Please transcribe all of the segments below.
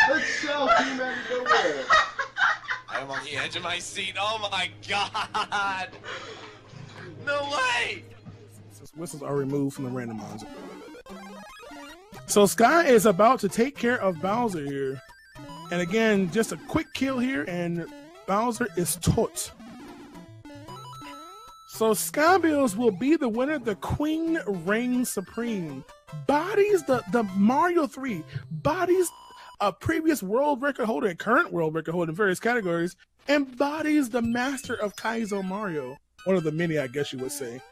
The shell came out of nowhere. I'm on the edge of my seat. Oh my god! No way! Whistles are removed from the randomizer. So Sky is about to take care of Bowser here. And again, just a quick kill here, and Bowser is taught. So Skybills will be the winner. The Queen reigns supreme. Bodies the Mario 3. Bodies a previous world record holder and current world record holder in various categories. And bodies the master of Kaizo Mario. One of the many, I guess you would say.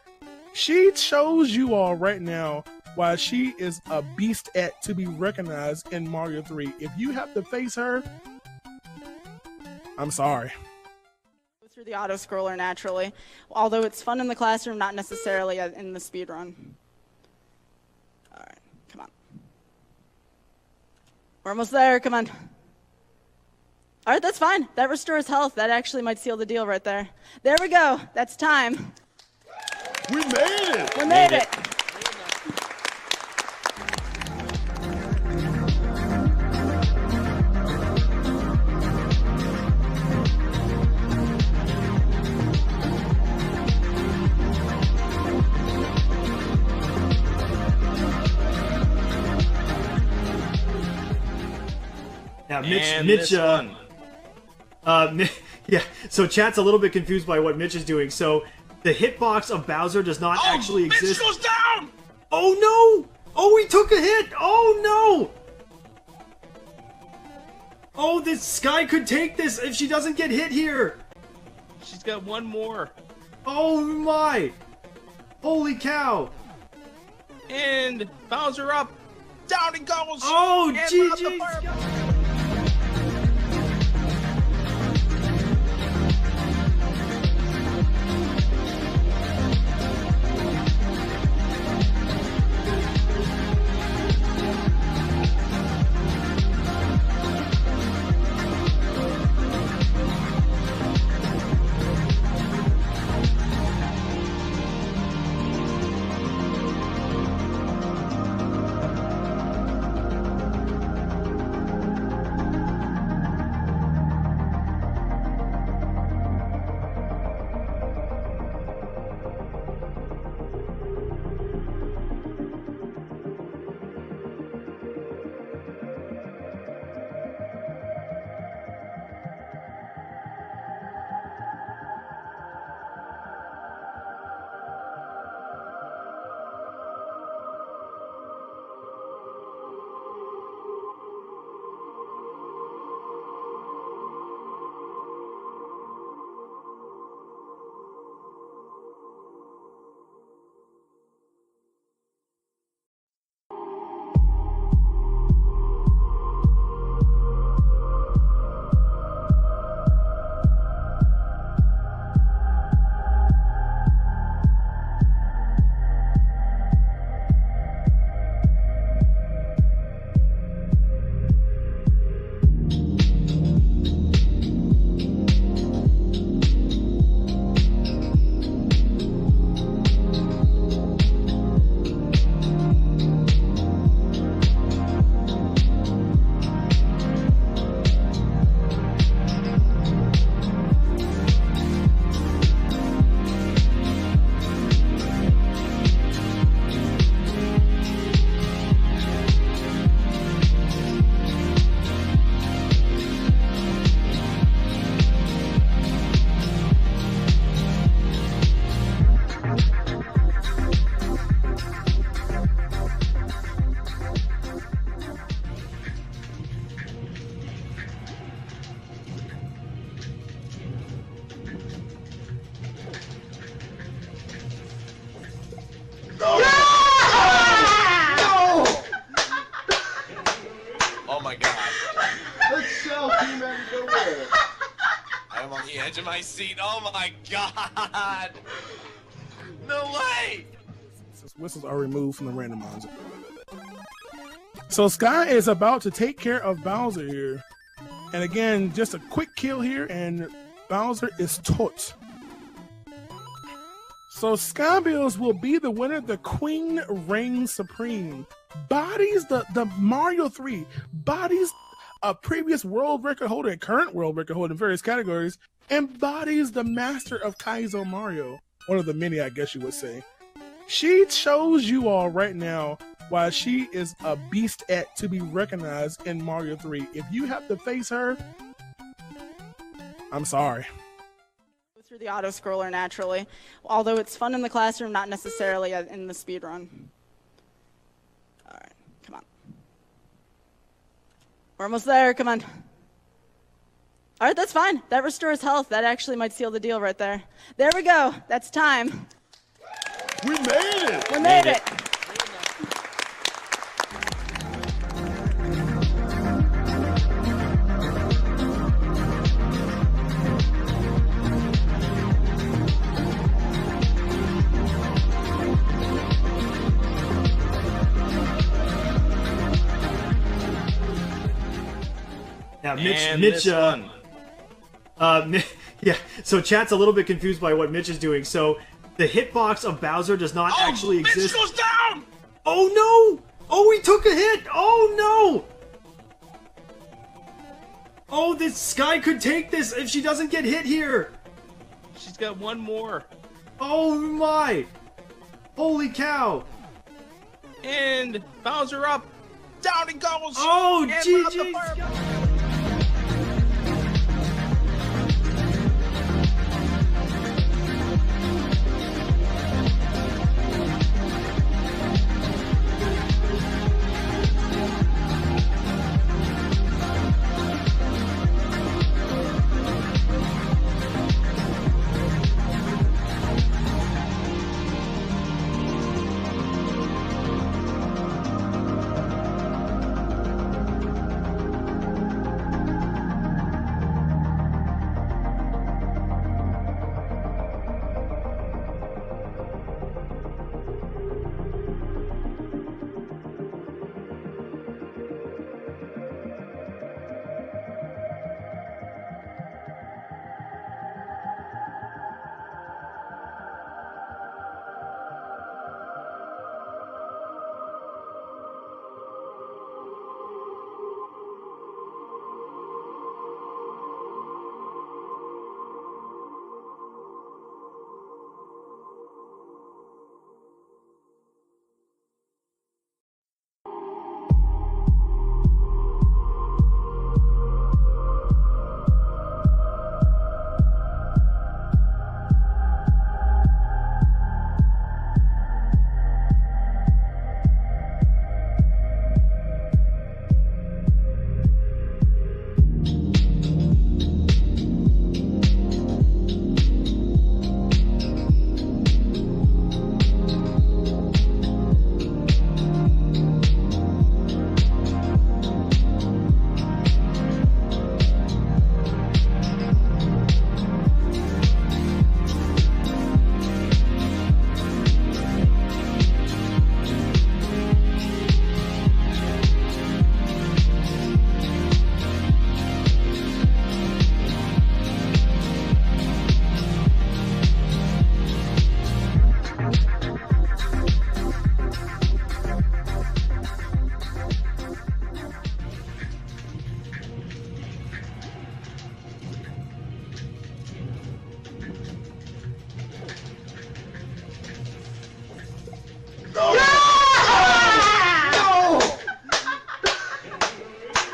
She shows you all right now why she is a beast to be recognized in Mario 3. If you have to face her, I'm sorry. Through the auto scroller naturally, although it's fun in the classroom, not necessarily in the speed run. All right, come on. We're almost there. Come on. All right, that's fine. That restores health. That actually might seal the deal right there. There we go. That's time. We made it. We made it. Now, Mitch, yeah. So chat's a little bit confused by what Mitch is doing. So the hitbox of Bowser does not actually exist. Mitch goes down! Oh no! Oh, he took a hit! Oh no! Oh, this Sky could take this if she doesn't get hit here. She's got one more. Oh my! Holy cow! And Bowser up. Down he goes. Oh, And GG! Sky. Edge of my seat. Oh my god! No way! Whistles are removed from the randomizer. So Sky is about to take care of Bowser here. And again, just a quick kill here, and Bowser is taught. So Skybills will be the winner. The Queen reigns supreme. Bodies the Mario 3. Bodies a previous world record holder and current world record holder in various categories, embodies the master of Kaizo Mario. One of the many, I guess you would say. She shows you all right now why she is a beast at to be recognized in Mario 3. If you have to face her, I'm sorry. Through the auto scroller naturally, although it's fun in the classroom, not necessarily in the speed run. All right, come on. We're almost there. Come on. All right, that's fine. That restores health. That actually might seal the deal right there. There we go. That's time. We made it! We made it. Now, And Mitch, this one. yeah. So chat's a little bit confused by what Mitch is doing. So the hitbox of Bowser does not actually exist. Mitch goes down! Oh no! Oh, he took a hit! Oh no! Oh, this Sky could take this if she doesn't get hit here. She's got one more. Oh my! Holy cow! And Bowser up. Down he goes. Oh, And without the GG! fireball.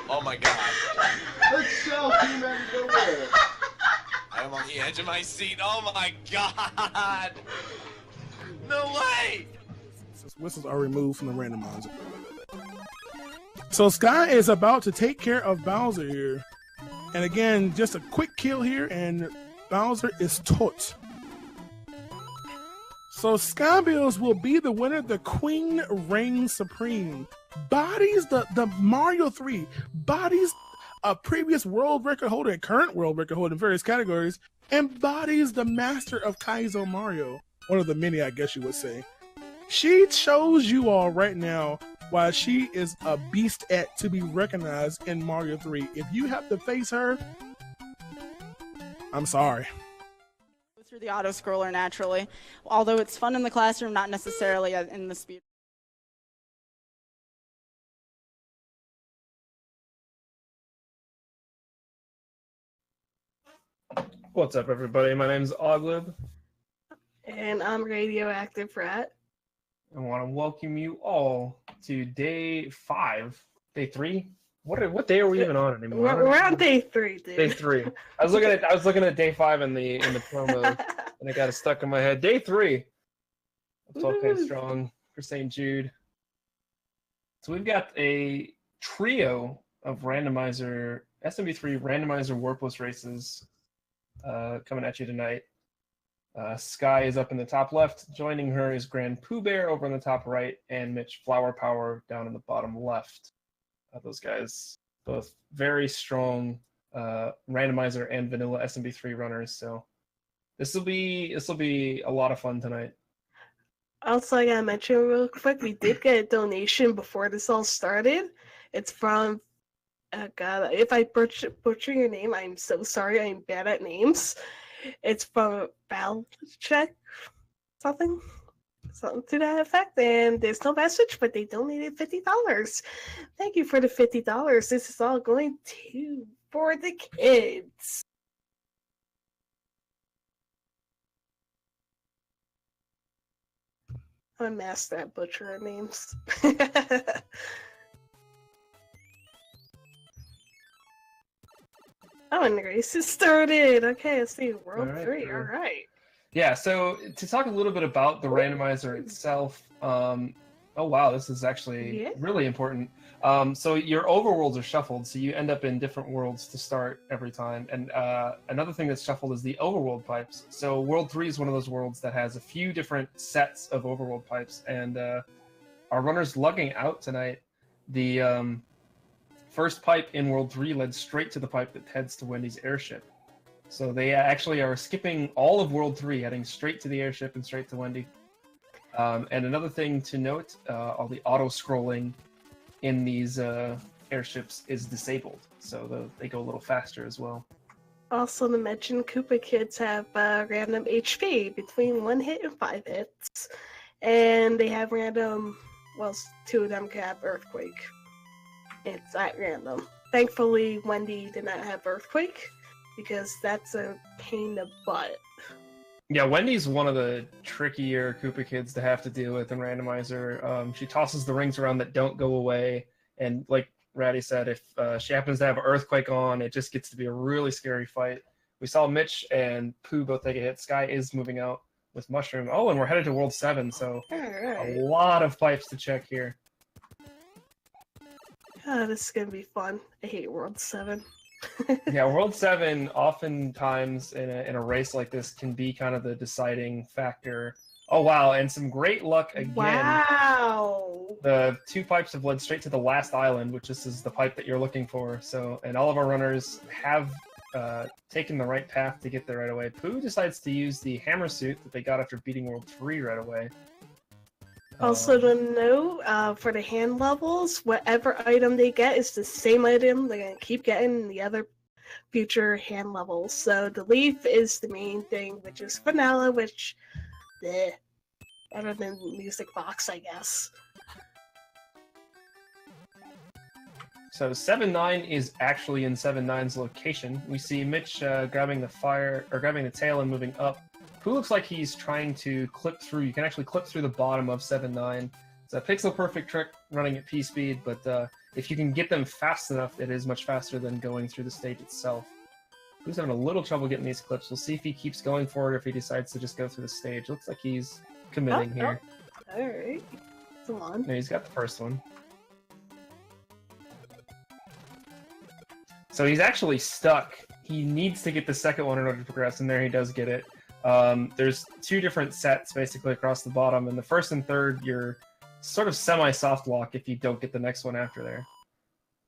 Oh my god. Let's show Team Eddie go where. I'm on the edge of my seat. Oh my god. No way. Whistles are removed from the randomizer. So Sky is about to take care of Bowser here. And again, just a quick kill here, and Bowser is tot. So Skybills will be the winner. The Queen reigns supreme. Bodies the Mario 3. Bodies a previous world record holder and current world record holder in various categories. Embodies the master of Kaizo Mario. One of the many, I guess you would say. She shows you all right now why she is a beast at to be recognized in Mario 3. If you have to face her, I'm sorry. Through the auto scroller naturally, although it's fun in the classroom, not necessarily in the speed. What's up, everybody? My name's Oglib. And I'm Radioactive Rat. I want to welcome you all to day 5. Day 3? What day are we even on anymore? We're on day 3, dude. Day 3. I was looking at day 5 in the promo, and I got it stuck in my head. Day 3. 12K strong for St. Jude. So we've got a trio of randomizer SMB3 randomizer warpless races coming at you tonight. Sky is up in the top left. Joining her is Grand Poobah over in the top right, and Mitch Flower Power down in the bottom left. Those guys, both very strong randomizer and vanilla SMB3 runners. So this will be a lot of fun tonight. Also, I gotta mention real quick, we did get a donation before this all started. It's from, God, if I butcher your name, I'm so sorry. I'm bad at names. It's from Valcheck, something to that effect. And there's no message, but they donated $50. Thank you for the $50. This is all going for the kids. I'm a master at butchering names. Oh, and the race has started. Okay, let's see. World 3. All right. Yeah, so to talk a little bit about the randomizer itself, oh wow, this is actually really important. So your overworlds are shuffled, so you end up in different worlds to start every time. And another thing that's shuffled is the overworld pipes. So World 3 is one of those worlds that has a few different sets of overworld pipes. And our runners lugging out tonight, the first pipe in World 3 led straight to the pipe that heads to Wendy's airship. So they actually are skipping all of World 3, heading straight to the airship and straight to Wendy. And another thing to note, all the auto-scrolling in these airships is disabled, so they go a little faster as well. Also to mention, Koopa Kids have random HP between 1 hit and 5 hits. And they have random, well, 2 of them can have Earthquake. It's at random. Thankfully, Wendy did not have Earthquake, because that's a pain in the butt. Yeah, Wendy's one of the trickier Koopa Kids to have to deal with in Randomizer. She tosses the rings around that don't go away, and like Ratty said, if she happens to have Earthquake on, it just gets to be a really scary fight. We saw Mitch and Pooh both take a hit. Sky is moving out with Mushroom. Oh, and we're headed to World 7, so a lot of pipes to check here. Oh, this is going to be fun. I hate World 7. Yeah, World 7 oftentimes in a race like this can be kind of the deciding factor. Oh wow, and some great luck again. Wow! The 2 pipes have led straight to the last island, which this is the pipe that you're looking for. So, and all of our runners have taken the right path to get there right away. Pooh decides to use the hammer suit that they got after beating World 3 right away. Also to note, for the hand levels, whatever item they get is the same item they're going to keep getting in the other future hand levels. So the leaf is the main thing, which is vanilla, which, better than music box, I guess. So 7-9 is actually in 7-9's location. We see Mitch grabbing the tail and moving up. Who looks like he's trying to clip through. You can actually clip through the bottom of 7-9. It's a pixel-perfect trick running at P-speed, but if you can get them fast enough, it is much faster than going through the stage itself. Who's having a little trouble getting these clips? We'll see if he keeps going for it or if he decides to just go through the stage. Looks like he's committing here. Alright. Come on. No, he's got the first one. So he's actually stuck. He needs to get the second one in order to progress, and there he does get it. There's 2 different sets basically across the bottom, and the first and third you're sort of semi-soft lock if you don't get the next one after there.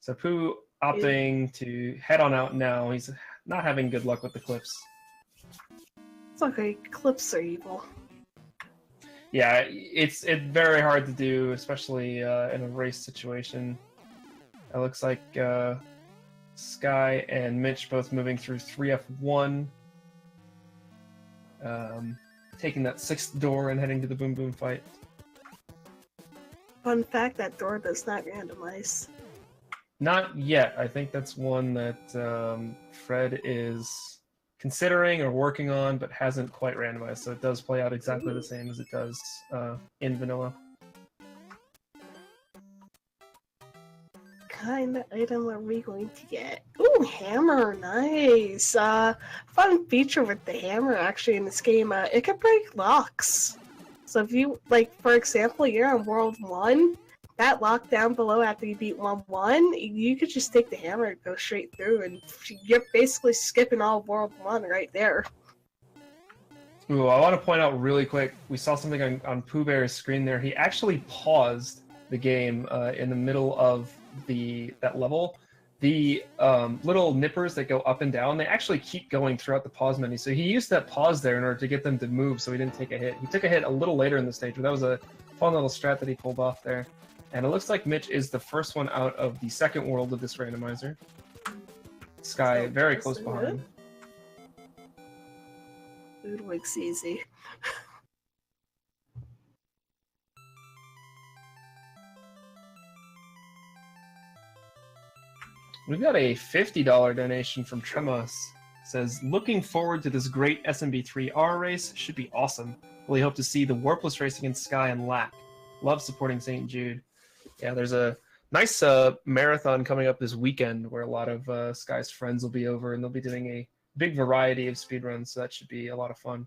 So Pooh opting to head on out now. He's not having good luck with the clips. It's okay, clips are evil. Yeah, it's very hard to do, especially in a race situation. It looks like Sky and Mitch both moving through 3F1. Taking that 6th door and heading to the Boom Boom fight. Fun fact, that door does not randomize. Not yet. I think that's one that Fred is considering or working on, but hasn't quite randomized. So it does play out exactly the same as it does in vanilla. Kind of item are we going to get? Ooh, hammer, nice. Fun feature with the hammer actually in this game. It can break locks. So if you, like, for example, you're on World 1, that lock down below after you beat 1-1, you could just take the hammer and go straight through, and you're basically skipping all World 1 right there. Ooh, I want to point out really quick, we saw something on Pooh Bear's screen there. He actually paused the game in the middle of that level. The little nippers that go up and down, they actually keep going throughout the pause menu. So he used that pause there in order to get them to move so he didn't take a hit. He took a hit a little later in the stage, but that was a fun little strat that he pulled off there. And it looks like Mitch is the first one out of the second world of this randomizer. Sky very close behind. Ludwig's easy. We've got a $50 donation from Tremos. Says, looking forward to this great SMB3R race. Should be awesome. Really hope to see the Warpless race against Sky and Lack. Love supporting St. Jude. Yeah, there's a nice marathon coming up this weekend where a lot of Sky's friends will be over and they'll be doing a big variety of speedruns, so that should be a lot of fun.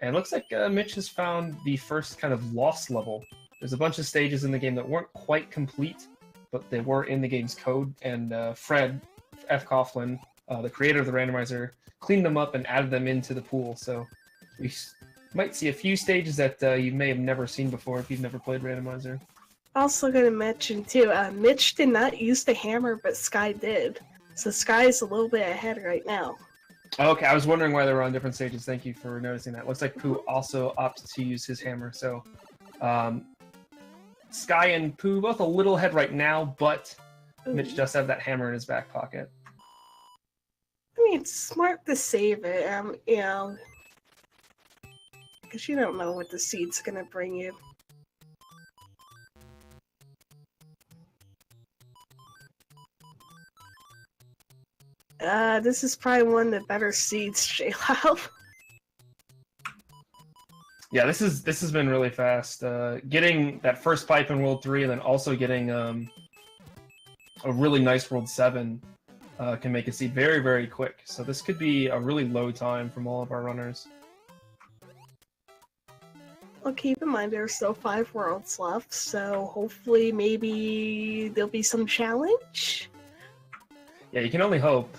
And it looks like Mitch has found the first kind of lost level. There's a bunch of stages in the game that weren't quite complete, but they were in the game's code, and Fred F. Coughlin, the creator of the randomizer, cleaned them up and added them into the pool, so we might see a few stages that you may have never seen before if you've never played Randomizer. Also going to mention too, Mitch did not use the hammer, but Sky did. So Sky is a little bit ahead right now. Okay, I was wondering why they were on different stages. Thank you for noticing that. Looks like Pooh also opted to use his hammer, so Sky and Pooh both a little ahead right now, but Mitch does have that hammer in his back pocket. I mean, it's smart to save it, you know, because you don't know what the seed's gonna bring you. This is probably one of the better seeds, J-Love. Yeah, this has been really fast. Getting that first pipe in World 3 and then also getting a really nice World 7 can make a seed very, very quick. So this could be a really low time from all of our runners. Well, keep in mind there's still 5 worlds left, so hopefully maybe there'll be some challenge. Yeah, you can only hope.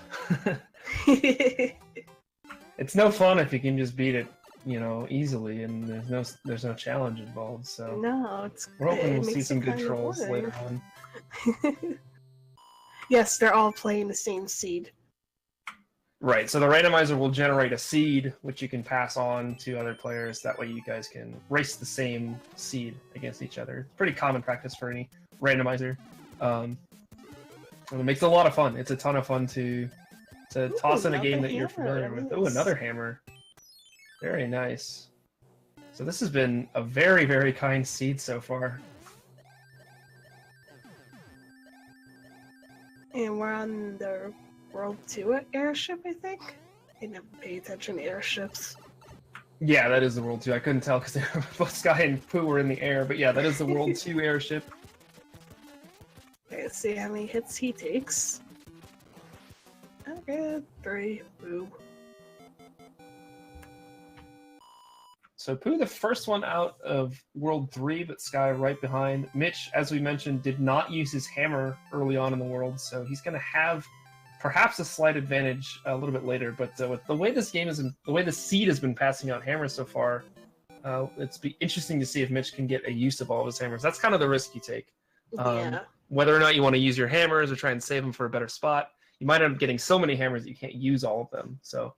It's no fun if you can just beat it, you know, easily, and there's no challenge involved. So no, we're hoping we'll see some good trolls later on. Yes, they're all playing the same seed. Right, so the randomizer will generate a seed, which you can pass on to other players. That way you guys can race the same seed against each other. It's pretty common practice for any randomizer. And it makes it a lot of fun. It's a ton of fun to toss in a game that you're familiar with. Oh, another hammer. Very nice. So this has been a very, very kind seed so far. And we're on the World 2 airship, I think? I never pay attention to airships. Yeah, that is the World 2. I couldn't tell because both Sky and Pooh were in the air, but yeah, that is the World 2 airship. Okay, let's see how many hits he takes. Okay, 3. Boo. So Pooh, the first one out of World 3, but Sky right behind. Mitch, as we mentioned, did not use his hammer early on in the world, so he's going to have perhaps a slight advantage a little bit later. But with the way this game is, the way the seed has been passing out hammers so far, it's be interesting to see if Mitch can get a use of all of his hammers. That's kind of the risk you take. Yeah. Whether or not you want to use your hammers or try and save them for a better spot, you might end up getting so many hammers that you can't use all of them. So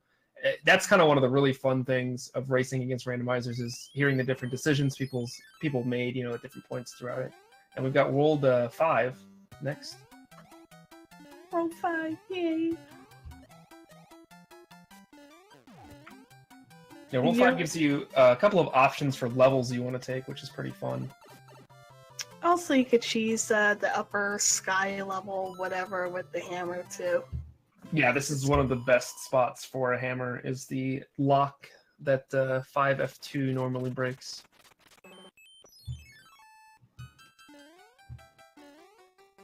that's kind of one of the really fun things of racing against randomizers is hearing the different decisions people made, you know, at different points throughout it. And we've got World 5 next. World 5, yay! Yeah, World 5 gives you a couple of options for levels you want to take, which is pretty fun. Also, you could choose the upper Sky level, whatever, with the hammer, too. Yeah, this is one of the best spots for a hammer, is the lock that 5F2 normally breaks.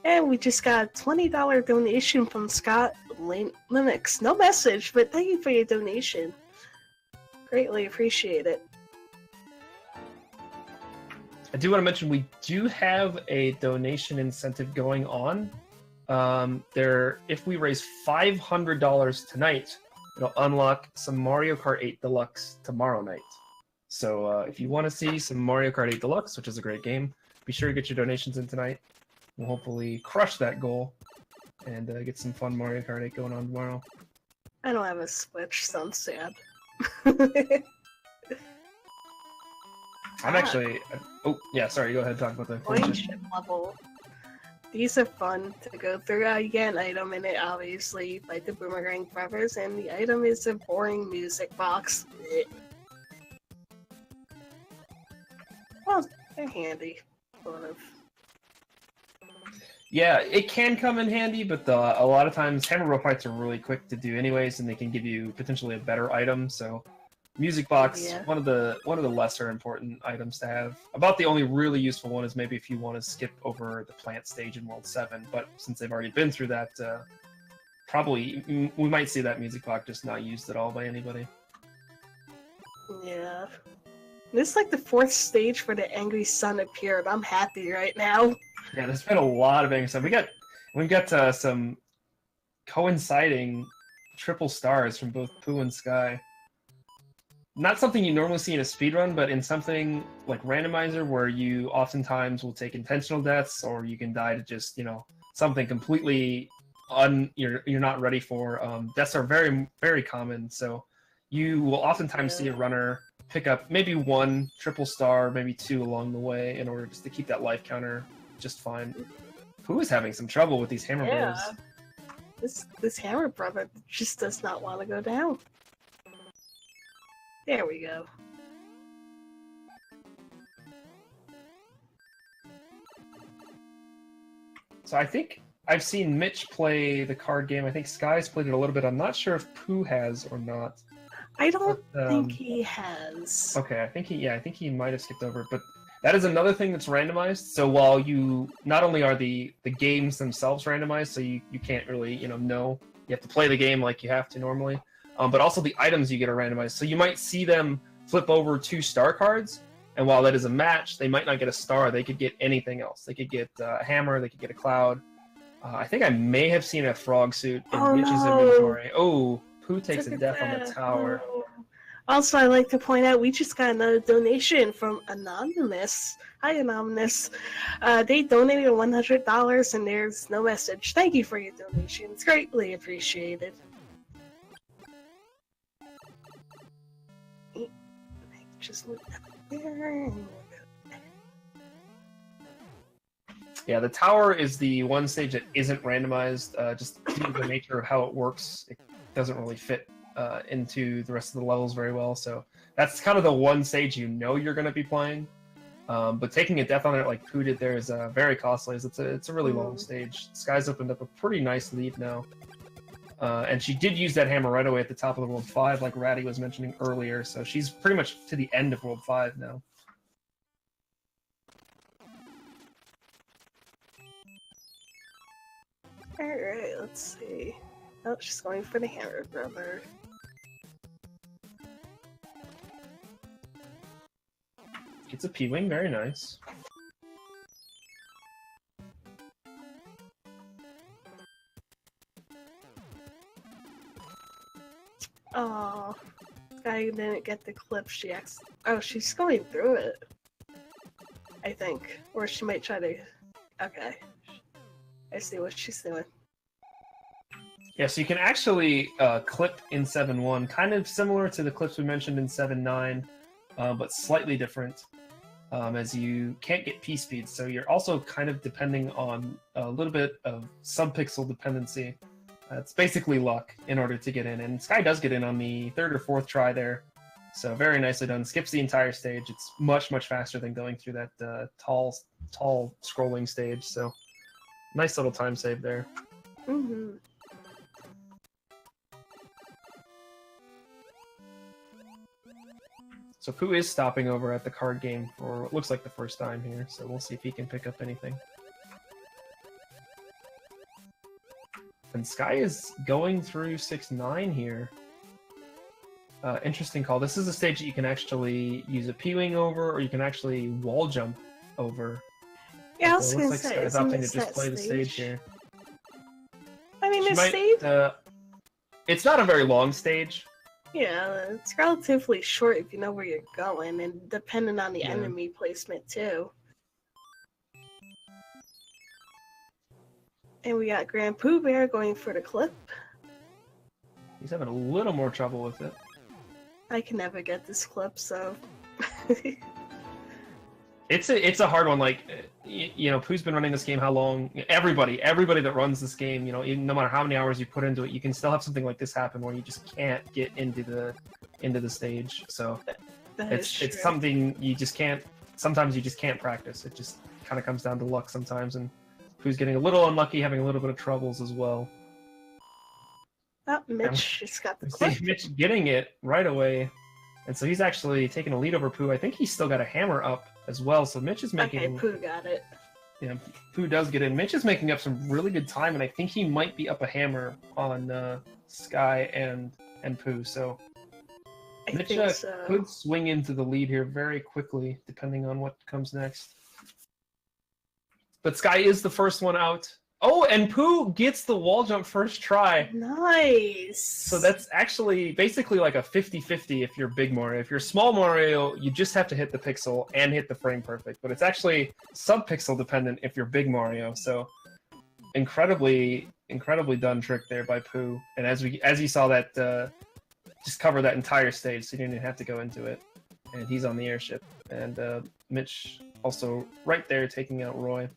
And we just got a $20 donation from Scott Linux. No message, but thank you for your donation. Greatly appreciate it. I do want to mention we do have a donation incentive going on. If we raise $500 tonight, it'll unlock some Mario Kart 8 Deluxe tomorrow night. So if you want to see some Mario Kart 8 Deluxe, which is a great game, be sure to get your donations in tonight. We'll hopefully crush that goal and get some fun Mario Kart 8 going on tomorrow. I don't have a Switch, so I'm sad. I'm actually... Oh, yeah, sorry, go ahead and talk about the Coin ship level. These are fun to go through. You get an item in it, obviously, like the Boomerang Brothers, and the item is a boring music box. Well, they're handy, sort of. Yeah, it can come in handy, but a lot of times hammer rope fights are really quick to do anyways, and they can give you potentially a better item. So, music box, Yeah. one of the lesser important items to have. About the only really useful one is maybe if you want to skip over the plant stage in World 7. But since they've already been through that, probably we might see that music box just not used at all by anybody. Yeah. This is like the 4th stage for the Angry Sun appeared. I'm happy right now. Yeah, there's been a lot of angry stuff. We've got some coinciding triple stars from both Pooh and Sky. Not something you normally see in a speedrun, but in something like Randomizer, where you oftentimes will take intentional deaths, or you can die to just, something completely you're not ready for. Deaths are very, very common, so you will oftentimes see a runner pick up maybe 1 triple star, maybe 2 along the way, in order just to keep that life counter just fine. Who is having some trouble with these hammer blows? This hammer brother just does not want to go down. There we go. So I think I've seen Mitch play the card game. I think Sky's played it a little bit. I'm not sure if Pooh has or not. I don't think he has. Okay, I think he might have skipped over it, but that is another thing that's randomized. So while you not only are the games themselves randomized, so you can't really know, you have to play the game like you have to normally, but also the items you get are randomized. So you might see them flip over 2 star cards, and while that is a match, they might not get a star. They could get anything else. They could get a hammer. They could get a cloud. I think I may have seen a frog suit in Mitch's inventory. Oh, Pooh takes a death on the tower. No. Also, I'd like to point out we just got another donation from Anonymous. Hi, Anonymous. They donated $100 and there's no message. Thank you for your donation. It's greatly appreciated. Just move that there. Yeah, the tower is the one stage that isn't randomized. Just due to the nature of how it works, it doesn't really fit into the rest of the levels very well. So that's kind of the one stage you're going to be playing. But taking a death on it like Pooh did there is very costly. It's a really long stage. Sky's opened up a pretty nice lead now. And she did use that hammer right away at the top of the World 5, like Ratty was mentioning earlier. So she's pretty much to the end of World 5 now. Alright, let's see. Oh, she's going for the hammer brother. Gets a P-Wing, very nice. Oh, Sky didn't get the clip. Oh, she's going through it. I think. Or she might try to... Okay. I see what she's doing. Yeah, so you can actually clip in 7.1, kind of similar to the clips we mentioned in 7.9, but slightly different, as you can't get P-speed, so you're also kind of depending on a little bit of sub-pixel dependency. It's basically luck in order to get in, and Sky does get in on the 3rd or 4th try there, so very nicely done. Skips the entire stage. It's much, much faster than going through that tall scrolling stage, so nice little time save there. Mm-hmm. So Pooh is stopping over at the card game for what looks like the first time here, so we'll see if he can pick up anything. And Sky is going through 6-9 here. Interesting call. This is a stage that you can actually use a P-Wing over, or you can actually wall jump over. Yeah, I was So it gonna looks like say, Sky's opting to isn't just play the stage here. I mean, She this might, stage, it's not a very long stage. yeah, it's relatively short if you know where you're going, and depending on the Yeah. enemy placement too. And we got Grand Pooh Bear going for the clip. He's having a little more trouble with it. I can never get this clip, so. It's a hard one. Like, you know, Pooh's been running this game how long? Everybody that runs this game, you know, no matter how many hours you put into it, you can still have something like this happen where you just can't get into the stage. So it's something you just can't. Sometimes you just can't practice. It just kind of comes down to luck sometimes, and Pooh's getting a little unlucky, having a little bit of troubles as well. Oh, Mitch just got the We clip. see Mitch getting it right away, and so he's actually taking a lead over Pooh. I think he's still got a hammer up as well, so Mitch is making... Okay, Pooh got it. Yeah, Pooh does get in. Mitch is making up some really good time, and I think he might be up a hammer on Sky and Pooh, so... I Mitch think so. could swing into the lead here very quickly, depending on what comes next. But Sky is the first one out. Oh, and Pooh gets the wall jump first try. Nice. So that's actually basically like a 50-50 if you're Big Mario. If you're Small Mario, you just have to hit the pixel and hit the frame perfect. But it's actually sub-pixel dependent if you're Big Mario. So incredibly done trick there by Pooh. And as you saw that, just cover that entire stage, so you didn't even have to go into it. And he's on the airship. And Mitch also right there taking out Roy.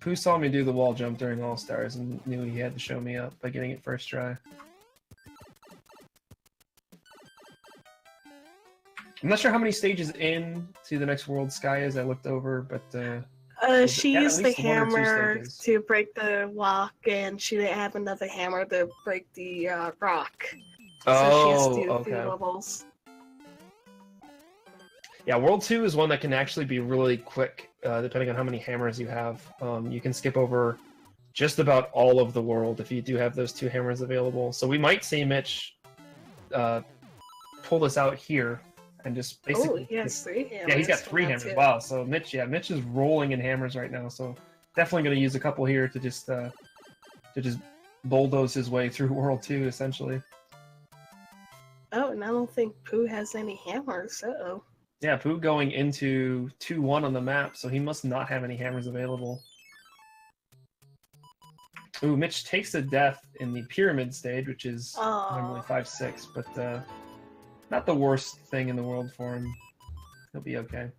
Pooh saw me do the wall jump during All-Stars and knew he had to show me up by getting it first try. I'm not sure how many stages in to the next world Sky is. I looked over, but She at used the least 1 or 2 hammer stages. to break the rock, and she didn't have another hammer to break the rock. So she has to do a few okay. levels. Yeah, World 2 is one that can actually be really quick, depending on how many hammers you have. You can skip over just about all of the world if you do have those 2 hammers available. So we might see Mitch pull this out here and just basically... Oh, he has 3 hammers. Yeah, he's got 3 Wow, hammers. too. Wow, so Mitch is rolling in hammers right now. So definitely going to use a couple here to just bulldoze his way through World 2, essentially. Oh, and I don't think Pooh has any hammers. Uh-oh. Yeah, Pooh going into 2-1 on the map, so he must not have any hammers available. Ooh, Mitch takes a death in the pyramid stage, which is normally 5-6, but not the worst thing in the world for him. He'll be okay.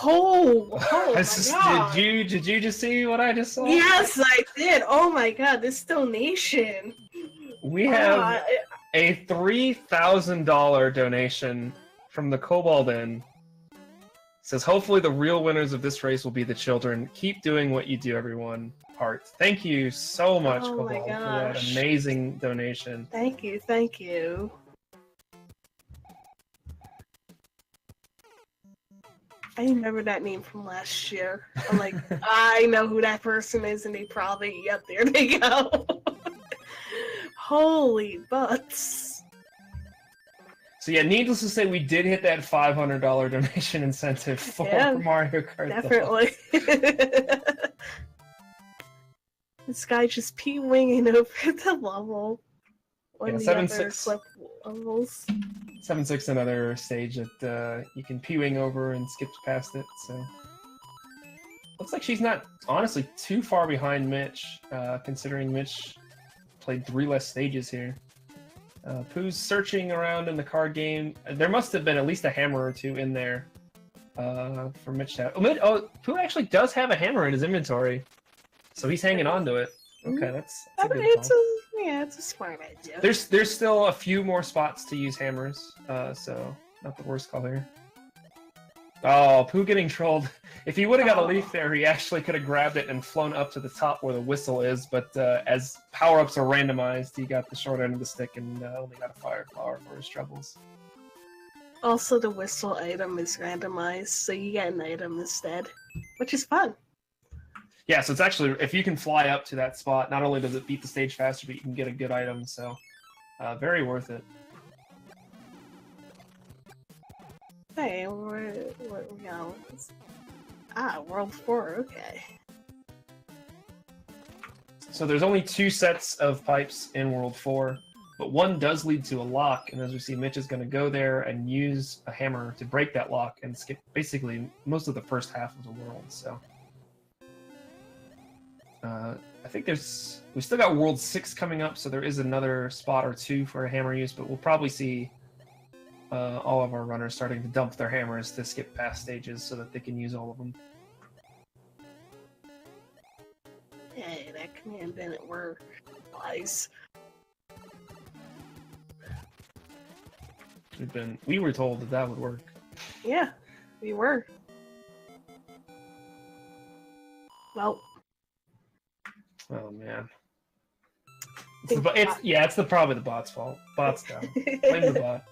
Oh my god. Did you just see what I just saw? Yes, I did. Oh my god, this donation. We have a $3,000 donation from the Kobold Inn. It says, hopefully the real winners of this race will be the children. Keep doing what you do, everyone. Heart. Thank you so much, Oh my Kobold, for that gosh. amazing donation. Thank you, thank you. I remember that name from last year. I'm like, I know who that person is, and they probably, yep, there they go. Holy butts. So yeah, needless to say, we did hit that $500 donation incentive for Yeah, Mario Kart. Definitely. This guy just P-winging over the level. One of the other 7-6. clip levels. 7-6, another stage that you can P-wing over and skip past it. So looks like she's not honestly too far behind Mitch, considering Mitch played 3 less stages here. Pooh's searching around in the card game. There must have been at least a hammer or 2 in there for Mitch to have. Oh, Pooh actually does have a hammer in his inventory, so he's hanging on to it. Okay, that's a good call. It's a smart idea. There's still a few more spots to use hammers, so not the worst call here. Oh, Pooh getting trolled. If he would have got a leaf there, he actually could have grabbed it and flown up to the top where the whistle is, but as power-ups are randomized, he got the short end of the stick and only got a fire flower for his troubles. Also, the whistle item is randomized, so you get an item instead, which is fun. Yeah, so it's actually, if you can fly up to that spot, not only does it beat the stage faster, but you can get a good item, so very worth it. Hey, we're World 4, okay. So there's only 2 sets of pipes in World 4, but one does lead to a lock, and as we see, Mitch is going to go there and use a hammer to break that lock and skip basically most of the first half of the world, so... I think we still got World 6 coming up, so there is another spot or 2 for a hammer use, but we'll probably see all of our runners starting to dump their hammers to skip past stages so that they can use all of them. Hey, that command didn't work. Nice. We were told that that would work. Yeah, we were. Well. Oh man. It's probably the bot's fault. Bot's down. Blame the bot.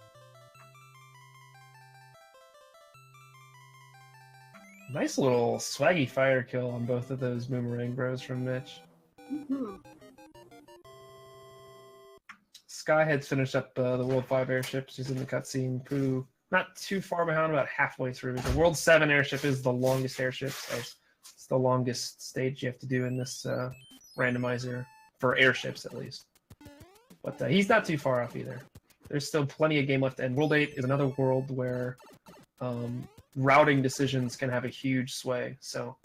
Nice little swaggy fire kill on both of those boomerang bros from Mitch. Mm-hmm. Sky had finished up the World 5 airships. She's in the cutscene. Pooh, not too far behind, about halfway through. The World 7 airship is the longest airship, so it's the longest stage you have to do in this randomizer, for airships at least. But he's not too far off either. There's still plenty of game left, and World 8 is another world where routing decisions can have a huge sway, so...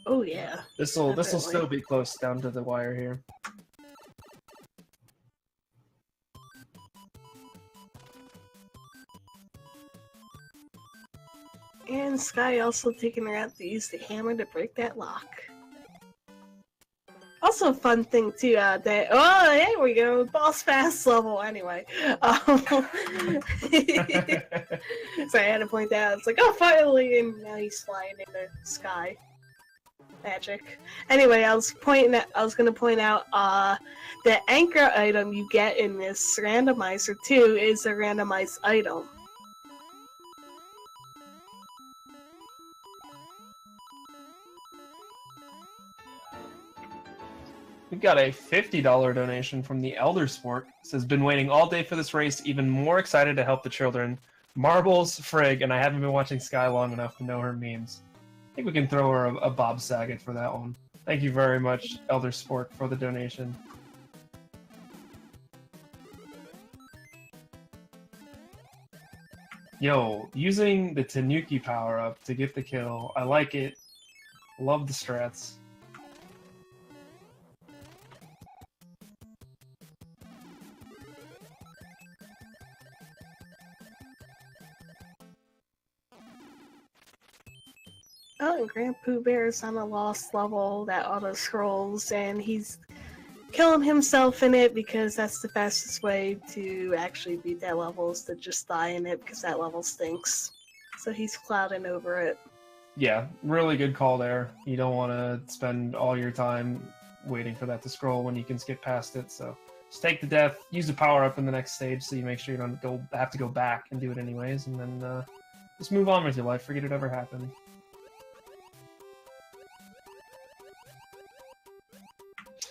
Oh yeah. This'll still be close down to the wire here. And Sky also taking her out to use the hammer to break that lock. Also a fun thing too, hey, we go, boss fast level anyway. So I had to point that out. It's like, oh, finally, and now he's flying in the sky. Magic. Anyway, I was gonna point out, the anchor item you get in this randomizer too is a randomized item. We've got a $50 donation from the Elder Sport. It says, been waiting all day for this race, even more excited to help the children. Marbles, frig, and I haven't been watching Sky long enough to know her memes. I think we can throw her a Bob Saget for that one. Thank you very much, Elder Sport, for the donation. Yo, using the Tanuki power-up to get the kill. I like it. Love the strats. Oh, and Grand Pooh Bear is on a lost level that auto-scrolls, and he's killing himself in it because that's the fastest way to actually beat that level, is to just die in it because that level stinks. So he's clouding over it. Yeah, really good call there. You don't want to spend all your time waiting for that to scroll when you can skip past it, so just take the death, use the power-up in the next stage so you make sure you don't have to go back and do it anyways, and then just move on with your life, forget it ever happened.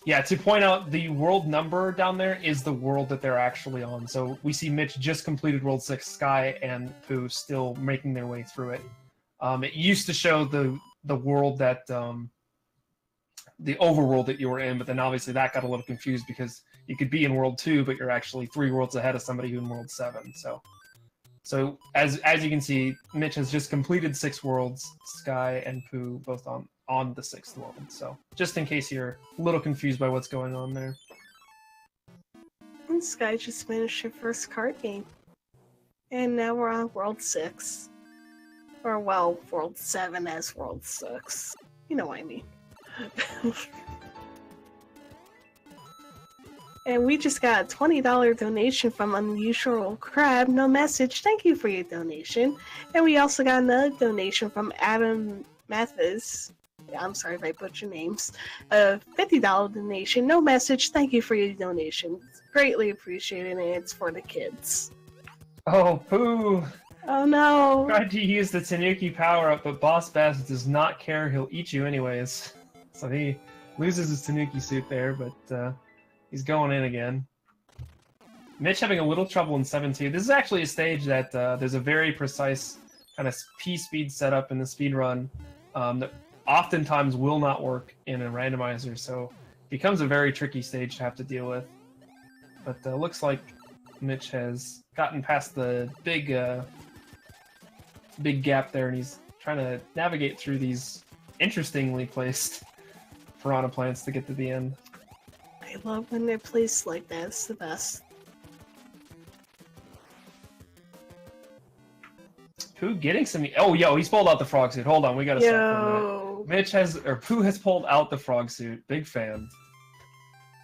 Yeah, to point out, the world number down there is the world that they're actually on. So we see Mitch just completed World 6, Sky and Pooh still making their way through it. It used to show the world that, the overworld that you were in, but then obviously that got a little confused because you could be in World 2, but you're actually 3 worlds ahead of somebody who's in World 7. So as you can see, Mitch has just completed 6 worlds, Sky and Pooh both on the 6th world. So just in case you're a little confused by what's going on there. And Sky just finished her first card game. And now we're on World 6. Or, well, World 7 as World 6. You know what I mean. And we just got a $20 donation from Unusual Crab. No message. Thank you for your donation. And we also got another donation from Adam Mathis. I'm sorry if I butcher names. A $50 donation. No message. Thank you for your donation. It's greatly appreciated, and it's for the kids. Oh, Pooh! Oh no! Tried to use the Tanuki power-up, but Boss Bass does not care. He'll eat you anyways. So he loses his Tanuki suit there, but he's going in again. Mitch having a little trouble in 7-2. This is actually a stage that there's a very precise kind of P-speed setup in the speedrun that oftentimes will not work in a randomizer, so it becomes a very tricky stage to have to deal with. But looks like Mitch has gotten past the big gap there, and he's trying to navigate through these interestingly placed piranha plants to get to the end. I love when they're placed like that. It's the best. Pooh getting some... Oh, yo, he's pulled out the frog suit. Hold on, we gotta stop for a minute. Mitch has... Or Pooh has pulled out the frog suit. Big fan.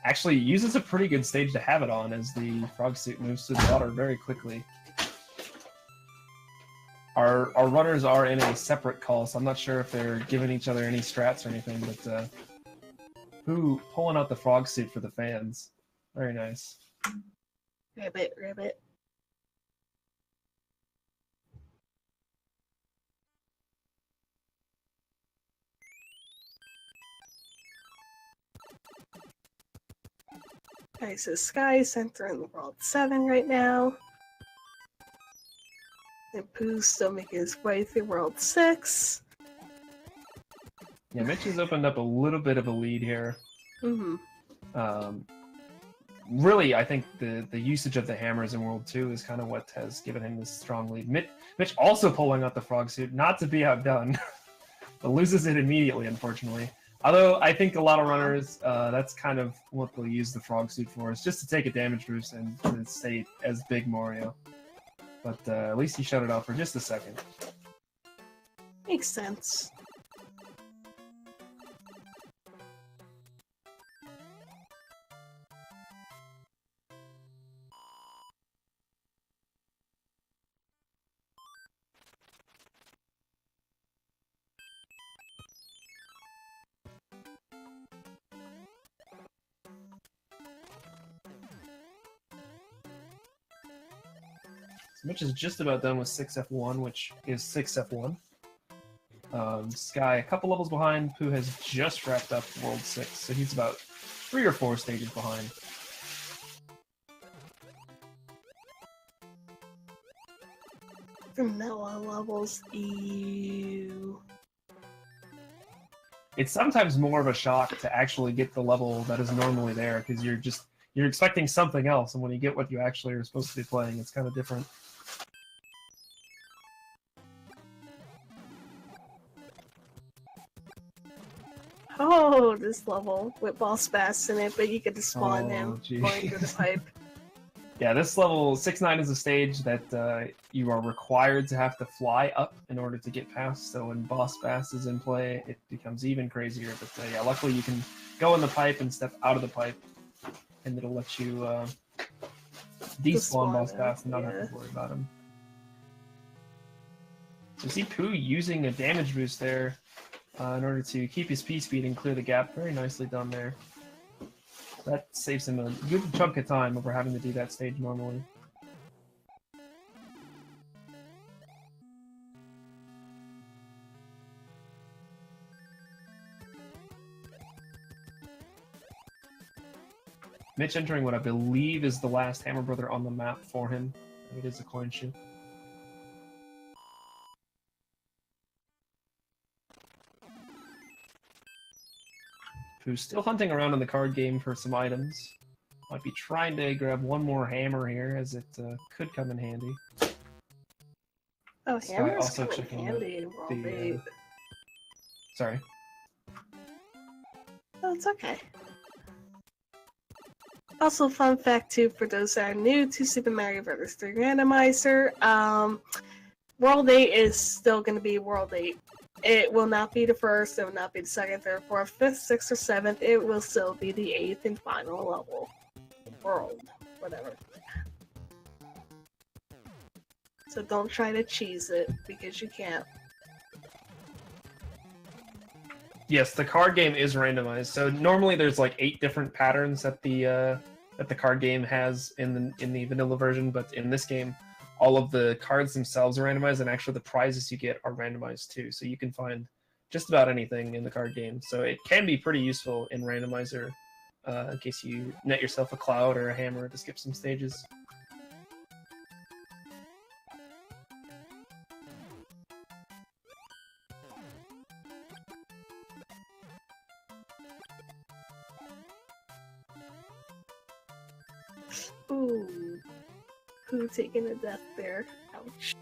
Actually, uses a pretty good stage to have it on as the frog suit moves through the water very quickly. Our runners are in a separate call, so I'm not sure if they're giving each other any strats or anything, but Pooh pulling out the frog suit for the fans. Very nice. Ribbit, ribbit. Okay, so Sky is entering the World 7 right now. And Pooh's still making his way through World 6. Yeah, Mitch has opened up a little bit of a lead here. Mm-hmm. Really, I think the usage of the hammers in World 2 is kind of what has given him this strong lead. Mitch also pulling out the frog suit, not to be outdone, but loses it immediately, unfortunately. Although, I think a lot of runners, that's kind of what they'll use the frog suit for, is just to take a damage boost and to stay as Big Mario. But at least he shut it off for just a second. Makes sense. Mitch is just about done with 6F1, which is 6F1. Sky, a couple levels behind. Pooh has just wrapped up World 6, so he's about 3 or 4 stages behind. Vanilla levels, ew. It's sometimes more of a shock to actually get the level that is normally there, because you're expecting something else, and when you get what you actually are supposed to be playing, it's kind of different. Oh, this level with Boss Bass in it, but you get to spawn him gee. going through the pipe. Yeah, this level 6-9 is a stage that you are required to have to fly up in order to get past. So when Boss Bass is in play, it becomes even crazier. But yeah, luckily you can go in the pipe and step out of the pipe, and it'll let you despawn Boss Bass and not have to worry about him. So see Pooh using a damage boost there in order to keep his P-speed and clear the gap. Very nicely done there. That saves him a good chunk of time over having to do that stage normally. Mitch entering what I believe is the last Hammer Brother on the map for him. It is a coin chip. Who's still hunting around in the card game for some items. Might be trying to grab one more hammer here, as it could come in handy. Oh, hammers also come in checking handy in World 8. Sorry. Oh, it's okay. Also, fun fact too, for those that are new to Super Mario Bros. 3 Randomizer, World 8 is still going to be World 8. It will not be the first, it will not be the second, third, fourth, fifth, sixth, or seventh. It will still be the 8th and final level. world. Whatever. So don't try to cheese it, because you can't. Yes, the card game is randomized. So normally there's like 8 different patterns that the card game has in the vanilla version, but in this game, all of the cards themselves are randomized, and actually the prizes you get are randomized too. So you can find just about anything in the card game. So it can be pretty useful in Randomizer in case you net yourself a cloud or a hammer to skip some stages. Ooh. Who taking a death there? Ouch.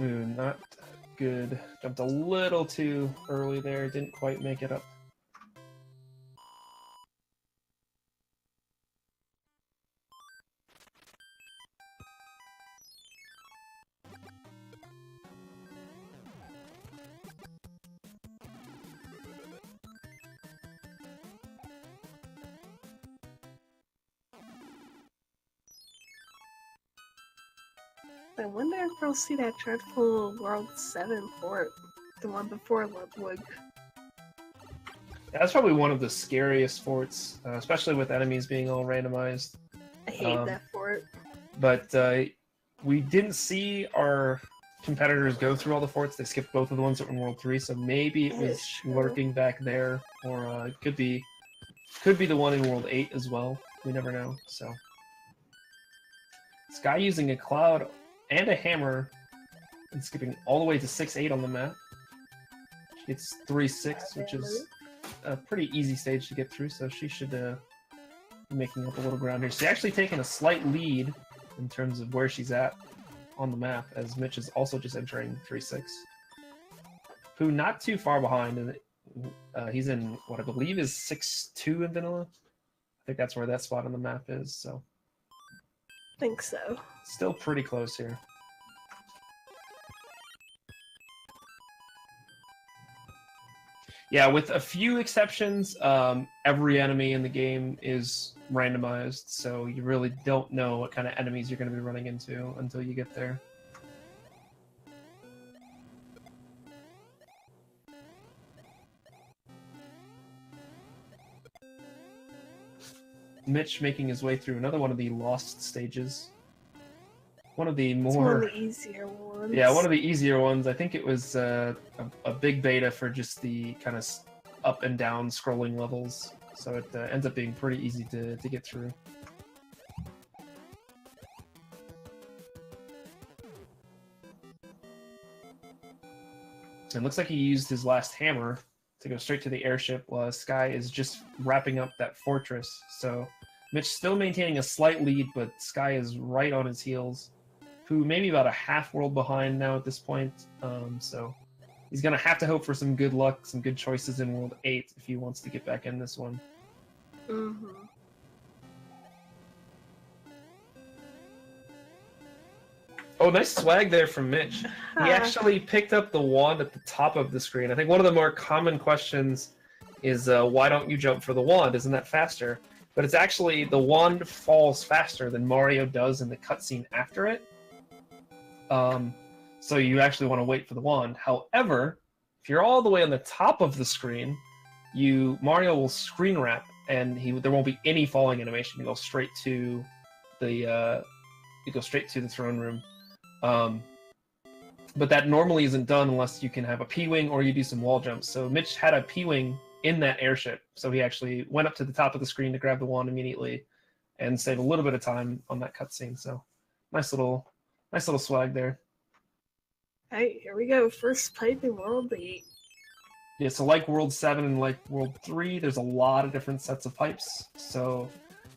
Ooh, not good. Jumped a little too early there. Didn't quite make it up. I wonder if we'll see that dreadful World 7 fort. The one before Ludwig. That's probably one of the scariest forts, especially with enemies being all randomized. I hate that fort. But we didn't see our competitors go through all the forts. They skipped both of the ones that were in World 3, so maybe it was lurking back there, or it could be the one in World 8 as well. We never know. So this guy using a cloud and a hammer and skipping all the way to 6-8 on the map. It's 3-6, which is a pretty easy stage to get through, so she should be making up a little ground here. She's actually taking a slight lead in terms of where she's at on the map, as Mitch is also just entering 3-6. Who not too far behind, and he's in what I believe is 6-2 in vanilla. I think that's where that spot on the map is, so. Think so. Still pretty close here. Yeah, with a few exceptions, every enemy in the game is randomized, so you really don't know what kind of enemies you're going to be running into until you get there. Mitch making his way through another one of the lost stages. One of the more... It's one of the easier ones. Yeah, one of the easier ones. I think it was a big beta for just the kind of up and down scrolling levels, so it ends up being pretty easy to get through. It looks like he used his last hammer to go straight to the airship while Sky is just wrapping up that fortress. So Mitch still maintaining a slight lead, but Sky is right on his heels, who may be about a half world behind now at this point. So he's going to have to hope for some good luck, some good choices in World 8 if he wants to get back in this one. Mm-hmm. Oh, nice swag there from Mitch. He actually picked up the wand at the top of the screen. I think one of the more common questions is, why don't you jump for the wand? Isn't that faster? But it's actually, the wand falls faster than Mario does in the cutscene after it. So you actually want to wait for the wand. However, if you're all the way on the top of the screen, Mario will screen wrap, and there won't be any falling animation. You go straight to the throne room. But that normally isn't done unless you can have a P-Wing or you do some wall jumps. So Mitch had a P-Wing in that airship, so he actually went up to the top of the screen to grab the wand immediately and save a little bit of time on that cutscene. So nice little swag there. Alright, here we go. First pipe in World 8. Yeah, so like World 7 and like World 3, there's a lot of different sets of pipes. So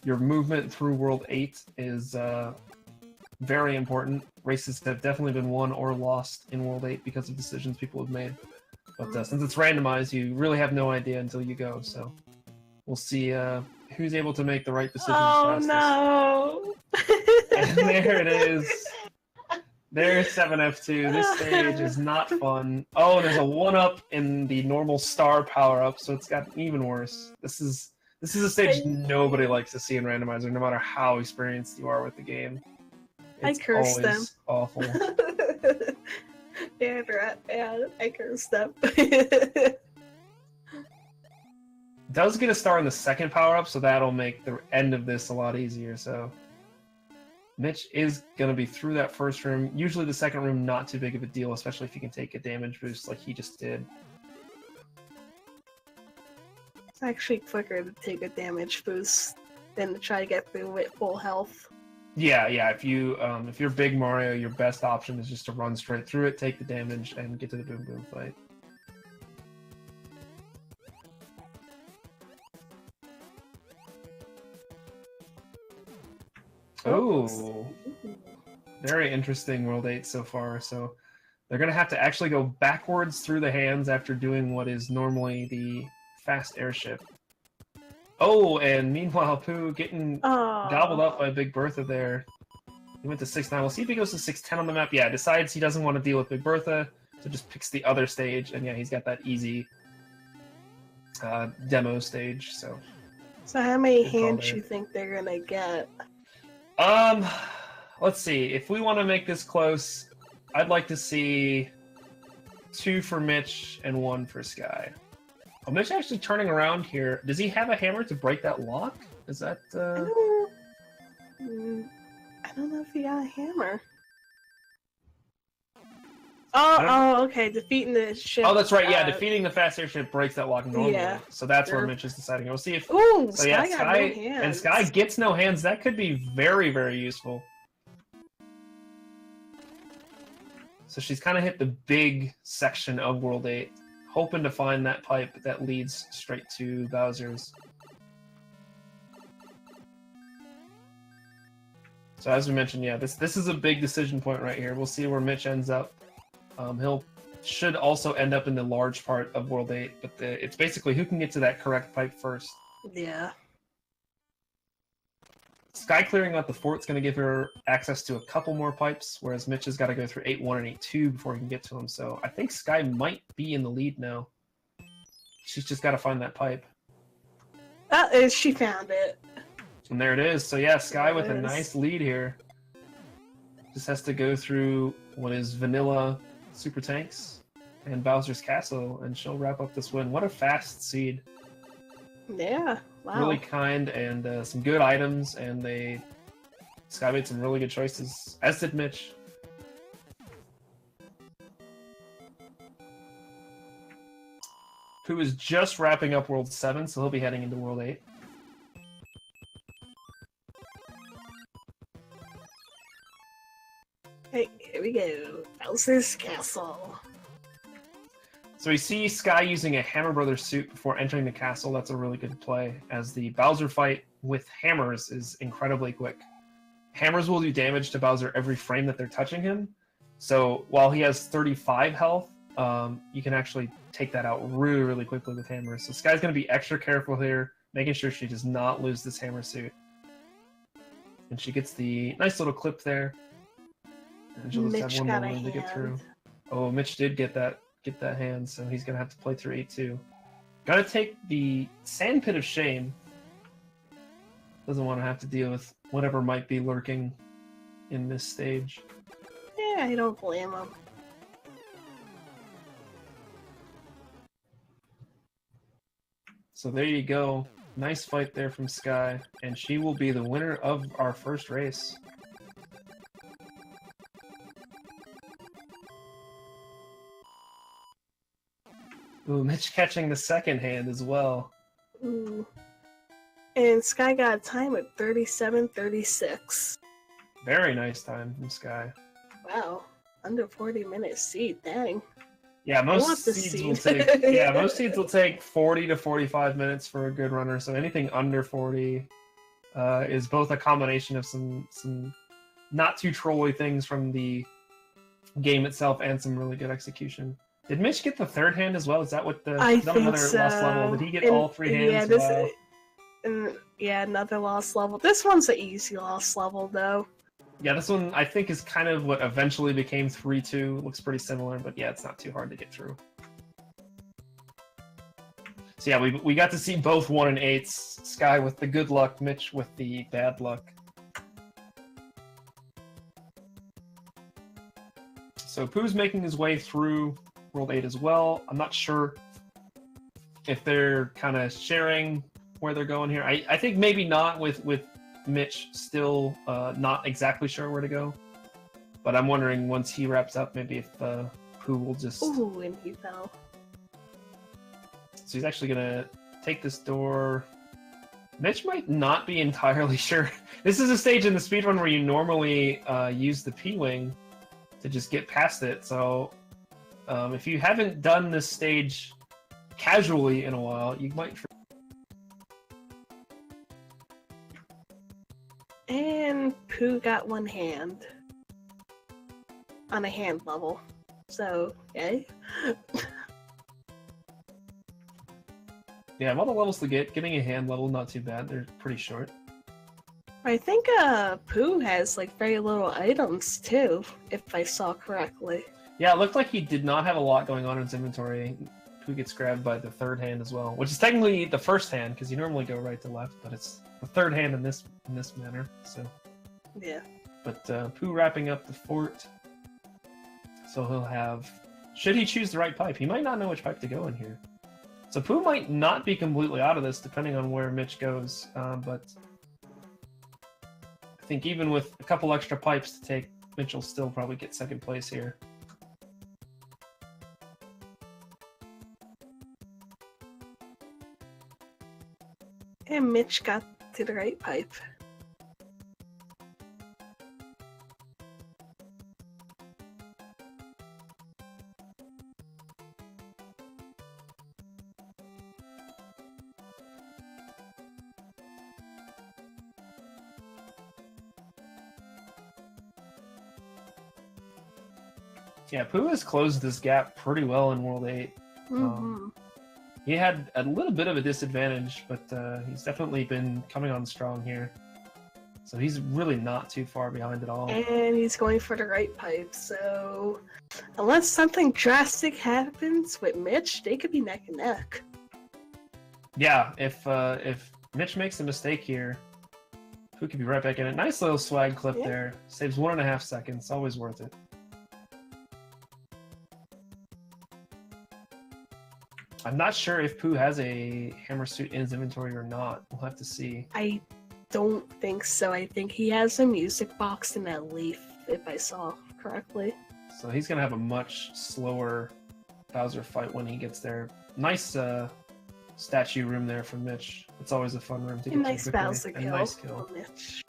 your movement through World 8 is very important. Races have definitely been won or lost in World 8 because of decisions people have made. But since it's randomized, you really have no idea until you go. So we'll see who's able to make the right decisions fastest. No! And there it is. There's 7F2. This stage is not fun. Oh, there's a 1-up in the normal star power-up, so it's gotten even worse. This is This is a stage nobody likes to see in Randomizer, no matter how experienced you are with the game. It's I cursed them. Awful. Yeah, I cursed them. Does get a star in the second power-up, so that'll make the end of this a lot easier, so... Mitch is going to be through that first room. Usually the second room, not too big of a deal, especially if you can take a damage boost like he just did. It's actually quicker to take a damage boost than to try to get through with full health. Yeah. If you're Big Mario, your best option is just to run straight through it, take the damage, and get to the Boom Boom fight. Oh, very interesting World 8 so far. So they're going to have to actually go backwards through the hands after doing what is normally the fast airship. Oh, and meanwhile, Pooh getting gobbled up by Big Bertha there. He went to 6-9. We'll see if he goes to 6-10 on the map. Yeah, decides he doesn't want to deal with Big Bertha, so just picks the other stage. And yeah, he's got that easy demo stage. So how many hands you think they're going to get? Let's see. If we want to make this close, I'd like to see 2 for Mitch and 1 for Sky. Oh, Mitch actually turning around here. Does he have a hammer to break that lock? Is that, I don't know if he got a hammer. Oh, okay. Defeating the ship. Oh, that's right. Yeah, defeating the fast airship breaks that lock normally. Yeah. So that's where Mitch is deciding. We'll see if. Ooh, so yeah, Sky got no hands. And Sky gets no hands. That could be very, very useful. So she's kind of hit the big section of World 8, hoping to find that pipe that leads straight to Bowser's. So as we mentioned, yeah, this is a big decision point right here. We'll see where Mitch ends up. Should also end up in the large part of World 8, but it's basically who can get to that correct pipe first. Yeah. Sky clearing out the fort's going to give her access to a couple more pipes, whereas Mitch has got to go through 8-1 and 8-2 before he can get to him. So I think Sky might be in the lead now. She's just got to find that pipe. She found it. And there it is. So yeah, Sky with a nice lead here. Just has to go through what is vanilla Super Tanks and Bowser's Castle, and she'll wrap up this win. What a fast seed. Yeah, wow. Really kind and some good items, and Sky made some really good choices, as did Mitch. Who is just wrapping up World 7, so he'll be heading into World 8. Hey, here we go. Bowser's Castle. So we see Sky using a Hammer Brothers suit before entering the castle. That's a really good play, as the Bowser fight with hammers is incredibly quick. Hammers will do damage to Bowser every frame that they're touching him. So while he has 35 health, you can actually take that out really, really quickly with hammers. So Sky's going to be extra careful here, making sure she does not lose this hammer suit. And she gets the nice little clip there. And she'll just have one more room to get through. Oh, Mitch did get that hand, so he's going to have to play through 8-2. Got to take the Sand Pit of Shame. Doesn't want to have to deal with whatever might be lurking in this stage. Yeah, I don't blame him. So there you go. Nice fight there from Sky, and she will be the winner of our first race. Ooh, Mitch catching the second hand as well. Ooh. And Sky got a time at 37:36. Very nice time from Sky. Wow. Under 40 minutes seed, dang. Yeah, most seeds will take most seeds will take 40 to 45 minutes for a good runner. So anything under 40 is both a combination of some not too trolly things from the game itself and some really good execution. Did Mitch get the third hand as well? Is that what the another so. lost level? Did he get all 3 hands? Yeah, another lost level. This one's an easy lost level though. Yeah, this one I think is kind of what eventually became 3-2. Looks pretty similar, but yeah, it's not too hard to get through. So yeah, we got to see both 1 and 8s. Sky with the good luck, Mitch with the bad luck. So Pooh's making his way through World 8 as well. I'm not sure if they're kind of sharing where they're going here. I think maybe not with Mitch still not exactly sure where to go. But I'm wondering once he wraps up, maybe if Pooh will just... Ooh, and he fell. So he's actually going to take this door. Mitch might not be entirely sure. This is a stage in the speedrun where you normally use the P-Wing to just get past it. So if you haven't done this stage casually in a while, you might... And Pooh got one hand. On a hand level. So, yay. Yeah, of all the levels to get, getting a hand level, not too bad. They're pretty short. I think Pooh has like very little items too, if I saw correctly. Yeah, it looked like he did not have a lot going on in his inventory. Pooh gets grabbed by the third hand as well, which is technically the first hand, because you normally go right to left, but it's the third hand in this manner. So Yeah. But Pooh wrapping up the fort. So he'll have... Should he choose the right pipe? He might not know which pipe to go in here. So Pooh might not be completely out of this, depending on where Mitch goes. But I think even with a couple extra pipes to take, Mitch will still probably get second place here. And Mitch got to the right pipe. Yeah, Pooh has closed this gap pretty well in World 8. Mm-hmm. He had a little bit of a disadvantage, but he's definitely been coming on strong here. So he's really not too far behind at all. And he's going for the right pipe, so unless something drastic happens with Mitch, they could be neck and neck. Yeah, if Mitch makes a mistake here, Pooh could be right back in it. Nice little swag clip there. Saves 1.5 seconds. Always worth it. I'm not sure if Pooh has a hammer suit in his inventory or not. We'll have to see. I don't think so. I think he has a music box in that leaf, if I saw correctly. So he's going to have a much slower Bowser fight when he gets there. Nice statue room there for Mitch. It's always a fun room to get to Nice quickly. Bowser A kill. nice kill. Oh, Mitch.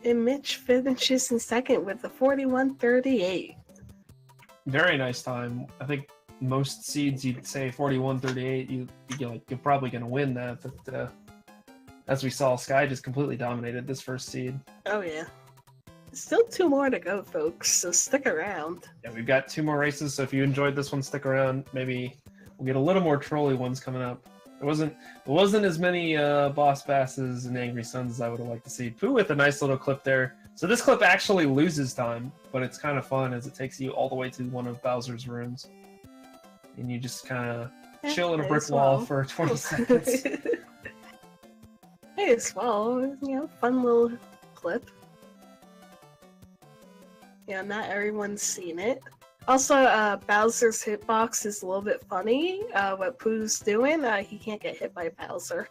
And Mitch finishes in second with a 41.38. Very nice time. I think most seeds you'd say 41-38. You're probably going to win that. But as we saw, Sky just completely dominated this first seed. Oh yeah. Still 2 more to go, folks, so stick around. Yeah, we've got 2 more races, so if you enjoyed this one, stick around. Maybe we'll get a little more trolley ones coming up. There wasn't as many Boss Basses and Angry Sons as I would have liked to see. Pooh with a nice little clip there. So this clip actually loses time, but it's kind of fun as it takes you all the way to one of Bowser's rooms. And you just kind of chill in a brick wall for 20 seconds. Hey, as well, fun little clip. Yeah, not everyone's seen it. Also, Bowser's hitbox is a little bit funny. What Pooh's doing, he can't get hit by Bowser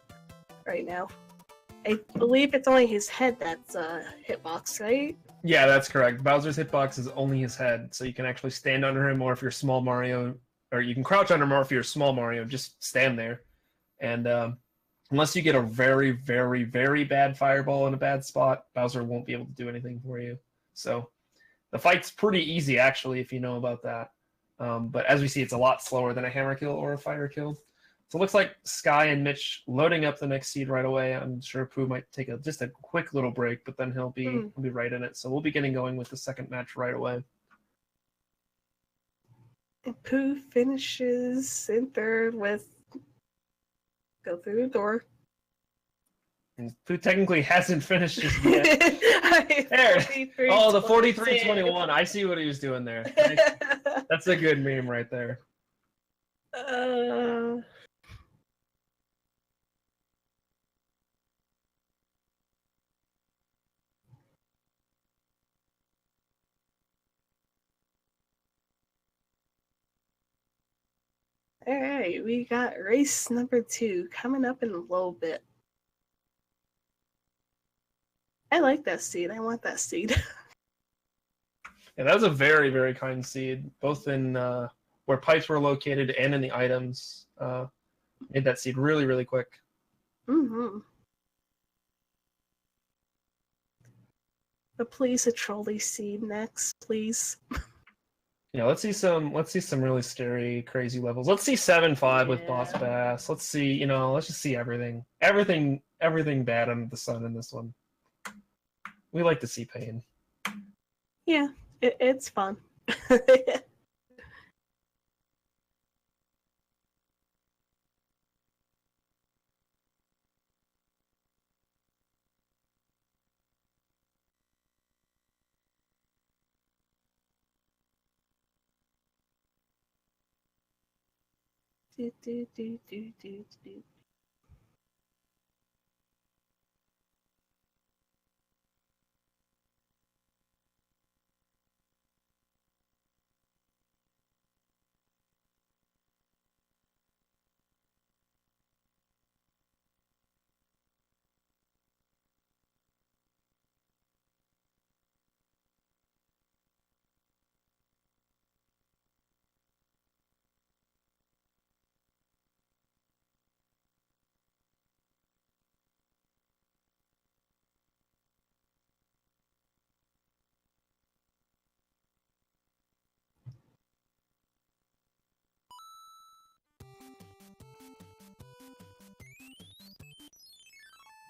right now. I believe it's only his head that's hitbox, right? Yeah, that's correct. Bowser's hitbox is only his head, so you can actually stand under him, or if you're small Mario, or you can crouch under him, or if you're small Mario, just stand there. And unless you get a very, very, very bad fireball in a bad spot, Bowser won't be able to do anything for you. So the fight's pretty easy, actually, if you know about that. But as we see, it's a lot slower than a hammer kill or a fire kill. So it looks like Sky and Mitch loading up the next seed right away. I'm sure Pooh might take just a quick little break, but then he'll be right in it. So we'll be getting going with the second match right away. And Pooh finishes in third with go through the door. Who technically hasn't finished just yet. There. Oh, the 43-21. I see what he was doing there. That's a good meme right there. Alright, we got race number 2 coming up in a little bit. I like that seed. I want that seed. Yeah, that was a very, very kind seed, both in where pipes were located and in the items. Made that seed really, really quick. Mm-hmm. But please, a trolley seed next, please. Yeah, let's see some really scary, crazy levels. Let's see 7-5 with Boss Bass. Let's see, let's just see everything. Everything bad under the sun in this one. We like to see pain. Yeah, it's fun. Do, do, do, do, do, do.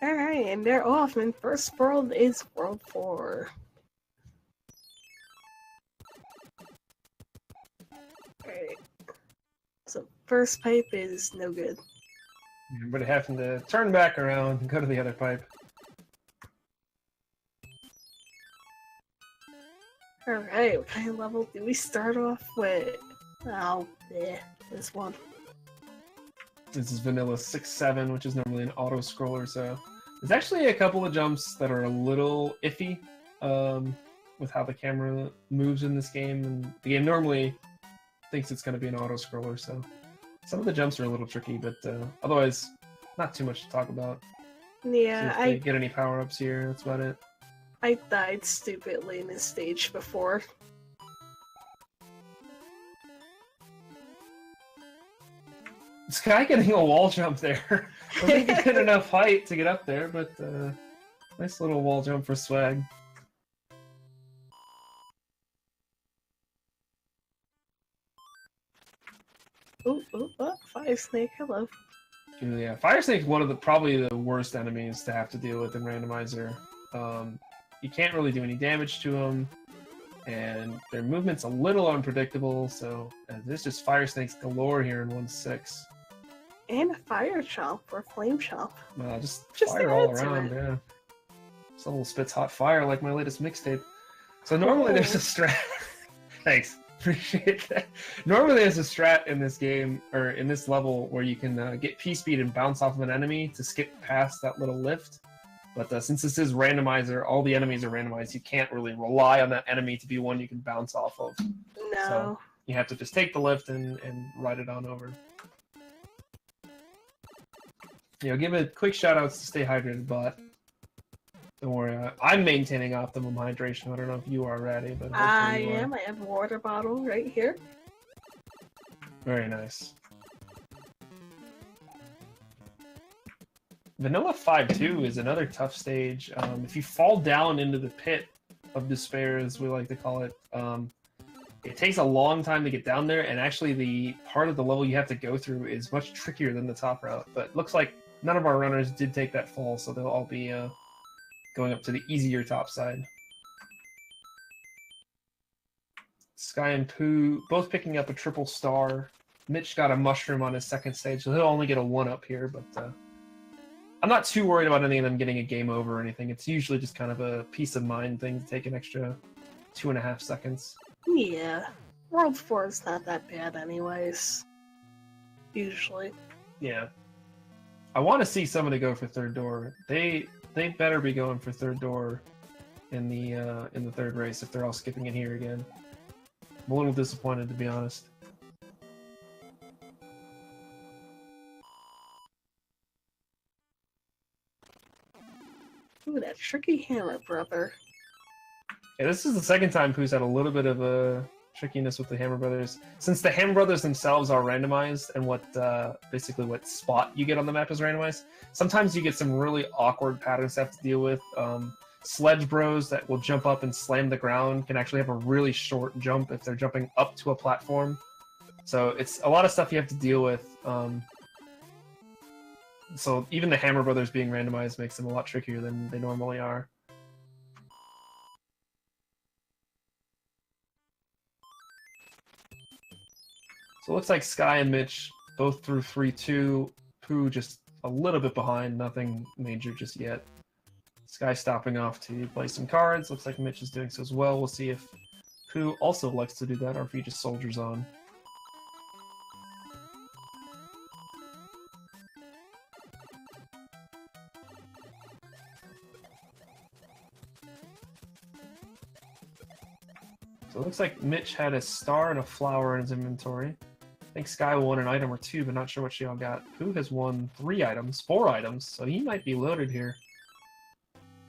Alright, and they're off, and first world is World 4. Alright. So first pipe is no good. Everybody having to turn back around and go to the other pipe. Alright, what kind of level do we start off with? Oh, yeah, this one. This is vanilla 6-7, which is normally an auto-scroller, so... There's actually a couple of jumps that are a little iffy with how the camera moves in this game, and the game normally thinks it's going to be an auto-scroller, so... Some of the jumps are a little tricky, but otherwise, not too much to talk about. Yeah, See if they get any power-ups here, that's about it. I died stupidly in this stage before. This guy getting a wall jump there. I think he get enough height to get up there, but nice little wall jump for swag. Ooh, Fire Snake, hello. Yeah, Fire Snake's one of probably the worst enemies to have to deal with in Randomizer. You can't really do any damage to them, and their movement's a little unpredictable, so there's just Fire Snakes galore here in 1-6. And a Fire Chomp or Flame Chomp. Just fire all around, it. yeah. This level spits hot fire like my latest mixtape. So normally there's a strat... Thanks, appreciate that. Normally there's a strat in this game, or in this level, where you can get P-Speed and bounce off of an enemy to skip past that little lift. But since this is Randomizer, all the enemies are randomized. You can't really rely on that enemy to be one you can bounce off of. No. So you have to just take the lift and ride it on over. Give it quick shout-outs to stay hydrated, but don't worry, I'm maintaining optimum hydration. I don't know if you are ready, but I am. I have a water bottle right here. Very nice. Vanilla 5-2 is another tough stage. If you fall down into the pit of despair, as we like to call it, it takes a long time to get down there, and actually the part of the level you have to go through is much trickier than the top route. But it looks like none of our runners did take that fall, so they'll all be going up to the easier top side. Sky and Pooh both picking up a triple star. Mitch got a mushroom on his second stage, so he'll only get a 1-up here, but I'm not too worried about any of them getting a game over or anything. It's usually just kind of a peace of mind thing to take an extra 2.5 seconds. Yeah. World 4 is not that bad anyways. Usually. Yeah. I want to see somebody go for third door. They better be going for third door in the third race if they're all skipping it here again. I'm a little disappointed, to be honest. Ooh, that tricky hammer, brother. Yeah, this is the second time Pooh's had a little bit of a trickiness with the Hammer Brothers. Since the Hammer Brothers themselves are randomized, and basically what spot you get on the map is randomized, sometimes you get some really awkward patterns to have to deal with. Sledge Bros that will jump up and slam the ground can actually have a really short jump if they're jumping up to a platform. So it's a lot of stuff you have to deal with. So even the Hammer Brothers being randomized makes them a lot trickier than they normally are. So it looks like Sky and Mitch both through 3-2. Pooh just a little bit behind, nothing major just yet. Sky stopping off to play some cards. Looks like Mitch is doing so as well. We'll see if Pooh also likes to do that or if he just soldiers on. So it looks like Mitch had a star and a flower in his inventory. I think Sky won an item or two, but not sure what she all got. Pooh has won 4 items, so he might be loaded here.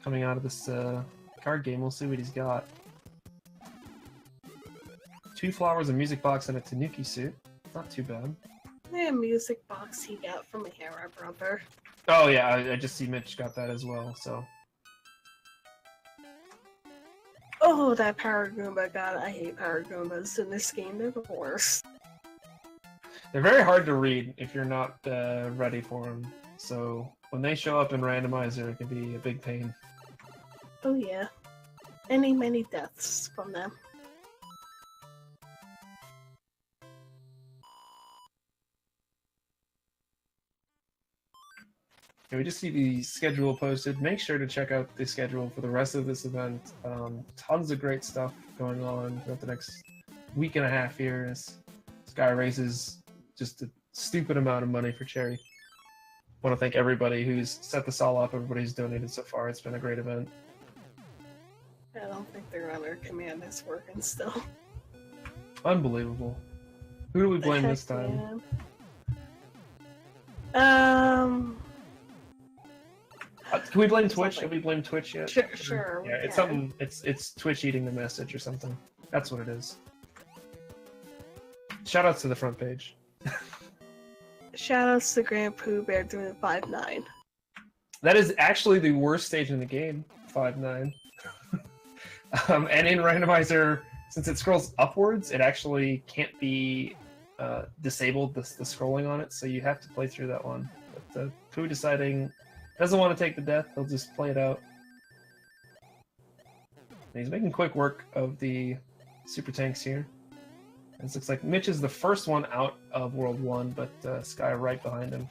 Coming out of this card game, we'll see what he's got. 2 flowers, a music box, and a Tanuki suit. Not too bad. Yeah, music box he got from a Hera brother. Oh yeah, I just see Mitch got that as well, so... Oh, that Power Goomba, god, I hate Power Goombas in this game, they're the worst. They're very hard to read if you're not ready for them, so when they show up in Randomizer, it can be a big pain. Oh yeah. Many deaths from them. And we just see the schedule posted. Make sure to check out the schedule for the rest of this event. Tons of great stuff going on throughout the next week and a half here as Sky raises just a stupid amount of money for charity. I want to thank everybody who's set this all up, everybody who's donated so far. It's been a great event. I don't think their other command is working still. Unbelievable. Who do we blame this time? Man. Can we blame Twitch? Have we blamed Twitch yet? Sure. Yeah, it's something. It's Twitch eating the message or something. That's what it is. Shoutouts to the front page. Shoutouts to Grand Pooh Bear doing 5-9. That is actually the worst stage in the game, 5-9. And in Randomizer, since it scrolls upwards, it actually can't be disabled, the scrolling on it, so you have to play through that one. But Pooh deciding doesn't want to take the death, he'll just play it out. And he's making quick work of the super tanks here. This looks like Mitch is the first one out of World 1, but Sky right behind him.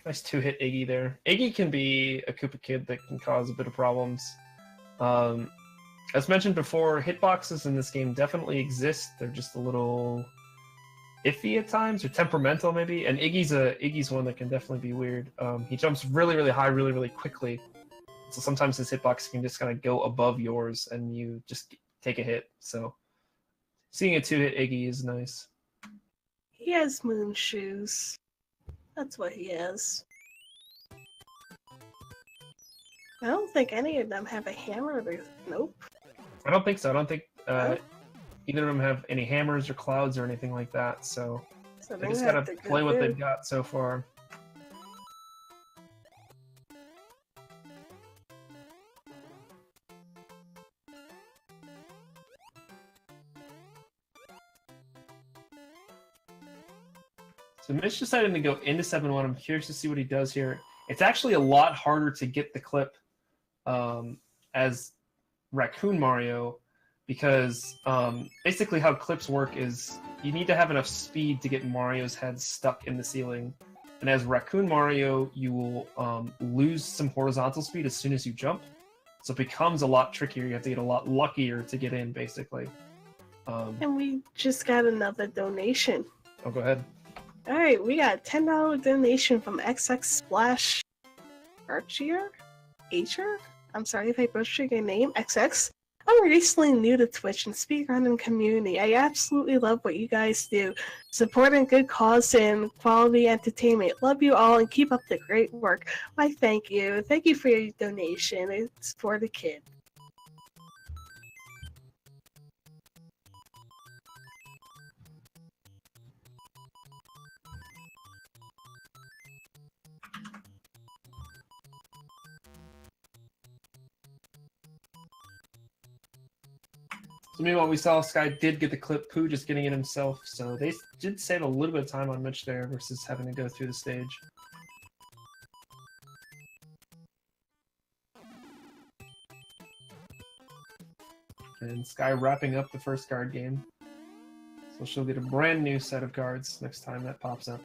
Nice 2-hit Iggy there. Iggy can be a Koopa Kid that can cause a bit of problems. As mentioned before, hitboxes in this game definitely exist. They're just a little iffy at times, or temperamental maybe. And Iggy's one that can definitely be weird. He jumps really high, really quickly. So sometimes his hitbox can just kind of go above yours, and you just take a hit. So seeing a 2-hit Iggy is nice. He has moon shoes. That's what he has. I don't think any of them have a hammer. Nope. I don't think so. I don't think either of them have any hammers or clouds or anything like that. So they just gotta play what they've got so far. So Mitch decided to go into 7-1. I'm curious to see what he does here. It's actually a lot harder to get the clip as Raccoon Mario because basically how clips work is you need to have enough speed to get Mario's head stuck in the ceiling. And as Raccoon Mario, you will lose some horizontal speed as soon as you jump. So it becomes a lot trickier. You have to get a lot luckier to get in, basically. And we just got another donation. Oh, go ahead. Alright, we got a $10 donation from XX Splash Archer? I'm sorry if I butchered your name, XX. I'm recently new to Twitch and speedrunning community. I absolutely love what you guys do. Supporting good cause and quality entertainment. Love you all and keep up the great work. Why, thank you. Thank you for your donation. It's for the kid. So meanwhile, we saw Sky did get the clip Pooh just getting it himself, so they did save a little bit of time on Mitch there versus having to go through the stage. And Sky wrapping up the first card game. So she'll get a brand new set of cards next time that pops up.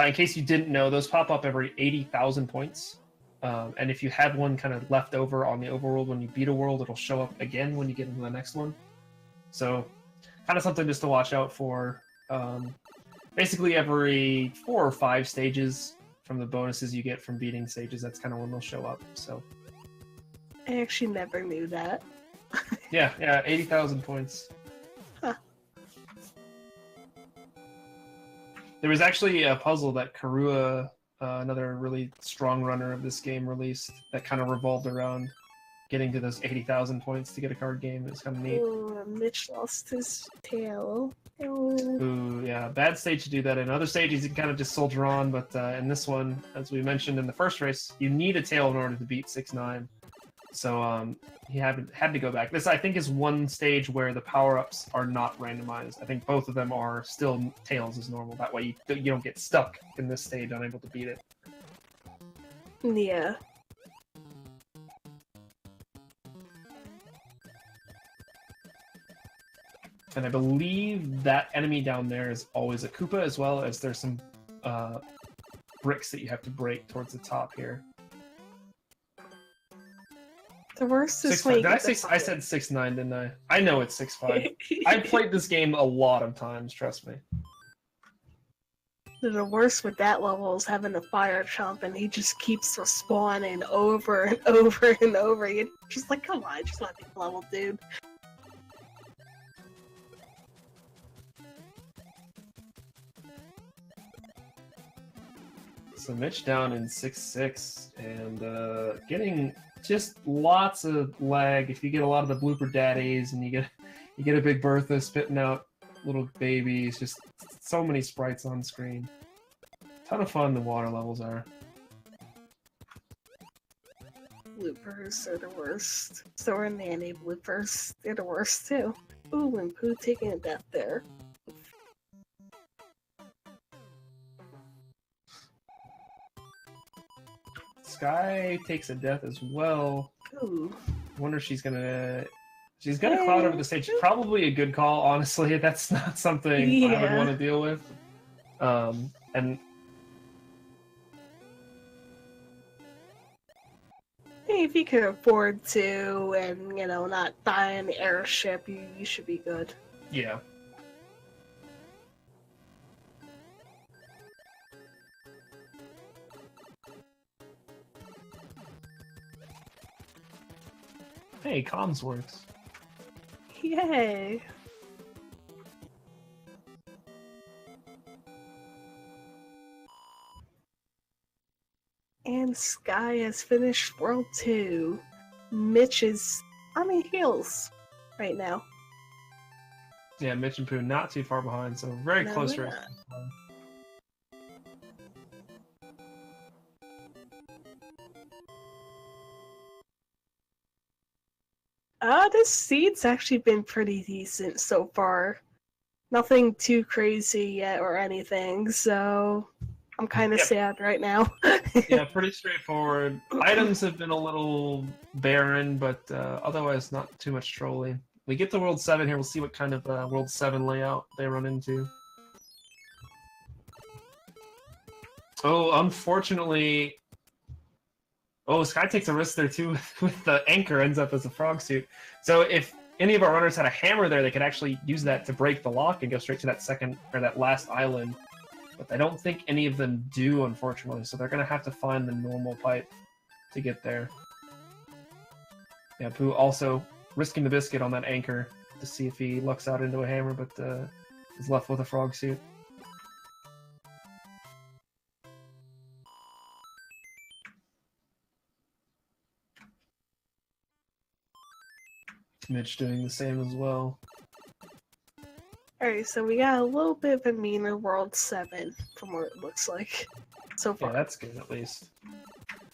In case you didn't know, those pop up every 80,000 points. And if you have one kind of left over on the overworld when you beat a world, it'll show up again when you get into the next one. So, kind of something just to watch out for. Basically, every 4 or 5 stages from the bonuses you get from beating stages, that's kind of when they'll show up. So, I actually never knew that. yeah, 80,000 points. Huh. There was actually a puzzle that Karua, another really strong runner of this game, released that kind of revolved around getting to those 80,000 points to get a card game. It was kind of neat. Ooh, Mitch lost his tail. Ooh, yeah, bad stage to do that in. Other stages you can kind of just soldier on, but in this one, as we mentioned in the first race, you need a tail in order to beat 6-9. So he had to go back. This, I think, is one stage where the power-ups are not randomized. I think both of them are still tails as normal. That way you don't get stuck in this stage unable to beat it. Yeah. And I believe that enemy down there is always a Koopa, as well as there's some bricks that you have to break towards the top here. The worst is 6-5. I said 6-9, didn't I? I know it's 6-5. I played this game a lot of times, trust me. The worst with that level is having a fire chump and he just keeps respawning over and over and over. You're just like, come on, just let me level, dude. So Mitch down in 6-6 and getting just lots of lag. If you get a lot of the blooper daddies and you get a big Bertha spitting out little babies, just so many sprites on screen. Ton of fun the water levels are. Bloopers are the worst. So are nanny bloopers. They're the worst too. Ooh, and Pooh taking a death there. Sky takes a death as well. Ooh. I wonder if she's gonna cloud over the stage. Probably a good call, honestly. That's not something I would want to deal with. And if you can afford to and, not die in the airship, you should be good. yeah. Hey, comms works. Yay! And Sky has finished World 2. Mitch is on the heels right now. Yeah, Mitch and Pooh not too far behind, so very No, close they're race. not. This seed's actually been pretty decent so far. Nothing too crazy yet or anything, so I'm kind of sad right now. Yeah, pretty straightforward. Items have been a little barren, but otherwise not too much trolling. we get to World 7 here, we'll see what kind of World 7 layout they run into. Oh, unfortunately... Oh, Sky takes a risk there too with the anchor, ends up as a frog suit. So if any of our runners had a hammer there, they could actually use that to break the lock and go straight to that second, or that last island. But I don't think any of them do, unfortunately, so they're going to have to find the normal pipe to get there. Yeah, Pooh also risking the biscuit on that anchor to see if he lucks out into a hammer, but is left with a frog suit. Mitch doing the same as well. Alright, so we got a little bit of a meaner World 7 from what it looks like so far. Yeah, that's good at least.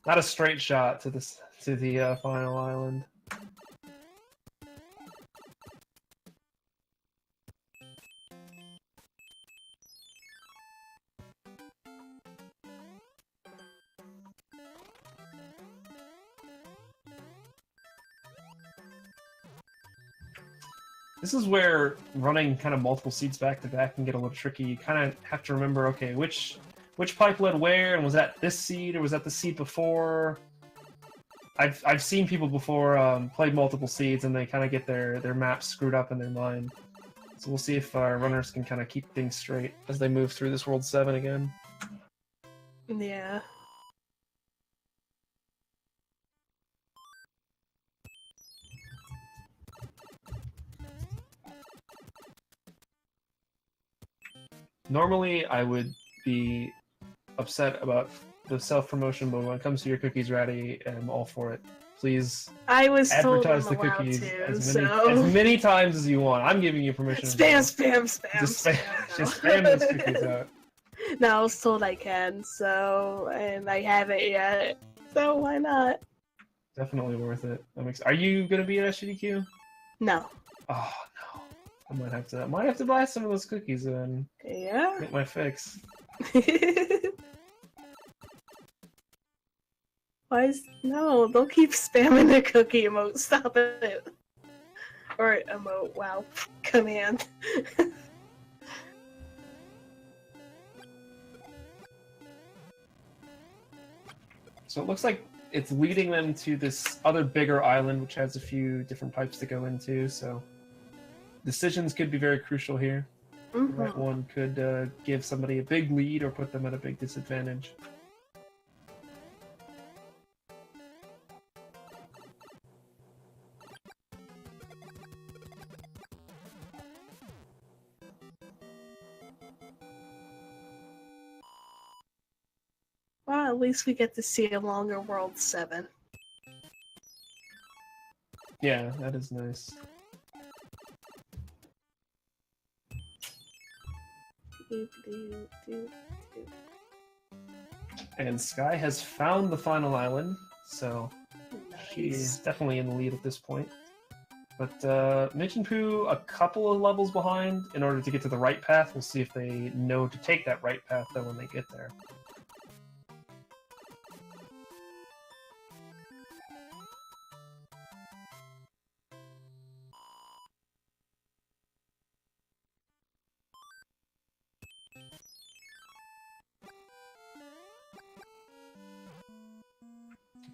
Not a straight shot to the final island. This is where running kind of multiple seeds back to back can get a little tricky. You kind of have to remember, okay, which pipe led where, and was that this seed or was that the seed before? I've seen people before play multiple seeds and they kind of get their maps screwed up in their mind. So we'll see if our runners can kind of keep things straight as they move through this World 7 again. Yeah. Normally, I would be upset about the self-promotion, but when it comes to your cookies, Ratty, I'm all for it. Please I was told I'm advertise the allowed cookies to, as so... many times as you want. I'm giving you permission. Spam! Just spam those cookies out. No, I was told I can, so... And I haven't yet, so why not? Definitely worth it. Are you going to be at SGDQ? No. Oh, no. I might have to buy some of those cookies and Yeah? get my fix. Why is... No, don't keep spamming the cookie emote, stop it. Or emote, wow. Command. So it looks like it's leading them to this other bigger island, which has a few different pipes to go into, so decisions could be very crucial here. Mm-hmm. The right one could give somebody a big lead or put them at a big disadvantage. Well, at least we get to see a longer World 7. Yeah, that is nice. And Sky has found the final island, so she is definitely in the lead at this point. But Mitch and Pooh a couple of levels behind in order to get to the right path. We'll see if they know to take that right path though when they get there.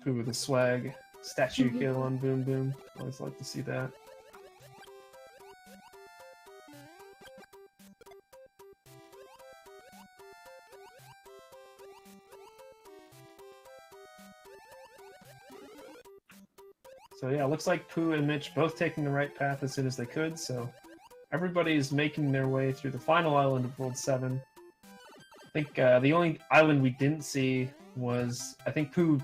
Pooh with a swag. Statue kill on Boom Boom. Always like to see that. So yeah, looks like Pooh and Mitch both taking the right path as soon as they could, so everybody's making their way through the final island of World 7. I think the only island we didn't see was, I think Pooh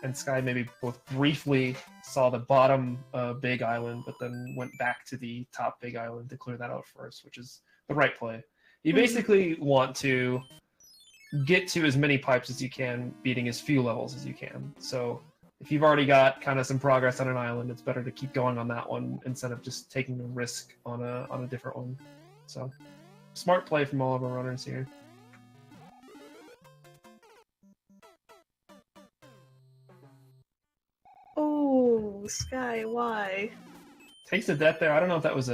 and Sky maybe both briefly saw the bottom big island, but then went back to the top big island to clear that out first, which is the right play. You basically want to get to as many pipes as you can, beating as few levels as you can. So if you've already got kind of some progress on an island, it's better to keep going on that one instead of just taking a risk on a different one. So smart play from all of our runners here. Oh, Sky, why? Takes a death there. I don't know if that was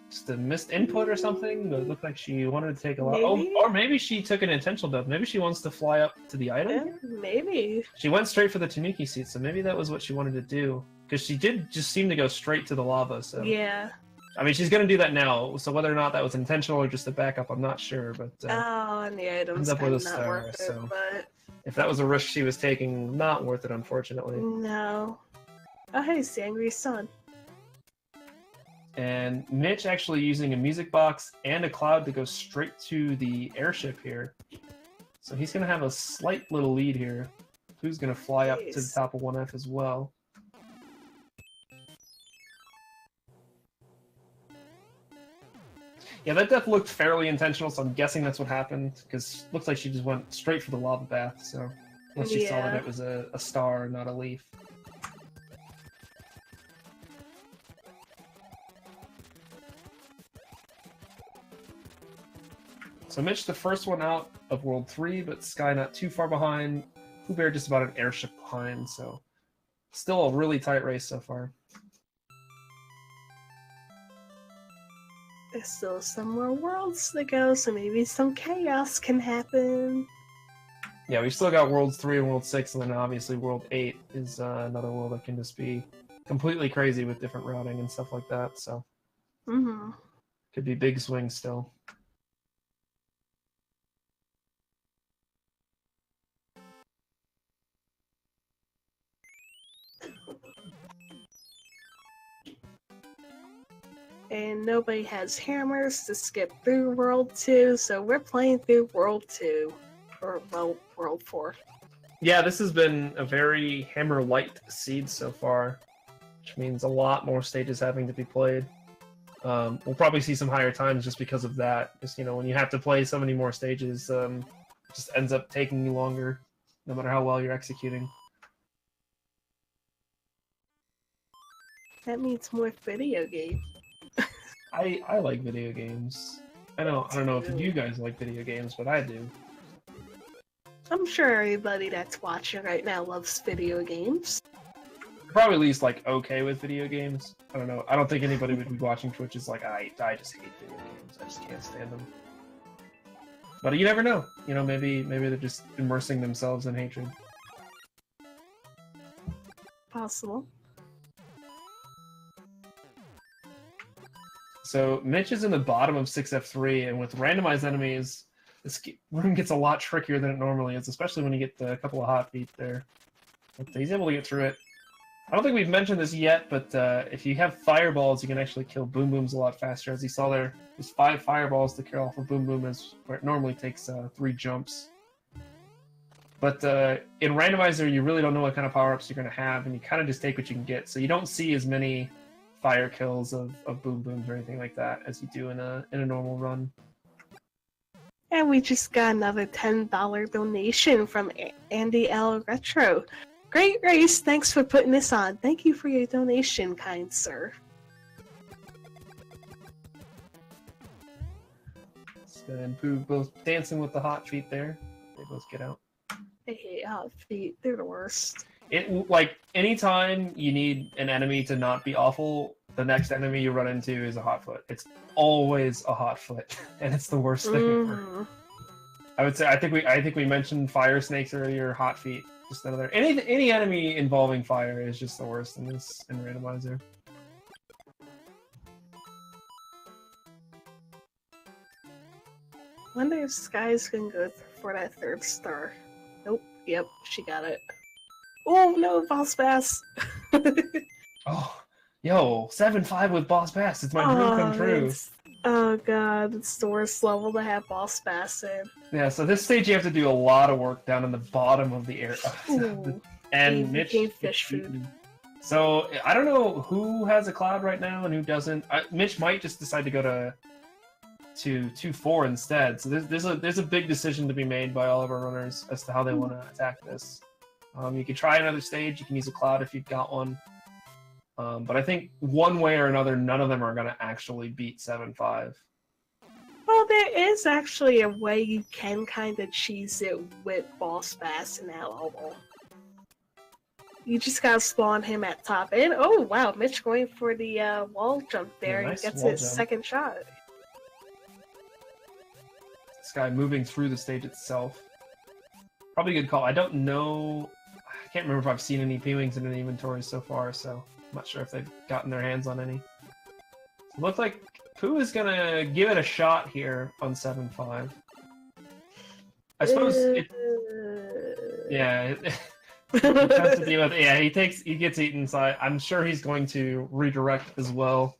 just a missed input or something, but it looked like she wanted to take a lot. Maybe. Oh, or maybe she took an intentional death. Maybe she wants to fly up to the item. Yeah, maybe. She went straight for the Tanuki seat, so maybe that was what she wanted to do. Because she did just seem to go straight to the lava, so... Yeah. I mean, she's going to do that now, so whether or not that was intentional or just a backup, I'm not sure, but... Oh, and the items ends up with a kind of not star, worth it, so... but... If that was a risk she was taking, not worth it, unfortunately. No. Oh, hey, it's the Angry Sun. And Mitch actually using a music box and a cloud to go straight to the airship here. So he's going to have a slight little lead here. Who's going to fly up to the top of 1F as well. Yeah, that death looked fairly intentional, so I'm guessing that's what happened, because it looks like she just went straight for the lava bath, so... Unless she saw that it was a star, not a leaf. So Mitch, the first one out of World 3, but Sky not too far behind. Poobah just about an airship behind, so... Still a really tight race so far. There's still some more worlds to go, so maybe some chaos can happen. Yeah, we've still got Worlds 3 and World 6, and then obviously World 8 is another world that can just be completely crazy with different routing and stuff like that, so... Mm-hmm. Could be big swings still. And nobody has hammers to skip through World 2, so we're playing through World 2. Or, well, World 4. Yeah, this has been a very hammer-light seed so far, which means a lot more stages having to be played. We'll probably see some higher times just because of that. Just, you know, when you have to play so many more stages, it just ends up taking you longer, no matter how well you're executing. That means more video game. I like video games. I don't know if you guys like video games, but I do. I'm sure everybody that's watching right now loves video games. Probably at least like okay with video games. I don't know. I don't think anybody would be watching Twitch is like I just hate video games. I just can't stand them. But you never know. You know, maybe they're just immersing themselves in hatred. Possible. So Mitch is in the bottom of 6F3, and with randomized enemies, this room gets a lot trickier than it normally is, especially when you get a couple of hot feet there. But he's able to get through it. I don't think we've mentioned this yet, but if you have fireballs, you can actually kill Boom Booms a lot faster. As you saw there, there's 5 fireballs to kill off a Boom Boom, where it normally takes 3 jumps. But in Randomizer, you really don't know what kind of power-ups you're going to have, and you kind of just take what you can get. So you don't see as many fire kills of Boom Booms or anything like that as you do in a normal run. And we just got another $10 donation from Andy L. Retro. Great race, thanks for putting this on. Thank you for your donation, kind sir. And Pooh both dancing with the hot feet there. They both get out. I hate hot feet, they're the worst. It like anytime you need an enemy to not be awful, the next enemy you run into is a hot foot. It's always a hot foot, and it's the worst thing ever. I would say I think we mentioned fire snakes earlier. Hot feet, just another any enemy involving fire is just the worst in this in Randomizer. Wonder if Sky's gonna go for that 3rd star. Nope. Yep, she got it. Oh no, Boss Bass! Oh, yo, 7-5 with Boss Bass. It's my dream come true. Oh god, it's the worst level to have Boss Bass in. Yeah, so this stage you have to do a lot of work down in the bottom of the air. And Mitch fish food. So I don't know who has a cloud right now and who doesn't. Mitch might just decide to go to 2-4 instead. So there's a big decision to be made by all of our runners as to how they want to attack this. You can try another stage. You can use a cloud if you've got one. But I think one way or another, none of them are going to actually beat 7-5. Well, there is actually a way you can kind of cheese it with Boss Bass in that level. You just gotta spawn him at top. And oh wow, Mitch going for the wall jump there. Yeah, nice He gets wall his jump. second shot. This guy moving through the stage itself. Probably a good call. I don't know. I can't remember if I've seen any P-Wings in the inventory so far, so I'm not sure if they've gotten their hands on any. So it looks like Pooh is gonna give it a shot here on 7-5. I suppose it, yeah. Has to deal with, yeah, he gets eaten, so I'm sure he's going to redirect as well.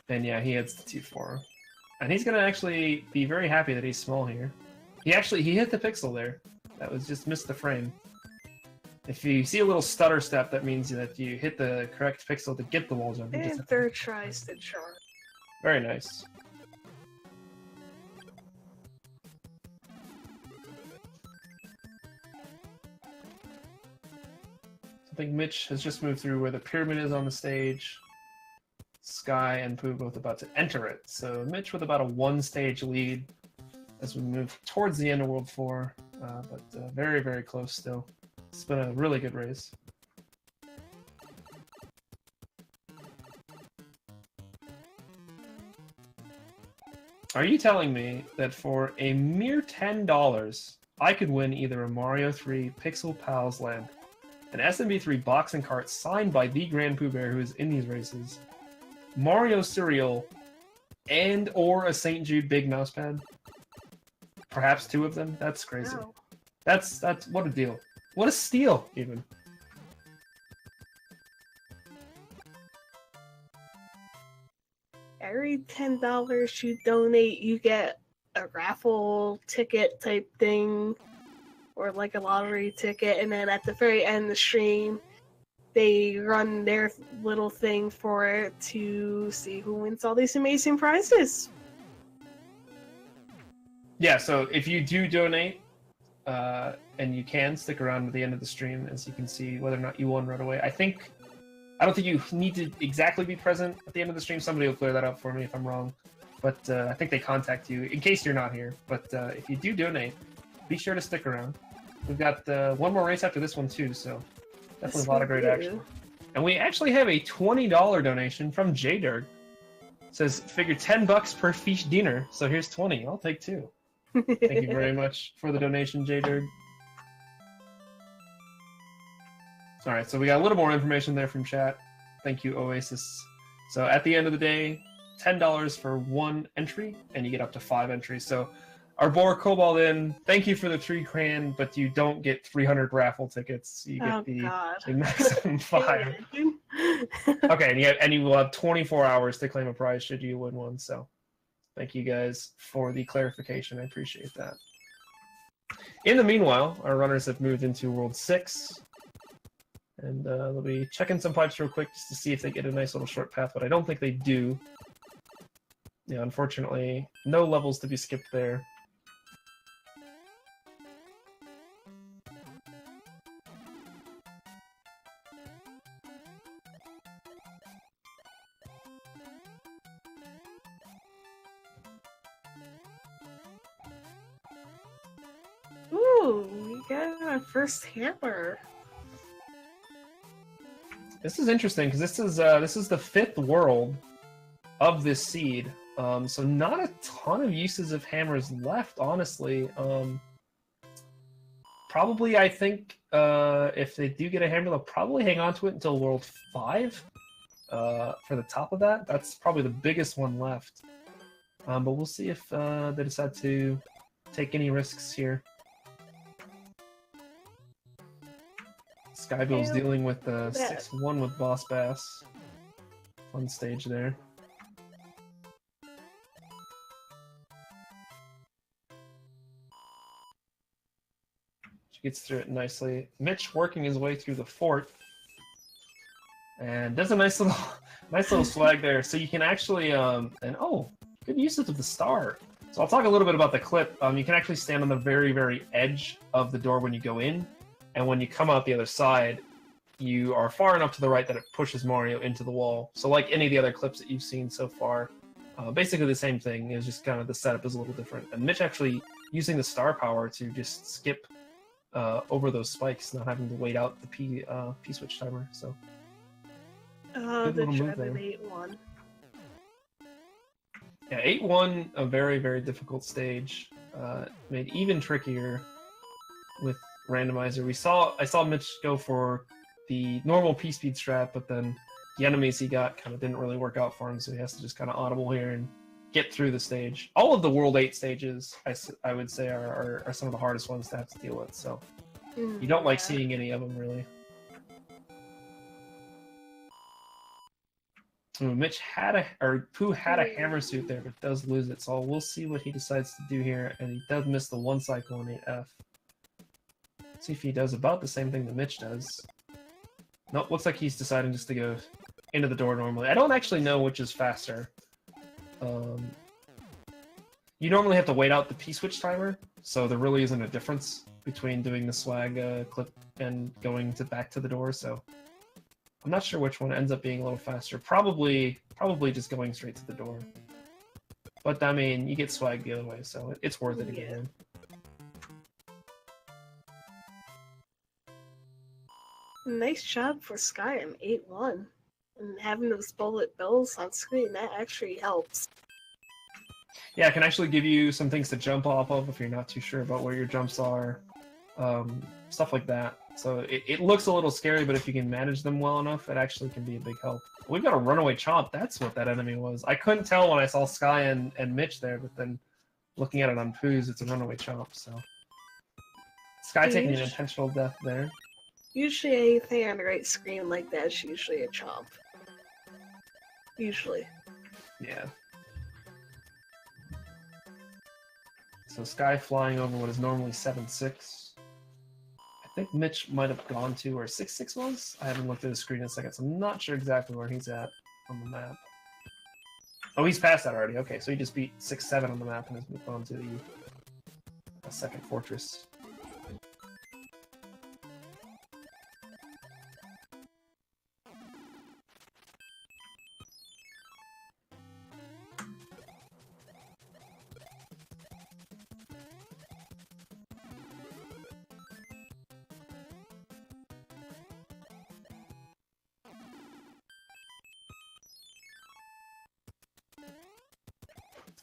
And yeah, he hits the T4. And he's gonna actually be very happy that he's small here. He hit the pixel there. That was just missed the frame. If you see a little stutter step, that means that you hit the correct pixel to get the wall jump. And third tries to charge. Very nice. I think Mitch has just moved through where the pyramid is on the stage. Sky and Pooh both about to enter it. So Mitch with about a 1-stage lead as we move towards the end of World 4, but very, very close still. It's been a really good race. Are you telling me that for a mere $10, I could win either a Mario 3 Pixel Pals Land, an SMB3 box and cart signed by the Grand Pooh Bear who is in these races, Mario cereal, and or a St. Jude Big Mousepad? Perhaps 2 of them? That's crazy. Wow. That's what a deal. What a steal, even. Every $10 you donate, you get a raffle ticket type thing, or like a lottery ticket, and then at the very end of the stream, they run their little thing for it to see who wins all these amazing prizes. Yeah, so if you do donate, and you can stick around to the end of the stream, as you can see whether or not you won right away. I don't think you need to exactly be present at the end of the stream. Somebody will clear that up for me if I'm wrong. But I think they contact you in case you're not here. But if you do donate, be sure to stick around. We've got one more race after this one too, so definitely a lot of great action. And we actually have a $20 donation from J-Dirg. It says, figure $10 per fish dinner, so here's 20. I'll take 2. Thank you very much for the donation, J-Dirg. Alright, so we got a little more information there from chat. Thank you, Oasis. So at the end of the day, $10 for 1 entry, and you get up to 5 entries. So our Boar Cobalt in, thank you for the 3 grand, but you don't get 300 raffle tickets. You get the maximum 5. Okay, and you will have 24 hours to claim a prize should you win one. So thank you guys for the clarification. I appreciate that. In the meanwhile, our runners have moved into World 6. And they'll be checking some pipes real quick just to see if they get a nice little short path, but I don't think they do. Yeah, unfortunately, no levels to be skipped there. Ooh, we got our first hammer. This is interesting because this is the 5th world of this seed, so not a ton of uses of hammers left, honestly. Probably, I think if they do get a hammer, they'll probably hang on to it until World 5 for the top of that. That's probably the biggest one left, but we'll see if they decide to take any risks here. Skybill's dealing with 6-1 with Boss Bass. Fun stage there. She gets through it nicely. Mitch working his way through the fort. And does a nice little swag there. So you can actually good usage of the star. So I'll talk a little bit about the clip. You can actually stand on the very, very edge of the door when you go in. And when you come out the other side, you are far enough to the right that it pushes Mario into the wall. So like any of the other clips that you've seen so far, basically the same thing. It's just kind of the setup is a little different. And Mitch actually using the star power to just skip over those spikes, not having to wait out the P switch timer. So good The little move dreaded there. 8-1. Yeah, 8-1, a very, very difficult stage. Made even trickier with Randomizer. I saw Mitch go for the normal P-speed strat, but then the enemies he got kind of didn't really work out for him, so he has to just kind of audible here and get through the stage. All of the World 8 stages, I would say, are some of the hardest ones to have to deal with, so you don't like seeing any of them, really. Ooh, Pooh had a hammer suit there, but does lose it, so we'll see what he decides to do here, and he does miss the one cycle on 8F. See if he does about the same thing that Mitch does. Nope, looks like he's deciding just to go into the door normally. I don't actually know which is faster. You normally have to wait out the P-switch timer, so there really isn't a difference between doing the swag clip and going back to the door, so I'm not sure which one ends up being a little faster. Probably just going straight to the door. But, I mean, you get swag the other way, so it's worth it to get in. Nice job for Sky on 8-1. And having those bullet bills on screen, that actually helps. Yeah, it can actually give you some things to jump off of if you're not too sure about where your jumps are. Stuff like that. So it looks a little scary, but if you can manage them well enough, it actually can be a big help. We've got a runaway chomp. That's what that enemy was. I couldn't tell when I saw Sky and Mitch there, but then looking at it on Pooh's, it's a runaway chomp. So Sky taking an intentional death there. Usually anything on the right screen like that is usually a chomp. Usually. Yeah. So Sky flying over what is normally 7-6. I think Mitch might have gone to where 6-6 was. I haven't looked at his screen in a second, so I'm not sure exactly where he's at on the map. Oh, he's past that already. Okay, so he just beat 6-7 on the map and has moved on to the second fortress.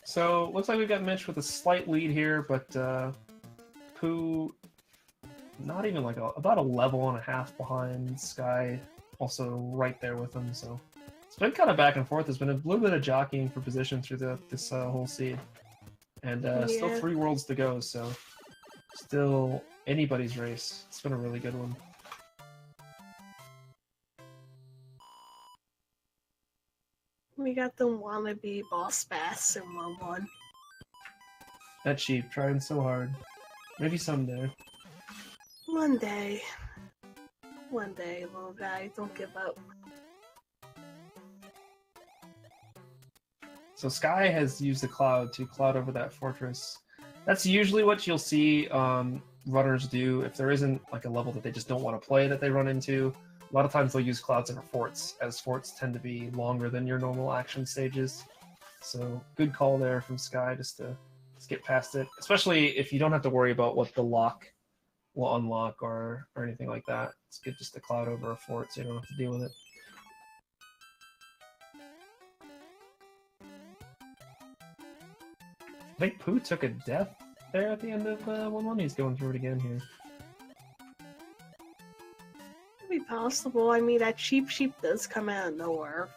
So, looks like we've got Mitch with a slight lead here, but Pooh not even like about a level and a half behind. Sky also right there with him, so it's been kind of back and forth. There's been a little bit of jockeying for position through this whole seed. And still 3 worlds to go, so still anybody's race. It's been a really good one. We got the wannabe boss bass in 1-1. That cheap, trying so hard. Maybe someday. One day. One day, little guy, don't give up. So Sky has used the cloud to cloud over that fortress. That's usually what you'll see runners do if there isn't like a level that they just don't want to play that they run into. A lot of times they'll use clouds over forts, as forts tend to be longer than your normal action stages. So good call there from Sky just to get past it, especially if you don't have to worry about what the lock will unlock or anything like that. It's good just to cloud over a fort so you don't have to deal with it. I think Pooh took a death there at the end of 1-1. He's going through it again here. Could be possible. I mean, that cheap sheep does come out of nowhere.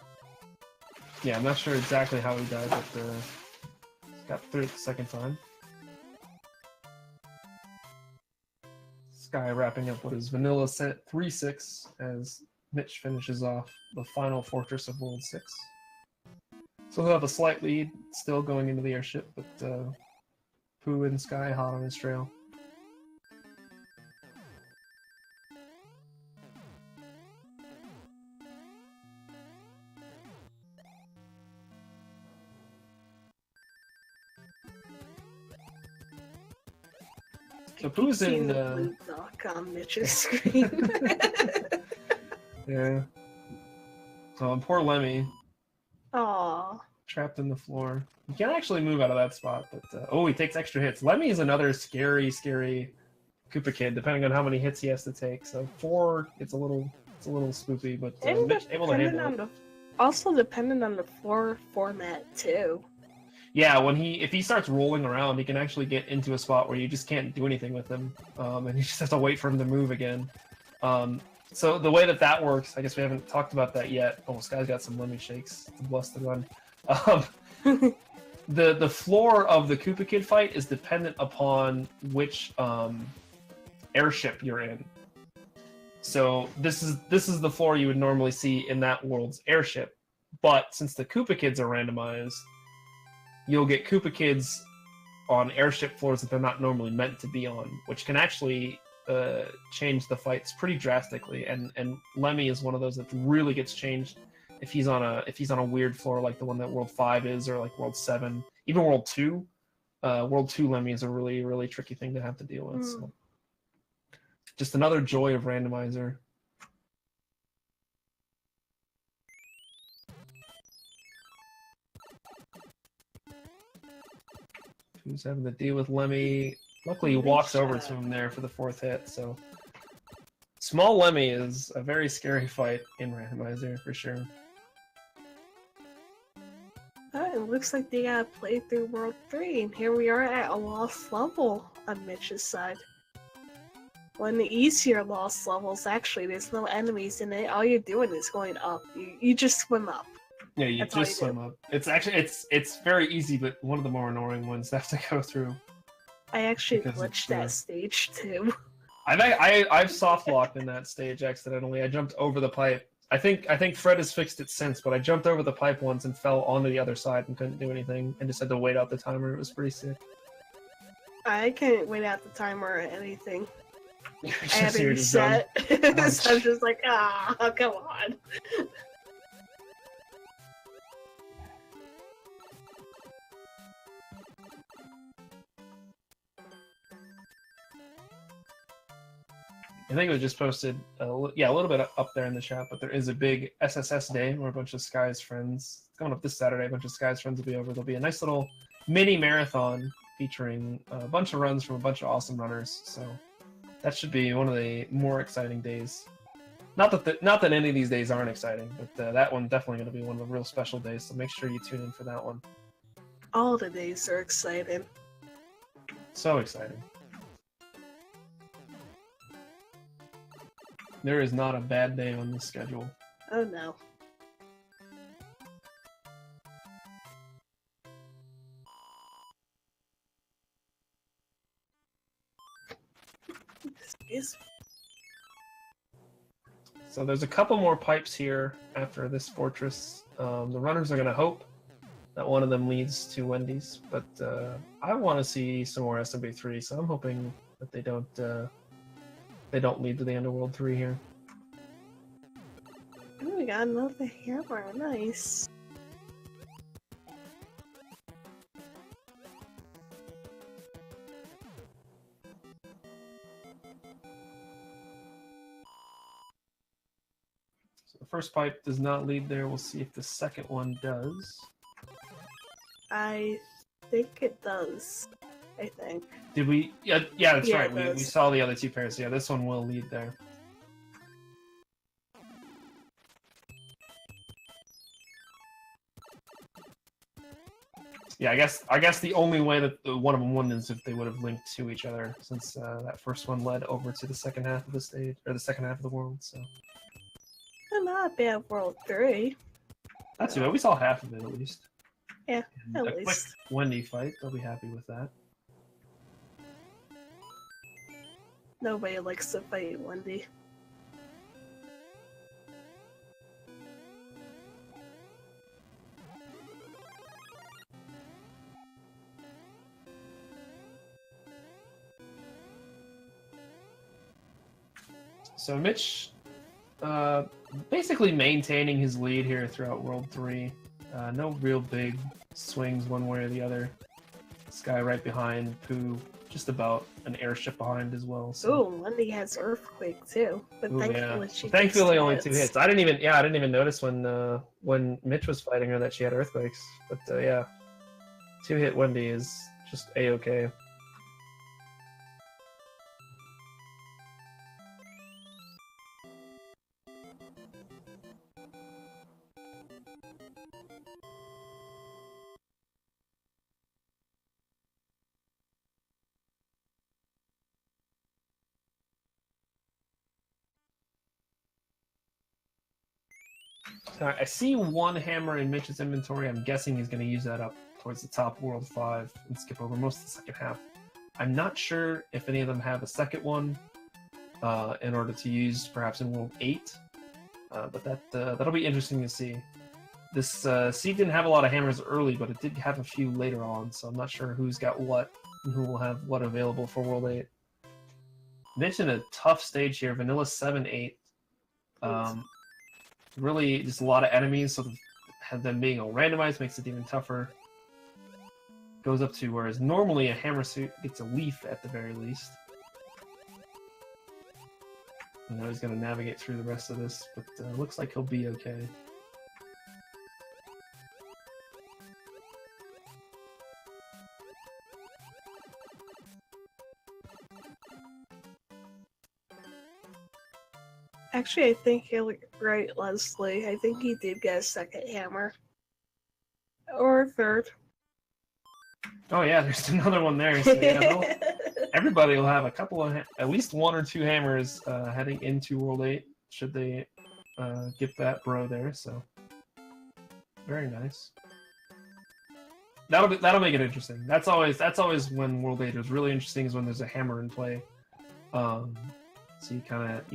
Yeah, I'm not sure exactly how he died, but got through it the second time. Sky wrapping up what is vanilla set 3-6 as Mitch finishes off the final fortress of World 6. So he'll have a slight lead, still going into the airship, but Pooh and Sky hot on his trail. So Pooh's in blue knock on Mitch's screen. yeah. So poor Lemmy. Aww. Trapped in the floor. He can't actually move out of that spot, but oh, he takes extra hits. Lemmy is another scary Koopa Kid, depending on how many hits he has to take. So 4, it's a little spoopy, but And Mitch able to handle it. Also dependent on the floor format too. Yeah, if he starts rolling around, he can actually get into a spot where you just can't do anything with him, and you just have to wait for him to move again. So the way that works, I guess we haven't talked about that yet. Oh, this guy's got some lemmy shakes. It's a blessed run. The floor of the Koopa Kid fight is dependent upon which airship you're in. So this is the floor you would normally see in that world's airship, but since the Koopa Kids are randomized, you'll get Koopa Kids on airship floors that they're not normally meant to be on, which can actually change the fights pretty drastically. And Lemmy is one of those that really gets changed if he's on a weird floor like the one that World 5 is, or like World 7, even World 2. World 2 Lemmy is a really, really tricky thing to have to deal with. So. Just another joy of Randomizer. Who's having to deal with Lemmy? Luckily, he walks over to him there for the 4th hit, so... Small Lemmy is a very scary fight in Randomizer, for sure. It looks like they gotta play through World 3, and here we are at a lost level on Mitch's side. One of the easier lost levels, actually, there's no enemies in it. All you're doing is going up. You just swim up. Yeah, you just swim up. It's actually it's very easy, but one of the more annoying ones to have to go through. I actually glitched that stage too. I've soft locked in that stage accidentally. I jumped over the pipe. I think Fred has fixed it since, but I jumped over the pipe once and fell onto the other side and couldn't do anything and just had to wait out the timer. It was pretty sick. I couldn't wait out the timer or anything. I had to it reset. So I was just like, come on. I think it was just posted, a little bit up there in the chat, but there is a big SSS day where a bunch of Sky's friends, it's coming up this Saturday, a bunch of Sky's friends will be over. There'll be a nice little mini marathon featuring a bunch of runs from a bunch of awesome runners, so that should be one of the more exciting days. Not that any of these days aren't exciting, but that one definitely going to be one of the real special days, so make sure you tune in for that one. All the days are exciting. So exciting. There is not a bad day on this schedule. Oh no. So there's a couple more pipes here after this fortress. The runners are going to hope that one of them leads to Wendy's, but I want to see some more SMB3, so I'm hoping that they don't lead to the Underworld 3 here. Oh, we got another hammer. Nice. So the first pipe does not lead there. We'll see if the second one does. I think it does. I think. Did we? Yeah, that's Yeah, right. We saw the other two pairs. Yeah, this one will lead there. Yeah, I guess the only way that one of them won is if they would have linked to each other, since that first one led over to the second half of the stage, or the second half of the world. So. Not bad World 3. That's good. We saw half of it at least. Yeah, and at a quick least. Wendy fight. They'll be happy with that. Nobody likes to fight Wendy. So Mitch, basically maintaining his lead here throughout World 3. No real big swings one way or the other. This guy right behind, Pooh, just about an airship behind as well. So. Oh, Wendy has Earthquake too, but thankfully she. Thankfully, only 2 hits. I didn't even notice when Mitch was fighting her that she had Earthquakes. But yeah, 2-hit Wendy is just a-okay. So I see one hammer in Mitch's inventory. I'm guessing he's going to use that up towards the top World 5 and skip over most of the second half. I'm not sure if any of them have a second one in order to use perhaps in World 8, but that'll be interesting to see. This seed didn't have a lot of hammers early, but it did have a few later on, so I'm not sure who's got what and who will have what available for World 8. Mitch in a tough stage here, Vanilla 7-8. Really just a lot of enemies, so them being all randomized makes it even tougher. Goes up to, whereas normally a hammer suit gets a leaf at the very least. I know he's going to navigate through the rest of this, but looks like he'll be okay. Actually, I think you're right, Leslie. I think he did get a second hammer. Or a third. Oh yeah, there's another one there. So, yeah, everybody will have a couple of, at least 1 or 2 hammers heading into World 8, should they get that bro there. So very nice. That'll make it interesting. That's always when World 8 is really interesting, is when there's a hammer in play. So you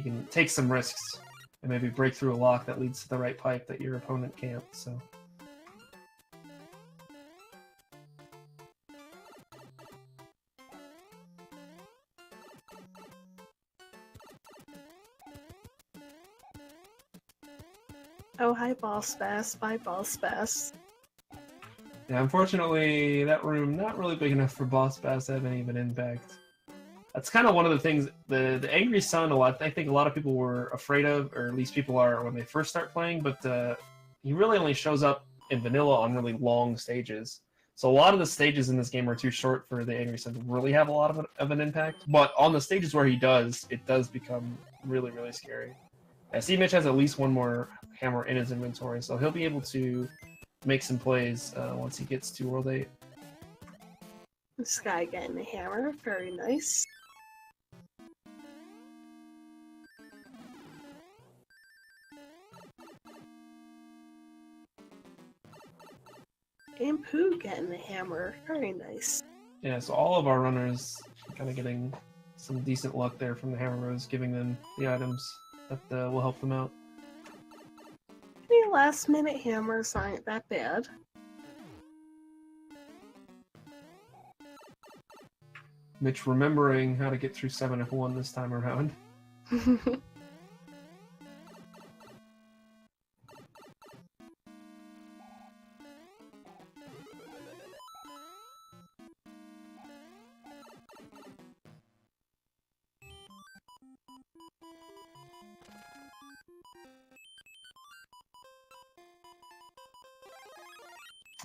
can take some risks and maybe break through a lock that leads to the right pipe that your opponent can't. So. Oh, hi, Boss Bass. Bye, Boss Bass. Yeah, unfortunately, that room not really big enough for Boss Bass to have any of an impact. That's kind of one of the things, the Angry Sun, I think a lot of people were afraid of, or at least people are when they first start playing, but he really only shows up in vanilla on really long stages. So a lot of the stages in this game are too short for the Angry Sun to really have a lot of an impact, but on the stages where he does, it does become really, really scary. I see Mitch has at least one more hammer in his inventory, so he'll be able to make some plays once he gets to World 8. This guy getting the hammer. Very nice. And Pooh getting the hammer. Very nice. Yeah, so all of our runners kind of getting some decent luck there from the hammer rows, giving them the items that will help them out. Any last minute hammers aren't that bad. Mitch remembering how to get through 7F1 this time around.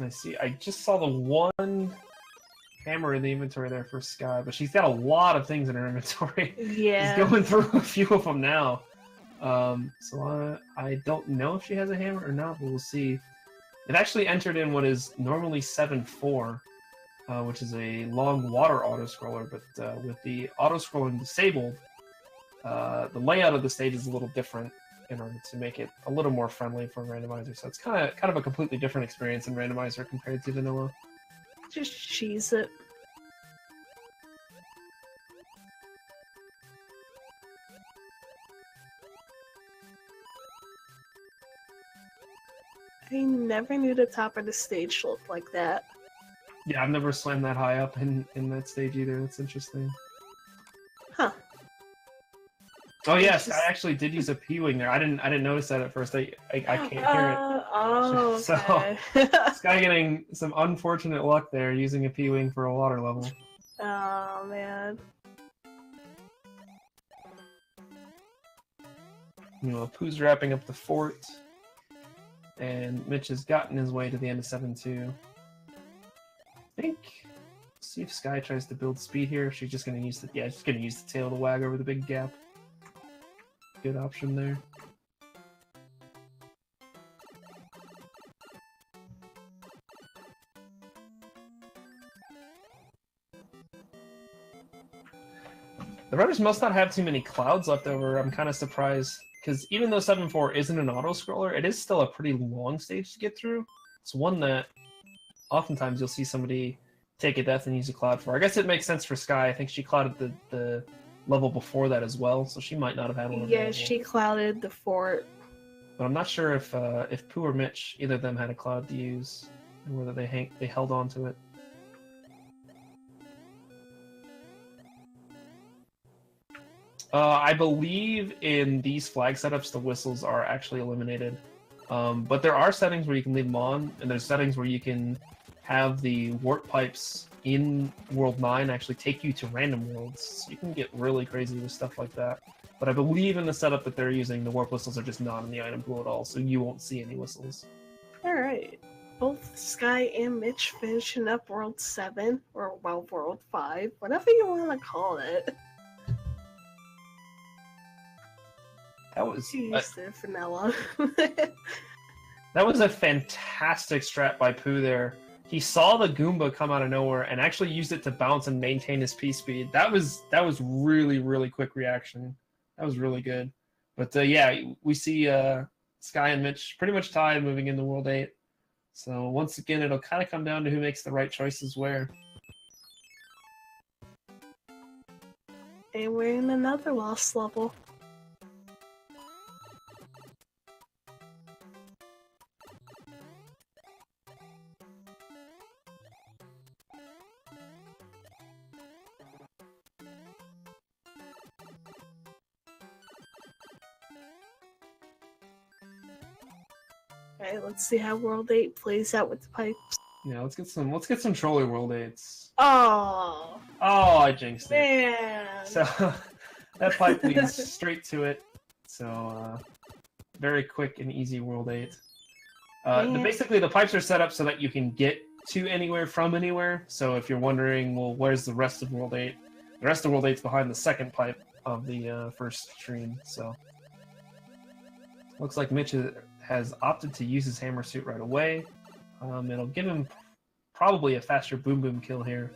I see. I just saw the one hammer in the inventory there for Sky, but she's got a lot of things in her inventory. Yeah. She's going through a few of them now. So I don't know if she has a hammer or not, but we'll see. It actually entered in what is normally 7-4, which is a long water auto-scroller, but with the auto-scrolling disabled, the layout of the stage is a little different in order to make it a little more friendly for Randomizer. So it's kind of a completely different experience in Randomizer compared to vanilla. Just cheese it. I never knew the top of the stage looked like that. Yeah, I've never slammed that high up in that stage either. That's interesting. Huh. Oh yes, I actually did use a P-wing there. I didn't notice that at first. I can't hear it. Oh, okay. So this guy getting some unfortunate luck there using a P-wing for a water level. Oh man. You know, Pooh's wrapping up the fort, and Mitch has gotten his way to the end of 7-2. I think. See if Sky tries to build speed here. She's just gonna use she's gonna use the tail to wag over the big gap. Good option there. The runners must not have too many clouds left over. I'm kind of surprised because even though 7-4 isn't an auto-scroller, it is still a pretty long stage to get through. It's one that oftentimes you'll see somebody take a death and use a cloud for. I guess it makes sense for Sky. I think she clouded the level before that as well, so she might not have had one. Yeah, she clouded the fort. But I'm not sure if Pooh or Mitch, either of them had a cloud to use, and whether they held on to it. I believe in these flag setups, the whistles are actually eliminated. But there are settings where you can leave them on, and there's settings where you can have the warp pipes in World 9 actually take you to random worlds. So you can get really crazy with stuff like that. But I believe in the setup that they're using, the warp whistles are just not in the item pool at all, so you won't see any whistles. Alright. Both Sky and Mitch finishing up World 7, or well, World 5, whatever you want to call it. That was vanilla. That was a fantastic strat by Pooh there. He saw the Goomba come out of nowhere and actually used it to bounce and maintain his P speed. That was really, really quick reaction. That was really good. But yeah, we see Sky and Mitch pretty much tied moving into World 8. So once again, it'll kind of come down to who makes the right choices where. And we're in another lost level. Alright, let's see how World 8 plays out with the pipes. Yeah, let's get some trolley World 8s. Oh, I jinxed it. man. So that pipe leads straight to it. So very quick and easy World 8. Basically, the pipes are set up so that you can get to anywhere from anywhere. So if you're wondering, well, where's the rest of World 8? The rest of World 8's behind the second pipe of the first stream. So looks like Mitch has opted to use his hammer suit right away. It'll give him probably a faster boom boom kill here,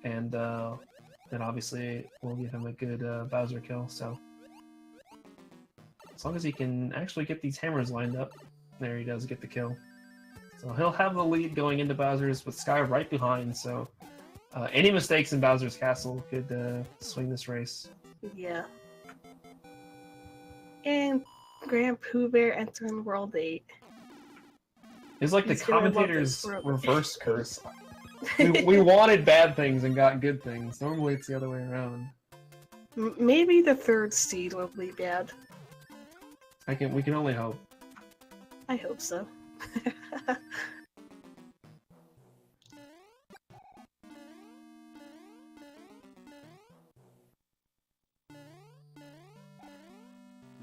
and then obviously will give him a good Bowser kill. So as long as he can actually get these hammers lined up, there he does get the kill. So he'll have the lead going into Bowser's with Sky right behind. So any mistakes in Bowser's castle could swing this race. Yeah. And Grand Pooh Bear entering World 8. It's like He's the gonna love commentator's this world. reverse curse. We wanted bad things and got good things. Normally it's the other way around. Maybe the third seed will be bad. We can only hope. I hope so.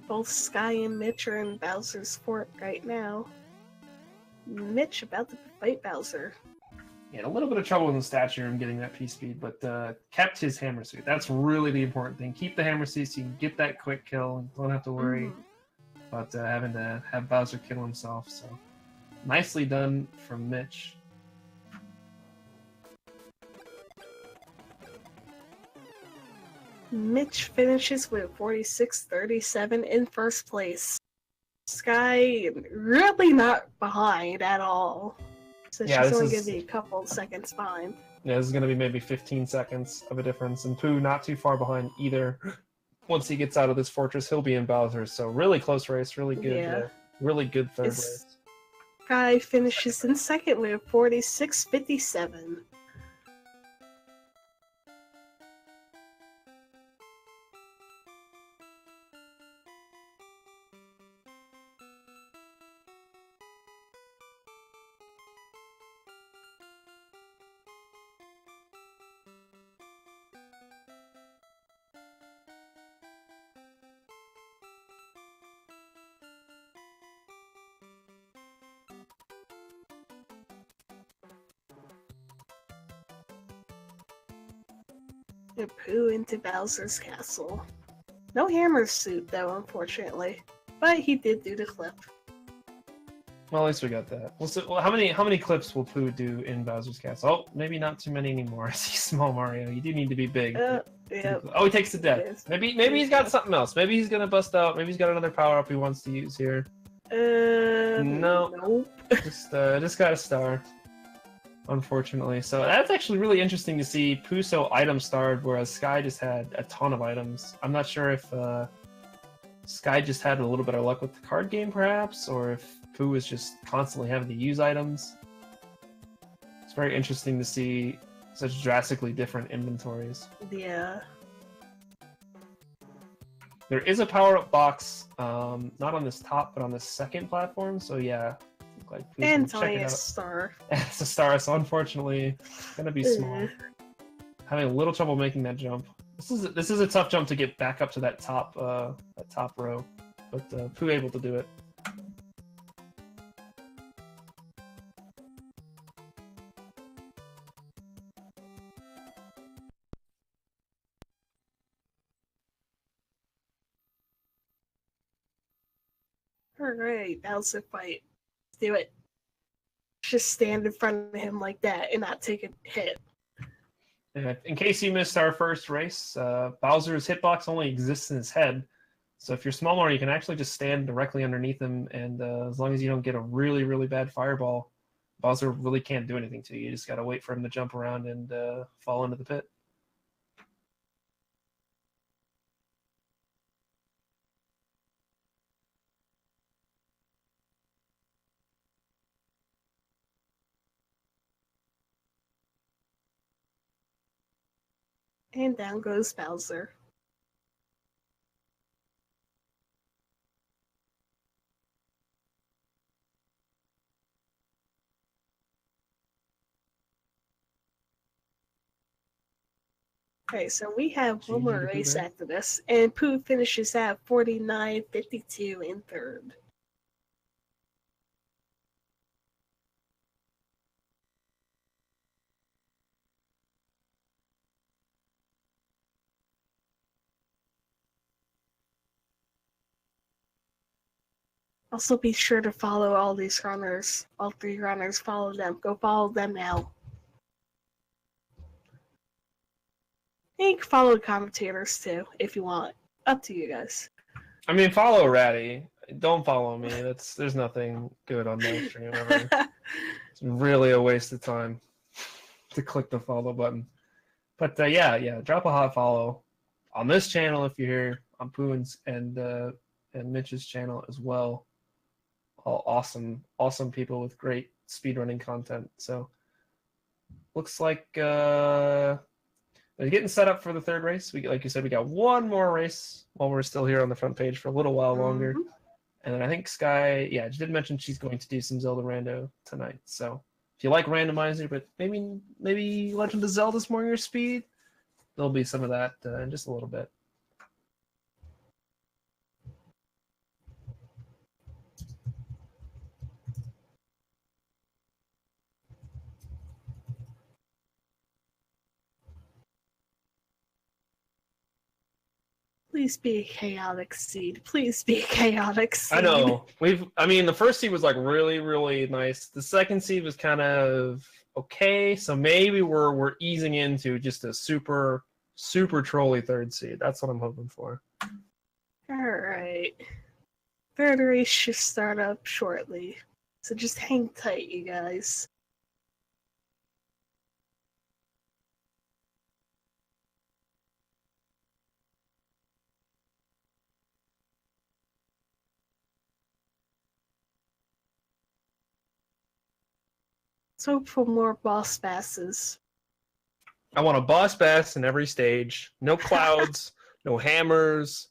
Both Sky and Mitch are in Bowser's fort right now. Mitch about to fight Bowser. He had a little bit of trouble in the statue room getting that P speed, but kept his hammer suit. That's really the important thing. Keep the hammer suit so you can get that quick kill and don't have to worry about having to have Bowser kill himself. So nicely done from Mitch. Mitch finishes with 46-37 in first place. Sky really not behind at all. So Yeah, she's this only is- going to be a couple seconds behind. Yeah, this is going to be maybe 15 seconds of a difference, and Pooh not too far behind either. Once he gets out of this fortress, he'll be in Bowser's. So really close race, really good, Yeah. really good third It's- race. Sky finishes in second with 46-57. And Pooh into Bowser's castle. No hammer suit though, unfortunately. But he did do the clip. Well, at least we got that. Well, how many clips will Pooh do in Bowser's Castle? Oh, maybe not too many anymore. I see small Mario. You do need to be big. Yeah. Oh, he takes the death. Maybe he's got something else. Maybe he's gonna bust out. Maybe he's got another power up he wants to use here. No. Nope. Just got a star. Unfortunately, so that's actually really interesting to see Pooh so item starved, whereas Sky just had a ton of items. I'm not sure if Sky just had a little bit of luck with the card game, perhaps, or if Pooh was just constantly having to use items. It's very interesting to see such drastically different inventories. Yeah. There is a power-up box, not on this top, but on the second platform, so yeah. Like, and it's only a star. It's a star, so unfortunately, gonna be small. Having a little trouble making that jump. This is a tough jump to get back up to that top row, but Pooh able to do it. Alright, Bowser fight. Let's do it. Just stand in front of him like that and not take a hit. In case you missed our first race, Bowser's hitbox only exists in his head. So if you're smaller, you can actually just stand directly underneath him, and as long as you don't get a really, really bad fireball, Bowser really can't do anything to you. You just gotta wait for him to jump around and fall into the pit. And down goes Bowser. Okay, so we have one more race after this, and Pooh finishes at 49.52 in third. Also, be sure to follow all these runners. All three runners, follow them. Go follow them now. And you can follow the commentators too, if you want. Up to you guys. I mean, follow Ratty. Don't follow me. There's nothing good on that stream ever. It's really a waste of time to click the follow button. But yeah, drop a hot follow on this channel if you're here, on Pooh and Mitch's channel as well. All awesome people with great speedrunning content. So looks like they're getting set up for the third race. Like you said, we got one more race while we're still here on the front page for a little while longer. And then I think Sky, she did mention she's going to do some Zelda Rando tonight. So if you like Randomizer, but maybe Legend of Zelda's more your speed, there'll be some of that in just a little bit. Please be a chaotic seed. Please be a chaotic seed. I know. The first seed was like really, really nice. The second seed was kind of okay. So maybe we're easing into just a super, super trolly third seed. That's what I'm hoping for. Alright. Third race should start up shortly. So just hang tight, you guys. Let's hope for more boss passes. I want a boss bass in every stage. No clouds, no hammers.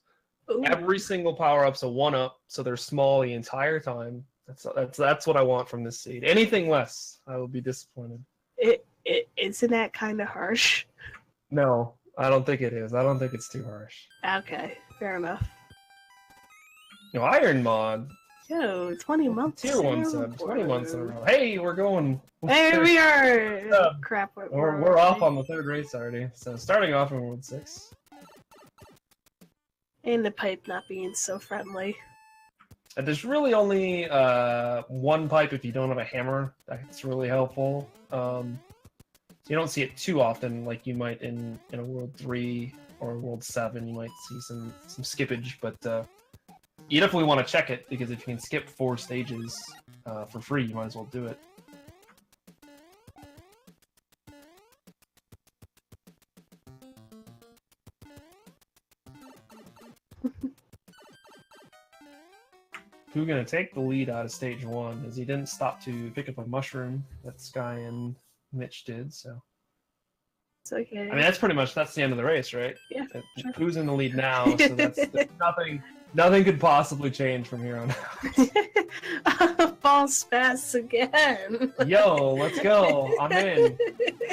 Ooh. Every single power-up's a one-up, so they're small the entire time. That's what I want from this seed. Anything less, I will be disappointed. Isn't that kind of harsh? No, I don't think it is. I don't think it's too harsh. Okay, fair enough. No, Iron Mod. Yo, 20 months. Tier 1 sub. 20 months in a row. Hey, we're going. There we are! Crap. We're off on the third race already. So starting off in World 6. And the pipe not being so friendly. And there's really only one pipe if you don't have a hammer. That's really helpful. You don't see it too often, like you might in a World 3 or World 7. You might see some skippage, but you definitely want to check it, because if you can skip 4 stages for free, you might as well do it. Who's gonna take the lead out of stage 1, as he didn't stop to pick up a mushroom that Sky and Mitch did, so. It's okay. I mean, that's the end of the race, right? Yeah, sure. Who's in the lead now, so that's nothing could possibly change from here on out. False pass again. Yo, let's go. I'm in.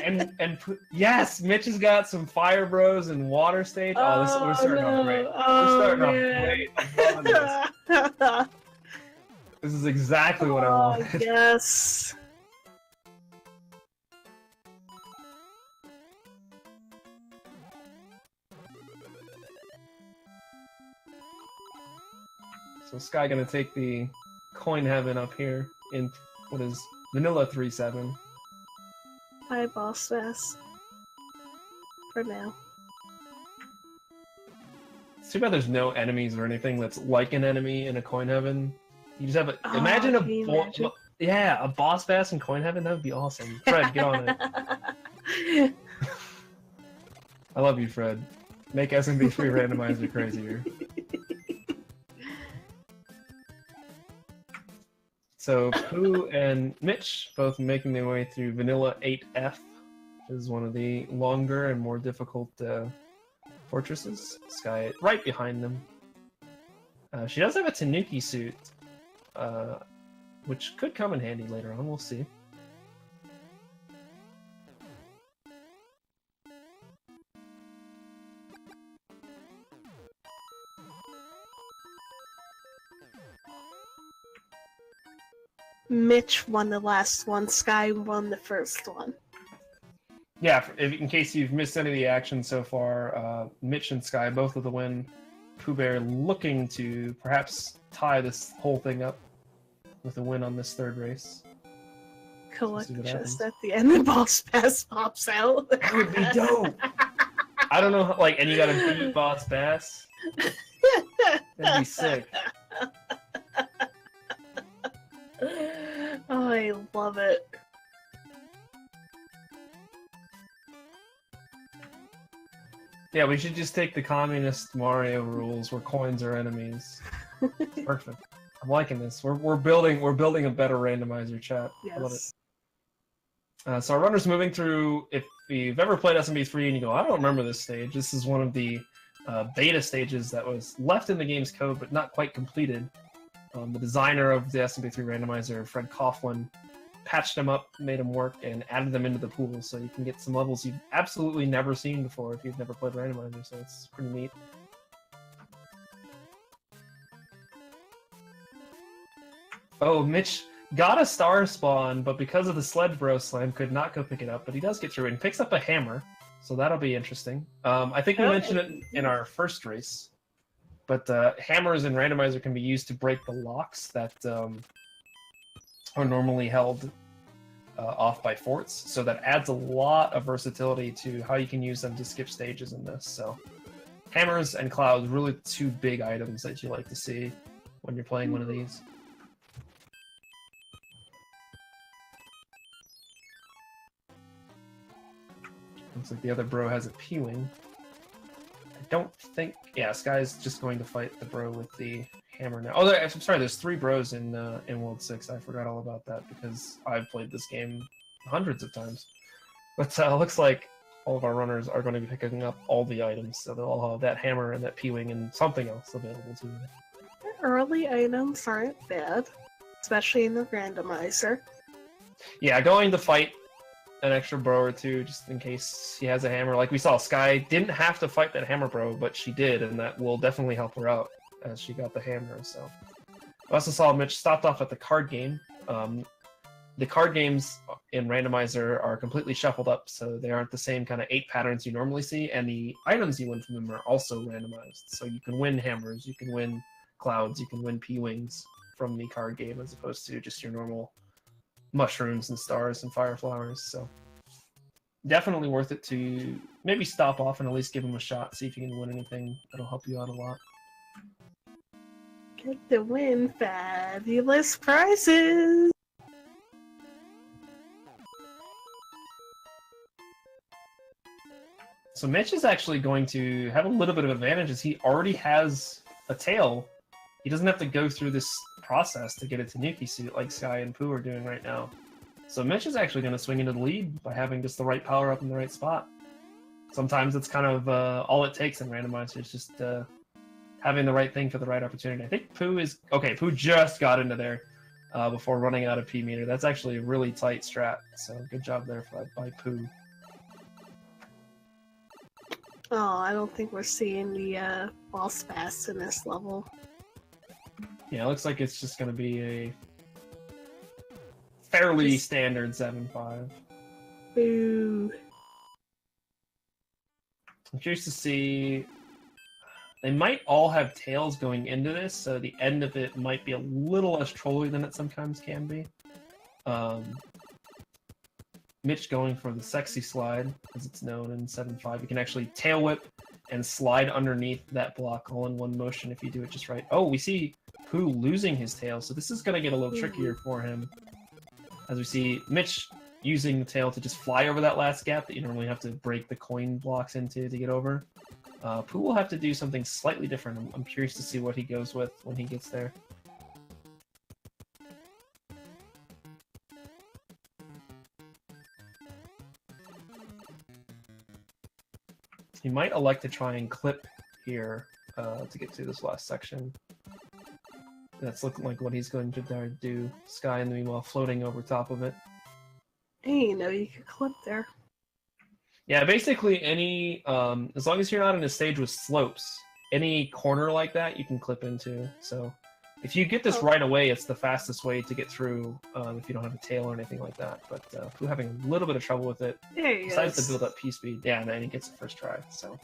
And yes, Mitch has got some Fire Bros and Water Stage. We're starting off great. We're starting off great. I'm loving this. This is exactly what I wanted. Yes. So Sky gonna take the coin heaven up here in what is Vanilla 3-7. Hi, boss fast. For now. It's too bad there's no enemies or anything that's like an enemy in a coin heaven. You just have a imagine a boss bass in coin heaven. That would be awesome. Fred, get on it. I love you, Fred. Make SMB3 randomizer crazier. So Pooh and Mitch both making their way through Vanilla 8F, which is one of the longer and more difficult fortresses. Sky right behind them. She does have a Tanuki suit, which could come in handy later on. We'll see. Mitch won the last one. Sky won the first one. Yeah, in case you've missed any of the action so far, Mitch and Sky both with the win. Poobah looking to perhaps tie this whole thing up with a win on this third race. Collect just at the end, the boss pass pops out. That would be dope. I don't know, and you gotta beat Boss Bass. That'd be sick. Oh, I love it. Yeah, we should just take the communist Mario rules where coins are enemies. Perfect. I'm liking this. We're building a better randomizer, chat. Yes. I love it. So our runner's moving through. If you've ever played SMB3 and you go, I don't remember this stage. This is one of the beta stages that was left in the game's code but not quite completed. The designer of the SMB3 randomizer, Fred Coughlin, patched them up, made them work, and added them into the pool, so you can get some levels you've absolutely never seen before if you've never played randomizer. So it's pretty neat. Oh, Mitch got a star spawn, but because of the Sled Bro Slam, could not go pick it up. But he does get through and picks up a hammer, so that'll be interesting. I think we mentioned it in our first race. But hammers in randomizer can be used to break the locks that are normally held off by forts. So that adds a lot of versatility to how you can use them to skip stages in this. So hammers and clouds, really two big items that you like to see when you're playing one of these. Looks like the other bro has a P-Wing. Don't think... Yeah, Sky's just going to fight the bro with the hammer now. Oh, I'm sorry, there's 3 bros in World 6. I forgot all about that because I've played this game hundreds of times. But looks like all of our runners are going to be picking up all the items, so they'll all have that hammer and that P-Wing and something else available to them. Early items aren't bad, especially in the randomizer. Yeah, going to fight an extra bro or two just in case he has a hammer. Like we saw, Sky didn't have to fight that hammer bro, but she did, and that will definitely help her out as she got the hammer. So we also saw Mitch stopped off at the card game. The card games in randomizer are completely shuffled up, so they aren't the same kind of 8 patterns you normally see, and the items you win from them are also randomized. So you can win hammers, you can win clouds, you can win P-Wings from the card game as opposed to just your normal mushrooms and stars and fire flowers. So definitely worth it to maybe stop off and at least give them a shot, see if you can win anything. That'll help you out a lot. Get to win fabulous prizes! So Mitch is actually going to have a little bit of advantage as he already has a tail. He doesn't have to go through this process to get a Tanuki suit like Sky and Pooh are doing right now. So Mitch is actually going to swing into the lead by having just the right power up in the right spot. Sometimes it's kind of all it takes in Randomizer is just having the right thing for the right opportunity. I think Pooh is... Okay, Pooh just got into there before running out of P-meter. That's actually a really tight strat, so good job there by Pooh. Oh, I don't think we're seeing the boss fast in this level. Yeah, it looks like it's just going to be a fairly standard 7-5. Boo. I'm curious to see... They might all have tails going into this, so the end of it might be a little less trolly than it sometimes can be. Mitch going for the sexy slide, as it's known in 7.5. You can actually tail whip and slide underneath that block all in one motion if you do it just right. Oh, we see Pooh losing his tail, so this is going to get a little trickier for him. As we see Mitch using the tail to just fly over that last gap that you normally have to break the coin blocks into to get over. Pooh will have to do something slightly different. I'm curious to see what he goes with when he gets there. He might elect to try and clip here to get to this last section. That's looking like what he's going to do. Sky, in the meanwhile, floating over top of it. Hey, you know you could clip there. Yeah, basically any, as long as you're not in a stage with slopes, any corner like that you can clip into. So if you get this right away, it's the fastest way to get through if you don't have a tail or anything like that. But Pooh having a little bit of trouble with it. There he Decides is. to build up P speed. Yeah, and then he gets it first try. So.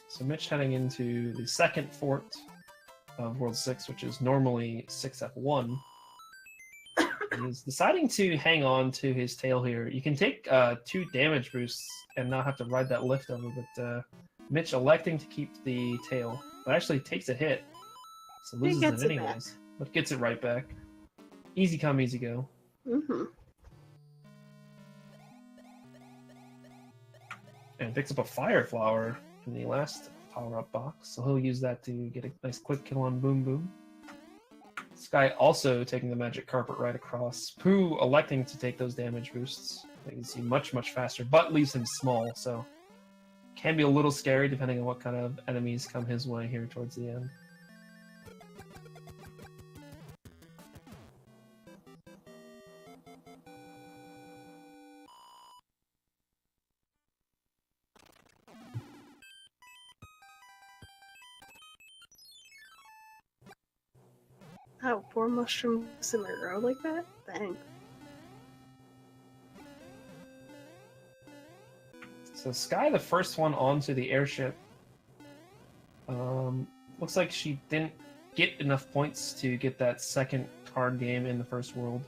So Mitch heading into the second fort of World 6, which is normally 6F1. He's deciding to hang on to his tail here. You can take 2 damage boosts and not have to ride that lift over, but Mitch electing to keep the tail. But actually takes a hit, so loses it anyways. But gets it right back. Easy come, easy go. Mm-hmm. And picks up a fire flower in the last power-up box, so he'll use that to get a nice quick kill on Boom Boom. Sky also taking the magic carpet right across. Pooh electing to take those damage boosts. You can see much faster, but leaves him small, so can be a little scary depending on what kind of enemies come his way here towards the end. Oh, 4 mushrooms in a row like that? Dang. So Sky, the first one onto the airship. Looks like she didn't get enough points to get that second card game in the first world,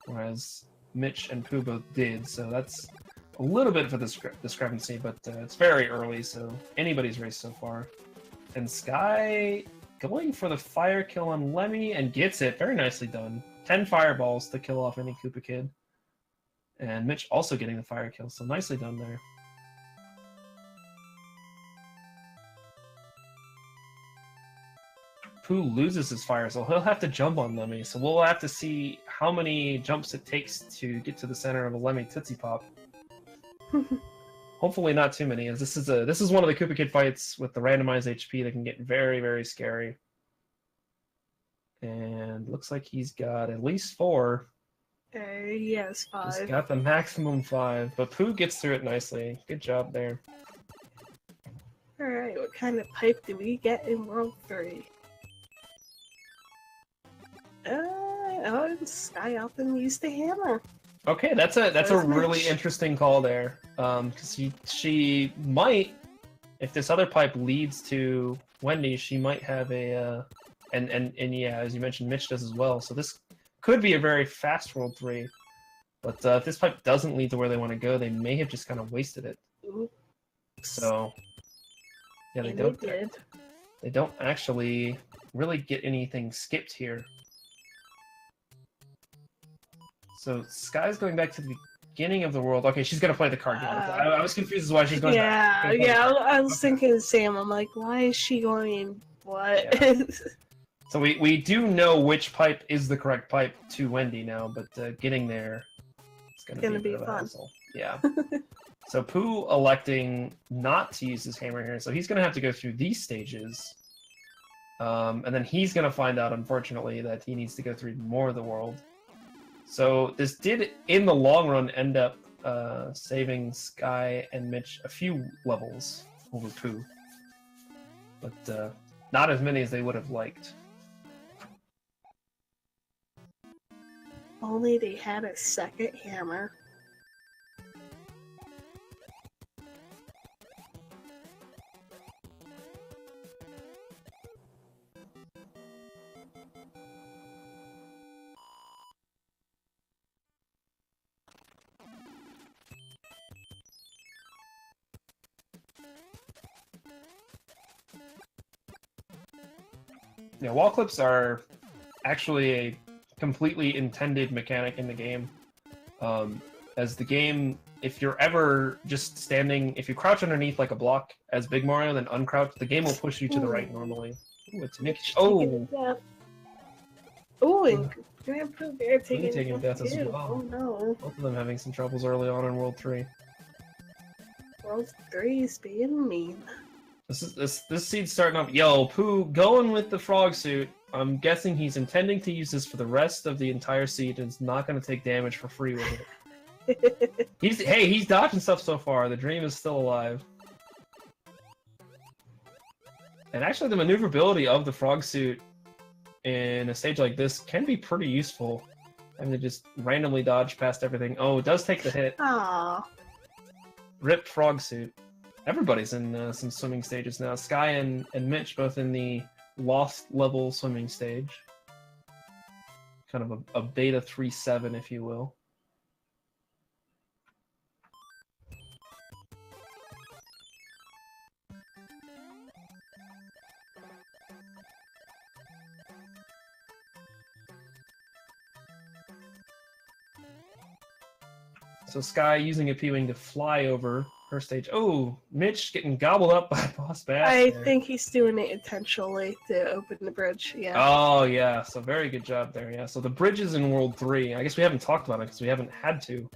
whereas Mitch and Pooh both did, so that's a little bit of a discrepancy, but it's very early, so anybody's race so far. And Sky going for the fire kill on Lemmy and gets it. Very nicely done. 10 fireballs to kill off any Koopa Kid. And Mitch also getting the fire kill, so nicely done there. Pooh loses his fire, so he'll have to jump on Lemmy. So we'll have to see how many jumps it takes to get to the center of a Lemmy Tootsie Pop. Hopefully not too many, as this is one of the Koopa Kid fights with the randomized HP that can get very scary. And looks like he's got at least 4. He has 5. He's got the maximum 5, but Pooh gets through it nicely. Good job there. Alright, what kind of pipe do we get in World 3? Oh, Sky often used the hammer. Okay, that's a really Mitch. interesting call there. Because she might, if this other pipe leads to Wendy, she might have a and yeah, as you mentioned, Mitch does as well. So this could be a very fast World 3. But if this pipe doesn't lead to where they want to go, they may have just kind of wasted it. Oops. So yeah, And they did. They don't actually really get anything skipped here. So Sky's going back to the beginning of the world. Okay, she's gonna play the card game. I was confused as why she's going back. I was thinking the same. I'm like, why is she going? What? Yeah. So we do know which pipe is the correct pipe to Wendy now, but getting there is gonna be a bit of a fun. hassle. Yeah. So Pooh electing not to use his hammer here, so he's gonna have to go through these stages. And then he's gonna find out, unfortunately, that he needs to go through more of the world. So this did, in the long run, end up saving Sky and Mitch a few levels over Pooh. But not as many as they would have liked. Only they had a second hammer. Yeah, wall clips are actually a completely intended mechanic in the game. As the game, if you're ever just standing, if you crouch underneath like a block as Big Mario, then uncrouch, the game will push you to the right normally. Ooh, it's Nick. Oh! Oh, and Grandpa Bear taking death as too. well. Oh no. Both of them having some troubles early on in World 3. World 3 is being mean. This seed's starting up. Yo, Pooh, going with the frog suit. I'm guessing he's intending to use this for the rest of the entire seed and is not going to take damage for free with it. He's dodging stuff so far. The dream is still alive. And actually, the maneuverability of the frog suit in a stage like this can be pretty useful. I mean, just randomly dodge past everything. Oh, it does take the hit. Aww. Rip frog suit. Everybody's in some swimming stages now. Sky and Mitch both in the lost level swimming stage. Kind of a beta 3.7, if you will. So Sky using a P-Wing to fly over her stage. Oh, Mitch getting gobbled up by Boss Bass. I think he's doing it intentionally to open the bridge, yeah. Oh, yeah. So very good job there, yeah. So the bridges in World 3, I guess we haven't talked about it because we haven't had to.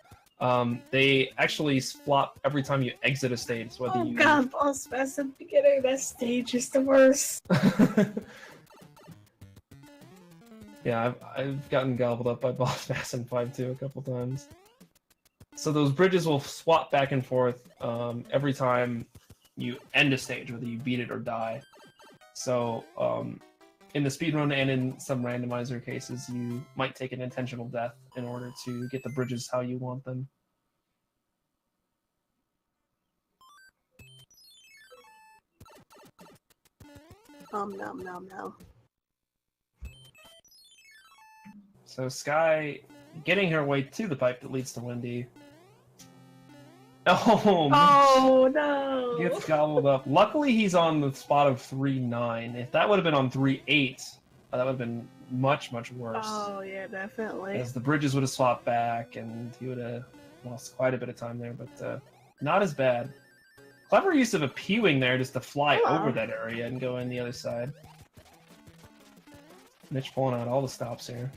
They actually flop every time you exit a stage. So whether God, Boss Bass at the beginning of that stage is the worst. Yeah, I've gotten gobbled up by Boss Bass in 5-2 a couple times. So those bridges will swap back and forth every time you end a stage, whether you beat it or die. So in the speedrun and in some randomizer cases, you might take an intentional death in order to get the bridges how you want them. Nom nom nom. So Sky getting her way to the pipe that leads to Wendy. Oh no! Gets gobbled up. Luckily, he's on the spot of 3-9. If that would have been on 3-8, that would have been much, much worse. Oh, yeah, definitely. As the bridges would have swapped back, and he would have lost quite a bit of time there, but not as bad. Clever use of a P-Wing there just to fly over that area and go in the other side. Mitch pulling out all the stops here.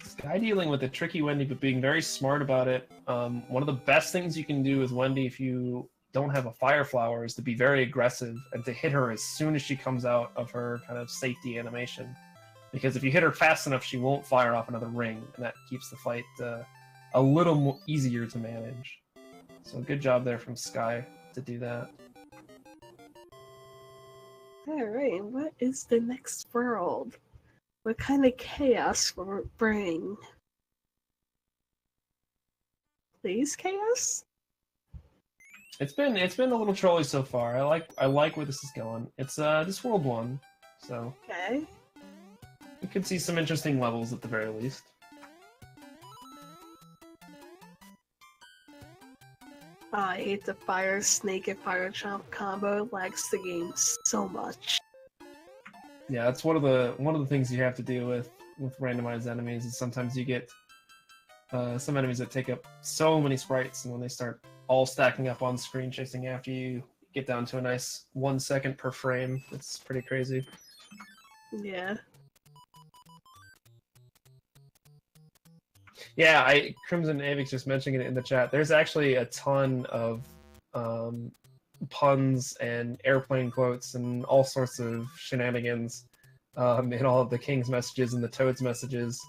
Sky dealing with a tricky Wendy, but being very smart about it. One of the best things you can do with Wendy if you don't have a Fire Flower is to be very aggressive and to hit her as soon as she comes out of her kind of safety animation. Because if you hit her fast enough, she won't fire off another ring, and that keeps the fight a little more easier to manage. So good job there from Sky to do that. Alright, what is the next world? What kind of chaos will it bring? Please, chaos? It's been a little trolly so far. I like where this is going. It's this world 1, so Okay. you could see some interesting levels at the very least. Oh, I hate the fire snake and fire chomp combo. It lags the game so much. Yeah, that's one of the things you have to deal with randomized enemies. Is sometimes you get some enemies that take up so many sprites, and when they start all stacking up on screen chasing after you, you get down to a nice 1 second per frame. It's pretty crazy. Yeah. Yeah, Crimson Avix just mentioning it in the chat. There's actually a ton of puns and airplane quotes and all sorts of shenanigans in all of the King's messages and the Toad's messages.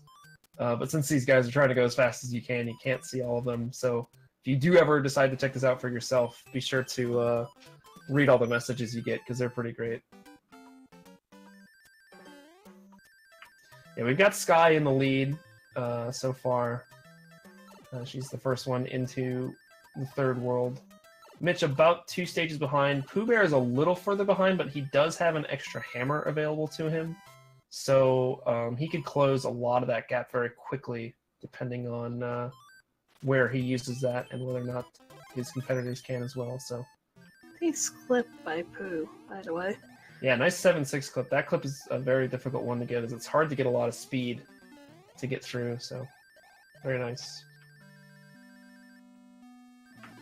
But since these guys are trying to go as fast as you can't see all of them. So if you do ever decide to check this out for yourself, be sure to read all the messages you get, because they're pretty great. Yeah, we've got Sky in the lead so far. She's the first one into the third world. Mitch about 2 stages behind. Pooh Bear is a little further behind, but he does have an extra hammer available to him. So he could close a lot of that gap very quickly, depending on where he uses that and whether or not his competitors can as well. So Nice clip by Pooh, by the way. yeah, nice 7-6 clip. That clip is a very difficult one to get, as it's hard to get a lot of speed to get through. So very nice.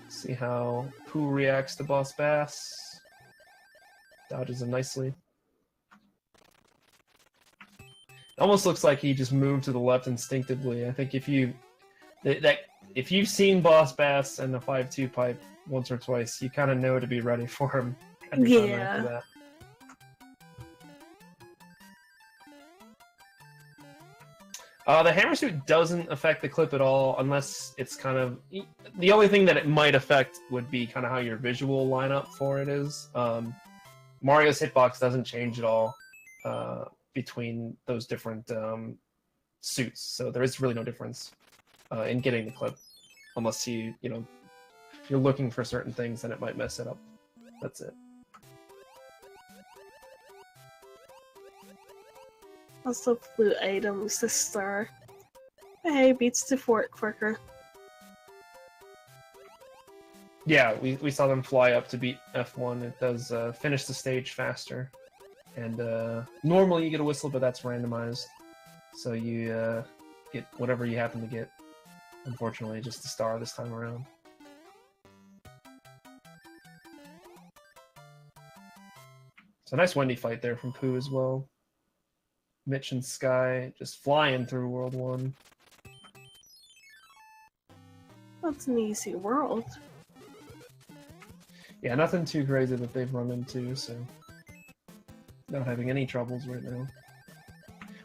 See how Pooh reacts to Boss Bass. Dodges him nicely. Almost looks like he just moved to the left instinctively. I think if you've seen Boss Bass and the 5-2 pipe once or twice, you kind of know to be ready for him every time after that. The hammer suit doesn't affect the clip at all, unless it's kind of... The only thing that it might affect would be kind of how your visual lineup for it is. Mario's hitbox doesn't change at all between those different suits, so there is really no difference in getting the clip, unless if you're looking for certain things, then it might mess it up. That's it. Also, blue items this star. Hey, beats the fort quicker. Yeah, we saw them fly up to beat F1. It does finish the stage faster. And normally you get a whistle, but that's randomized. So you get whatever you happen to get. Unfortunately, just the star this time around. So nice Wendy fight there from Pooh as well. Mitch and Sky just flying through World 1. That's an easy world. Yeah, nothing too crazy that they've run into, so not having any troubles right now.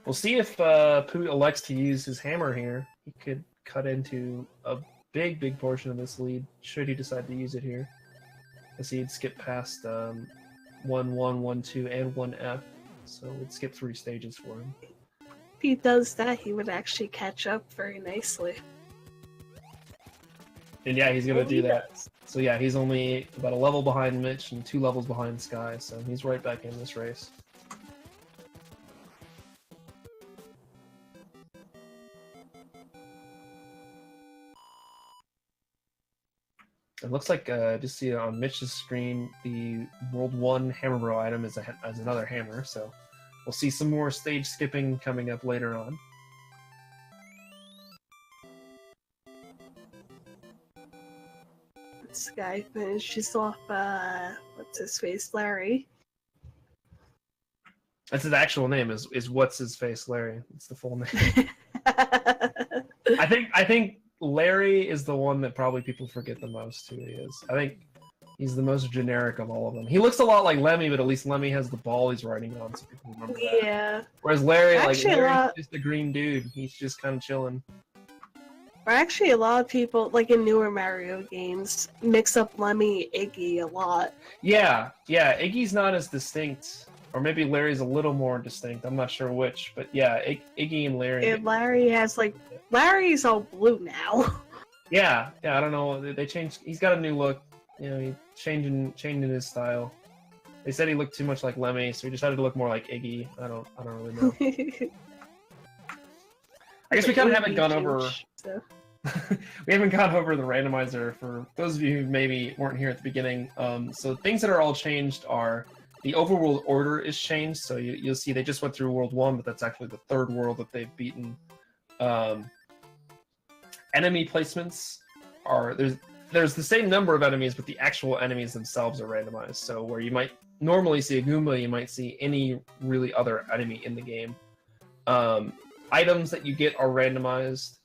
We'll see if Pooh elects to use his hammer here. He could cut into a big portion of this lead, should he decide to use it here. As he'd skip past 1-1, 1-2, and 1F. So we'd skip 3 stages for him. If he does that, he would actually catch up very nicely. And yeah, he's gonna do that. So yeah, he's only about a level behind Mitch and 2 levels behind Sky, so he's right back in this race. It looks like, just see on Mitch's screen, the World 1 Hammer Bro item is another hammer, so we'll see some more stage skipping coming up later on. This guy finishes off, what's his face, Larry. That's his actual name, is What's His Face Larry. It's the full name. I think Larry is the one that probably people forget the most who he is. I think he's the most generic of all of them. He looks a lot like Lemmy, but at least Lemmy has the ball he's riding on, so people remember that. Yeah. Whereas Larry, Actually, Larry's just a green dude. He's just kind of chilling. Or actually, a lot of people, like in newer Mario games, mix up Lemmy Iggy a lot. Yeah, Iggy's not as distinct. Or maybe Larry's a little more distinct. I'm not sure which, but yeah, Iggy and Larry. And Larry has like Larry's all blue now. Yeah, I don't know. They changed. He's got a new look. You know, he's changing his style. They said he looked too much like Lemmy, so he decided to look more like Iggy. I don't really know. I guess we kind of haven't gone over. So. We haven't gone over the randomizer for those of you who maybe weren't here at the beginning. So things that are all changed are the overworld order is changed. So you'll see they just went through World 1, but that's actually the third world that they've beaten. Enemy placements are there's the same number of enemies, but the actual enemies themselves are randomized. So where you might normally see a Goomba, you might see any really other enemy in the game. Items that you get are randomized.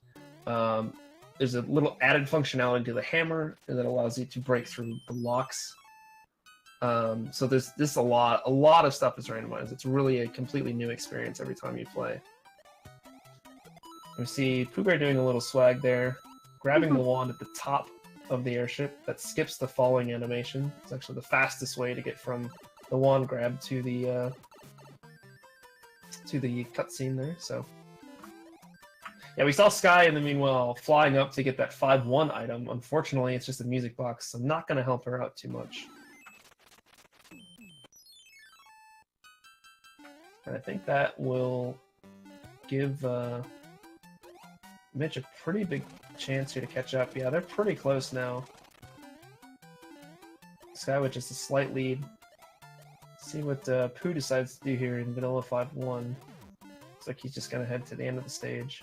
There's a little added functionality to the hammer that allows you to break through the locks. So there's a lot of stuff is randomized. It's really a completely new experience every time you play. We see Poobah doing a little swag there, grabbing the wand at the top of the airship. That skips the falling animation. It's actually the fastest way to get from the wand grab to the cutscene there. So yeah, we saw Sky in the meanwhile flying up to get that 5-1 item. Unfortunately, it's just a music box, so I'm not going to help her out too much. And I think that will give Mitch a pretty big chance here to catch up. Yeah, they're pretty close now. Sky with just a slight lead. See what Pooh decides to do here in Vanilla 5-1. Looks like he's just going to head to the end of the stage.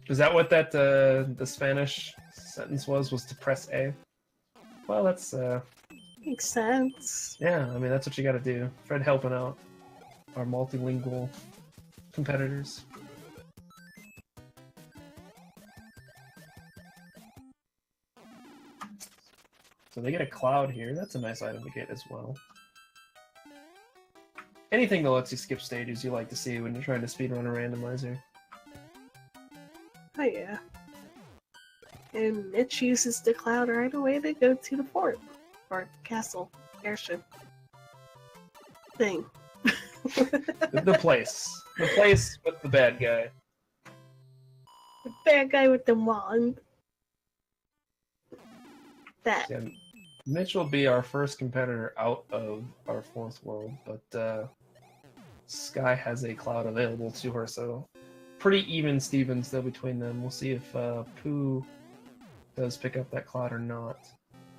Is that what that the Spanish sentence was to press A? Well, that's Makes sense. yeah. I mean, that's what you got to do. Fred helping out our multilingual competitors. So they get a cloud here. That's a nice item to get as well. Anything that lets you skip stages you like to see when you're trying to speedrun a randomizer. Oh yeah. And Mitch uses the cloud right away to go to the fort. Or castle. Airship. Thing. The place. The place with the bad guy. The bad guy with the wand. That. Yeah, Mitch will be our first competitor out of our fourth world, but Sky has a cloud available to her, so pretty even Stevens though between them. We'll see if Pooh does pick up that cloud or not.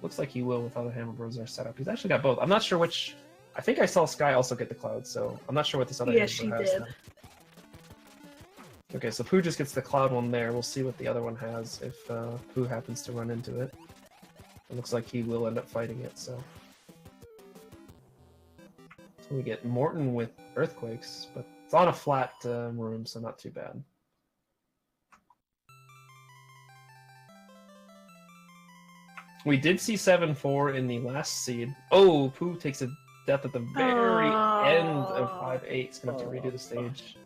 Looks like he will with how the Hammer Bros are set up. He's actually got both. I'm not sure which. I think I saw Sky also get the cloud, so I'm not sure what this other Yeah, Hammer she Bro has. did. Now. Okay, so Pooh just gets the cloud one there. We'll see what the other one has if Pooh happens to run into it. It looks like he will end up fighting it, so we get Morton with Earthquakes, but it's on a flat room, so not too bad. We did see 7-4 in the last seed. Oh, Pooh takes a death at the very end of 5-8. It's going to have to redo the stage.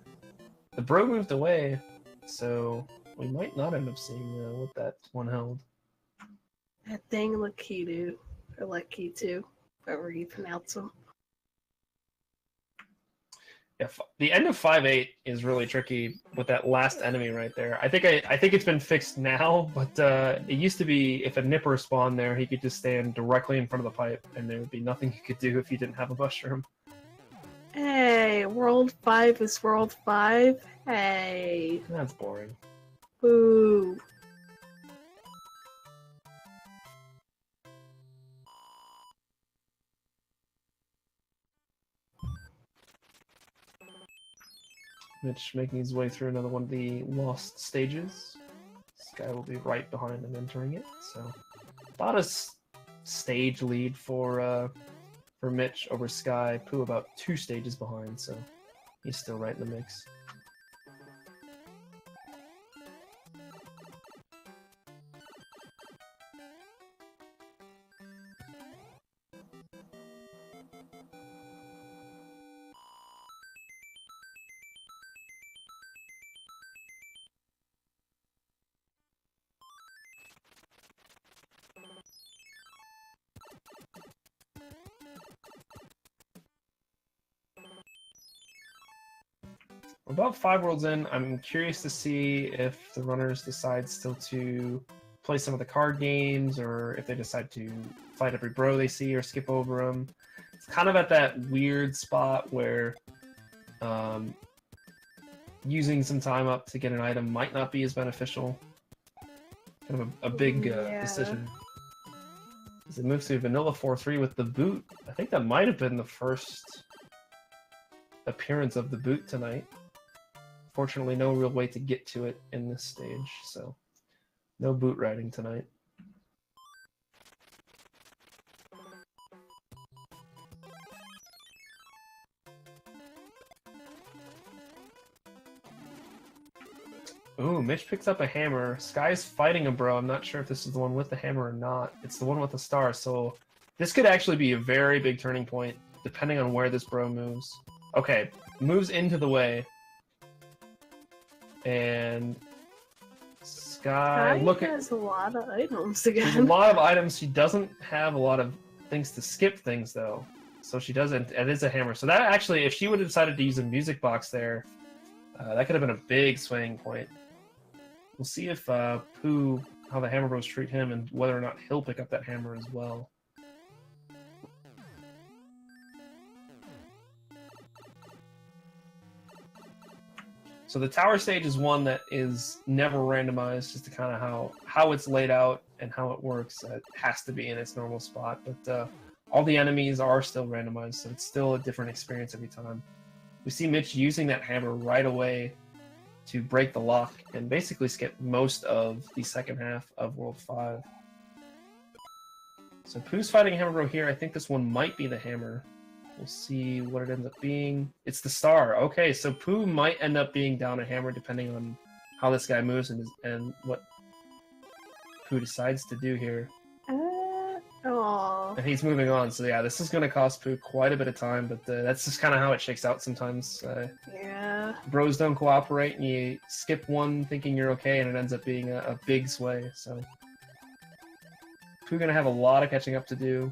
The bro moved away, so we might not end up seeing what that one held. That thing Lakitu. Or Lakitu. However you pronounce them. Yeah, the end of 5-8 is really tricky with that last enemy right there. I think it's been fixed now, but it used to be if a Nipper spawned there, he could just stand directly in front of the pipe, and there would be nothing he could do if he didn't have a mushroom. Hey, World 5 is World 5. Hey. That's boring. Boo. Mitch making his way through another one of the lost stages. This guy will be right behind him entering it, so about a stage lead for for Mitch over Sky. Pooh about 2 stages behind, so he's still right in the mix. About 5 worlds in, I'm curious to see if the runners decide still to play some of the card games, or if they decide to fight every bro they see or skip over them. It's kind of at that weird spot where using some time up to get an item might not be as beneficial. Kind of a big decision. As it moves to Vanilla 4-3 with the boot, I think that might have been the first appearance of the boot tonight. Fortunately, no real way to get to it in this stage, so no boot riding tonight. Ooh, Mitch picks up a hammer. Sky's fighting a bro. I'm not sure if this is the one with the hammer or not. It's the one with the star, so this could actually be a very big turning point, depending on where this bro moves. Okay, moves into the way. And Sky has a lot of items again. There's a lot of items. She doesn't have a lot of things to skip things though, so she doesn't. It is a hammer. So that actually, if she would have decided to use a music box there, that could have been a big swaying point. We'll see if Pooh, how the hammer bros treat him, and whether or not he'll pick up that hammer as well. So the tower stage is one that is never randomized, just to kind of how it's laid out and how it works. It has to be in its normal spot, but all the enemies are still randomized, so it's still a different experience every time. We see Mitch using that hammer right away to break the lock and basically skip most of the second half of World 5. So Pooh's fighting a hammer bro here. I think this one might be the hammer. We'll see what it ends up being. It's the star. Okay, so Pooh might end up being down a hammer depending on how this guy moves and what Pooh decides to do here. And he's moving on, so yeah, this is going to cost Pooh quite a bit of time, but that's just kind of how it shakes out sometimes. Yeah. Bros don't cooperate, and you skip one thinking you're okay, and it ends up being a big sway. So Pooh going to have a lot of catching up to do.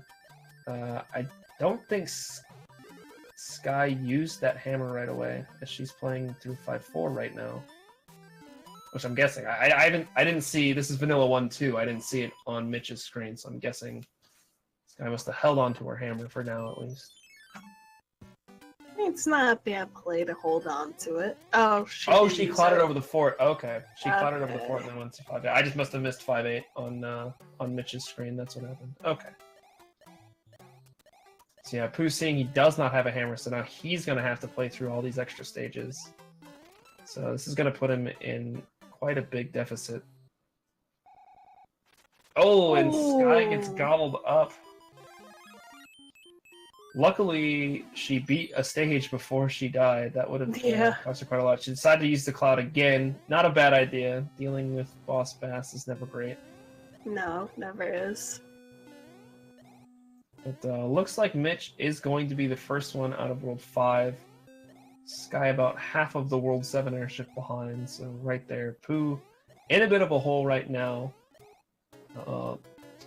I don't think Sky used that hammer right away, as she's playing through 5-4 right now. Which I'm guessing. I didn't see, this is Vanilla 1-2, I didn't see it on Mitch's screen, so I'm guessing Sky must have held on to her hammer for now at least. It's not a bad play to hold on to it. She clattered over the fort. Okay. She clattered over the fort and then went to 5-8. I just must have missed 5-8 on Mitch's screen, that's what happened. Okay. So yeah, Pooh's seeing he does not have a hammer, so now he's going to have to play through all these extra stages. So this is going to put him in quite a big deficit. Oh, and Sky gets gobbled up. Luckily, she beat a stage before she died. That would have cost her quite a lot. She decided to use the cloud again. Not a bad idea. Dealing with boss bass is never great. No, never is. But looks like Mitch is going to be the first one out of World 5. Sky about half of the World 7 airship behind, so right there. Pooh in a bit of a hole right now.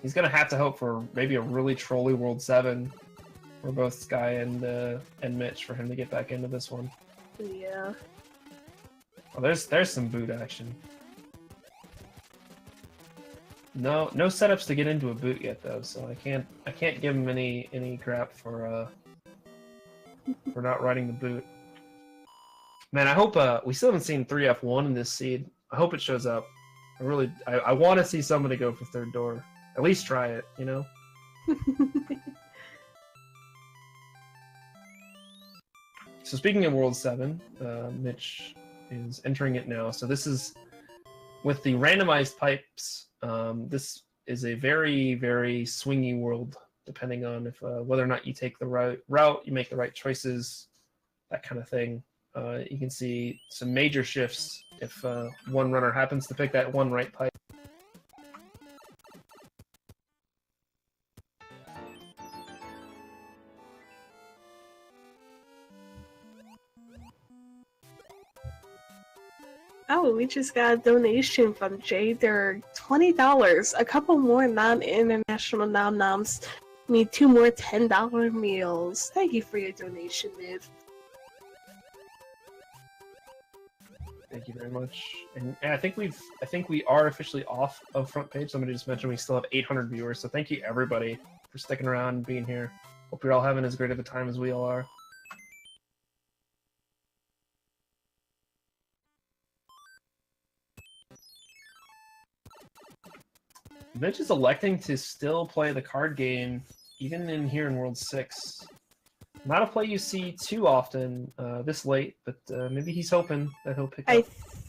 He's going to have to hope for maybe a really trolly World 7 for both Sky and Mitch for him to get back into this one. Yeah. Oh, there's some boot action. No setups to get into a boot yet though, so I can't give him any crap for not riding the boot. Man, I hope we still haven't seen 3F1 in this seed. I hope it shows up. I want to see somebody go for third door. At least try it, you know? So speaking of World 7, Mitch is entering it now. So this is with the randomized pipes. This is a very, very swingy world. depending on if whether or not you take the right route, you make the right choices, that kind of thing. You can see some major shifts if one runner happens to pick that one right pipe. Oh, we just got a donation from Jade. They're $20. A couple more non-international nom-noms need 2 more $10 meals. Thank you for your donation, Viv. Thank you very much. And I think we are officially off of front page. Somebody just mentioned we still have 800 viewers. So thank you everybody for sticking around and being here. Hope you're all having as great of a time as we all are. Mitch is electing to still play the card game, even in here in World 6. Not a play you see too often this late, but maybe he's hoping that he'll pick up. I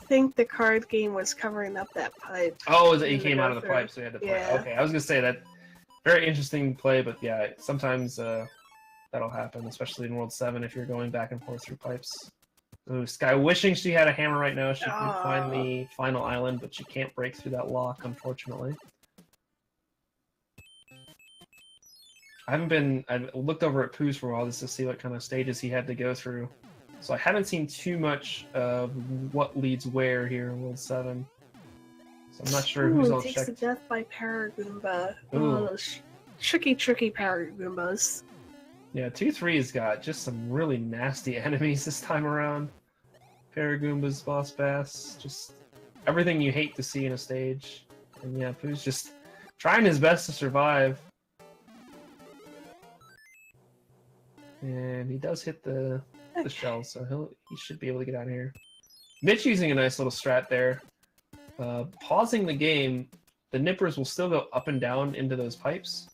think the card game was covering up that pipe. Oh, he came out of the pipe, so he had to play. Yeah. Okay, I was going to say that. Very interesting play, but yeah, sometimes that'll happen, especially in World 7 if you're going back and forth through pipes. Ooh, Sky wishing she had a hammer right now. She could find the final island, but she can't break through that lock, unfortunately. I've looked over at Poos for a while just to see what kind of stages he had to go through. So I haven't seen too much of what leads where here in World 7. So I'm not sure who's all takes checked. to death by Paragoomba. Ooh. Oh, those tricky Paragoombas. Yeah, 2-3's got just some really nasty enemies this time around. Paragoombas, Boss Bass, just everything you hate to see in a stage. And yeah, Pooh's just trying his best to survive. And he does hit the shell, so he should be able to get out of here. Mitch using a nice little strat there. Pausing the game, the nippers will still go up and down into those pipes.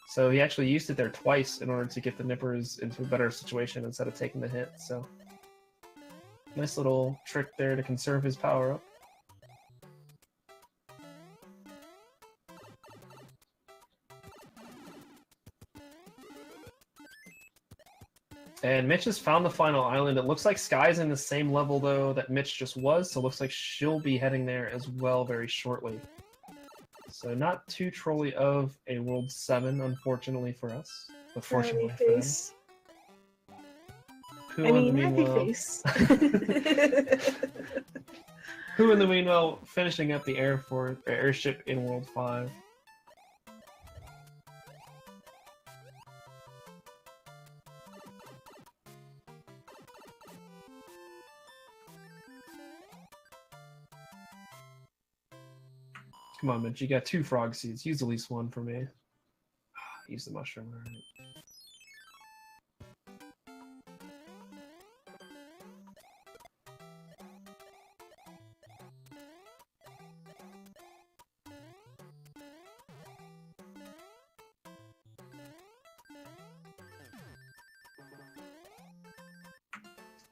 So he actually used it there twice in order to get the nippers into a better situation instead of taking the hit. So nice little trick there to conserve his power up. And Mitch has found the final island. It looks like Sky's in the same level, though, that Mitch just was, so it looks like she'll be heading there as well very shortly. So not too trolly of a World 7, unfortunately for us. But fortunately for them. Who in the happy meanwhile... face. Who in the meanwhile finishing up the airship in World 5. Come on, Mitch, you got 2 frog seeds. Use at least 1 for me. Use the mushroom, alright.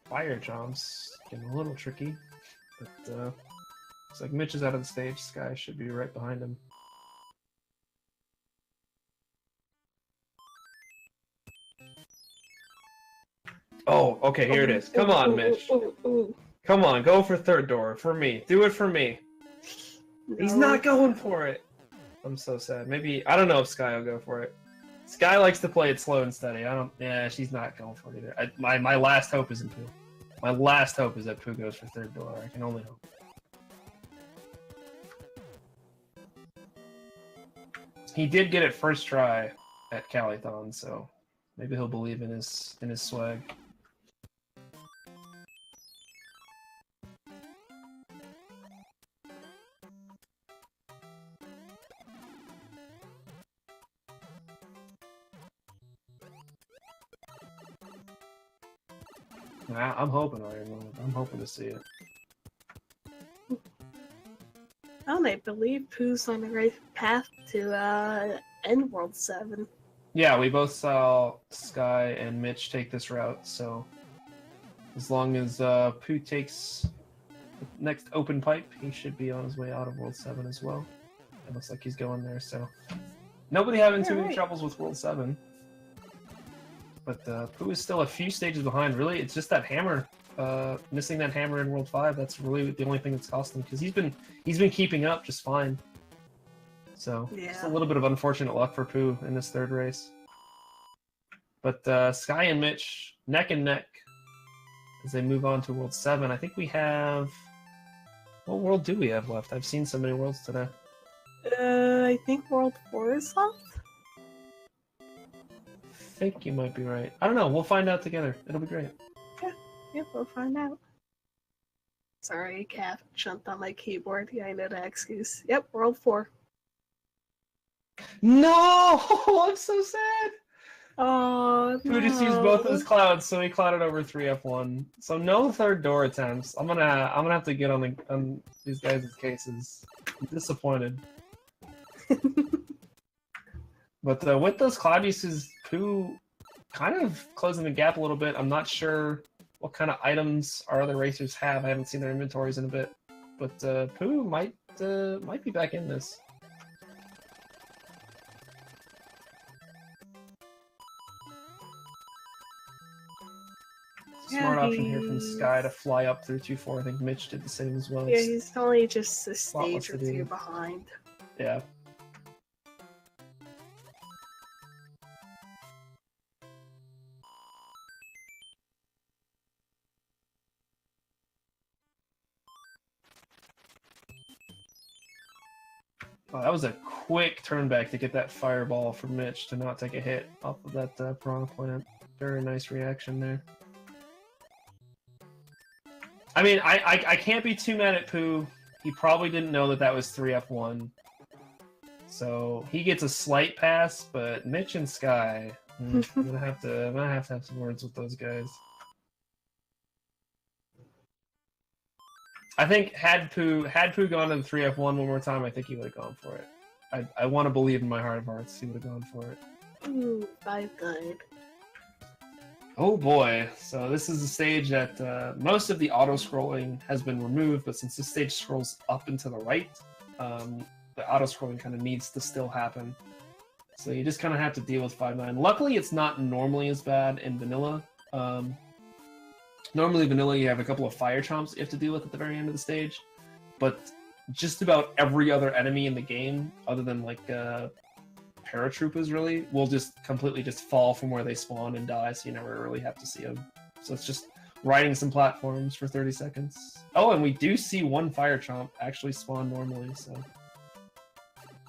Fire jumps getting a little tricky, but looks like Mitch is out of the stage. Sky should be right behind him. Oh, okay, here it is. Come on, Mitch. Come on, go for third door. For me. Do it for me. No. He's not going for it. I'm so sad. Maybe, I don't know if Sky will go for it. Sky likes to play it slow and steady. Yeah, she's not going for it either. My last hope is in Pooh. My last hope is that Pooh goes for third door. I can only hope. He did get it first try at Calithon, so maybe he'll believe in his swag. I'm hoping, I'm hoping to see it. And I believe Pooh's on the right path to end World 7. Yeah, we both saw Sky and Mitch take this route, so as long as Pooh takes the next open pipe, he should be on his way out of World 7 as well. It looks like he's going there, so Nobody having too many Alright. troubles with World 7. But Pooh is still a few stages behind. Really, it's just that hammer. Missing that hammer in World 5, that's really the only thing that's cost him, because he's been keeping up just fine. So, just a little bit of unfortunate luck for Pooh in this third race. But Sky and Mitch, neck and neck, as they move on to World 7. I think we have... What world do we have left? I've seen so many worlds today. I think World 4 is left. I think you might be right. I don't know. We'll find out together. It'll be great. Yep, we'll find out. Sorry, cat jumped on my keyboard. Yeah, I know that excuse. Yep, World 4. No! I'm so sad! Oh, Pooh just used both of his clouds, so he clouded over 3F1. So no third door attempts. I'm gonna have to get on these guys' cases. I'm disappointed. But with those cloud uses, Pooh kind of closing the gap a little bit. I'm not sure what kind of items our other racers have. I haven't seen their inventories in a bit. But Pooh might be back in this. Smart option here from Sky to fly up through 2-4. I think Mitch did the same as well. Yeah, he's only just a lot stage less or to do. two behind. Yeah. Oh, that was a quick turn back to get that fireball from Mitch to not take a hit off of that piranha plant. Very nice reaction there. I mean, I can't be too mad at Pooh. He probably didn't know that was 3F1. So he gets a slight pass, but Mitch and Sky, I'm gonna have to have some words with those guys. I think had Pooh gone to the 3F1 one more time, I think he would have gone for it. I want to believe in my heart of hearts he would have gone for it. Ooh, 5-9. Oh boy, so this is a stage that most of the auto-scrolling has been removed, but since this stage scrolls up and to the right, the auto-scrolling kind of needs to still happen. So you just kind of have to deal with 5-9. Luckily, it's not normally as bad in vanilla. Normally vanilla, you have a couple of fire chomps you have to deal with at the very end of the stage, but just about every other enemy in the game, other than like paratroopers, really, will just completely just fall from where they spawn and die, so you never really have to see them. So it's just riding some platforms for 30 seconds. Oh, and we do see one fire chomp actually spawn normally, so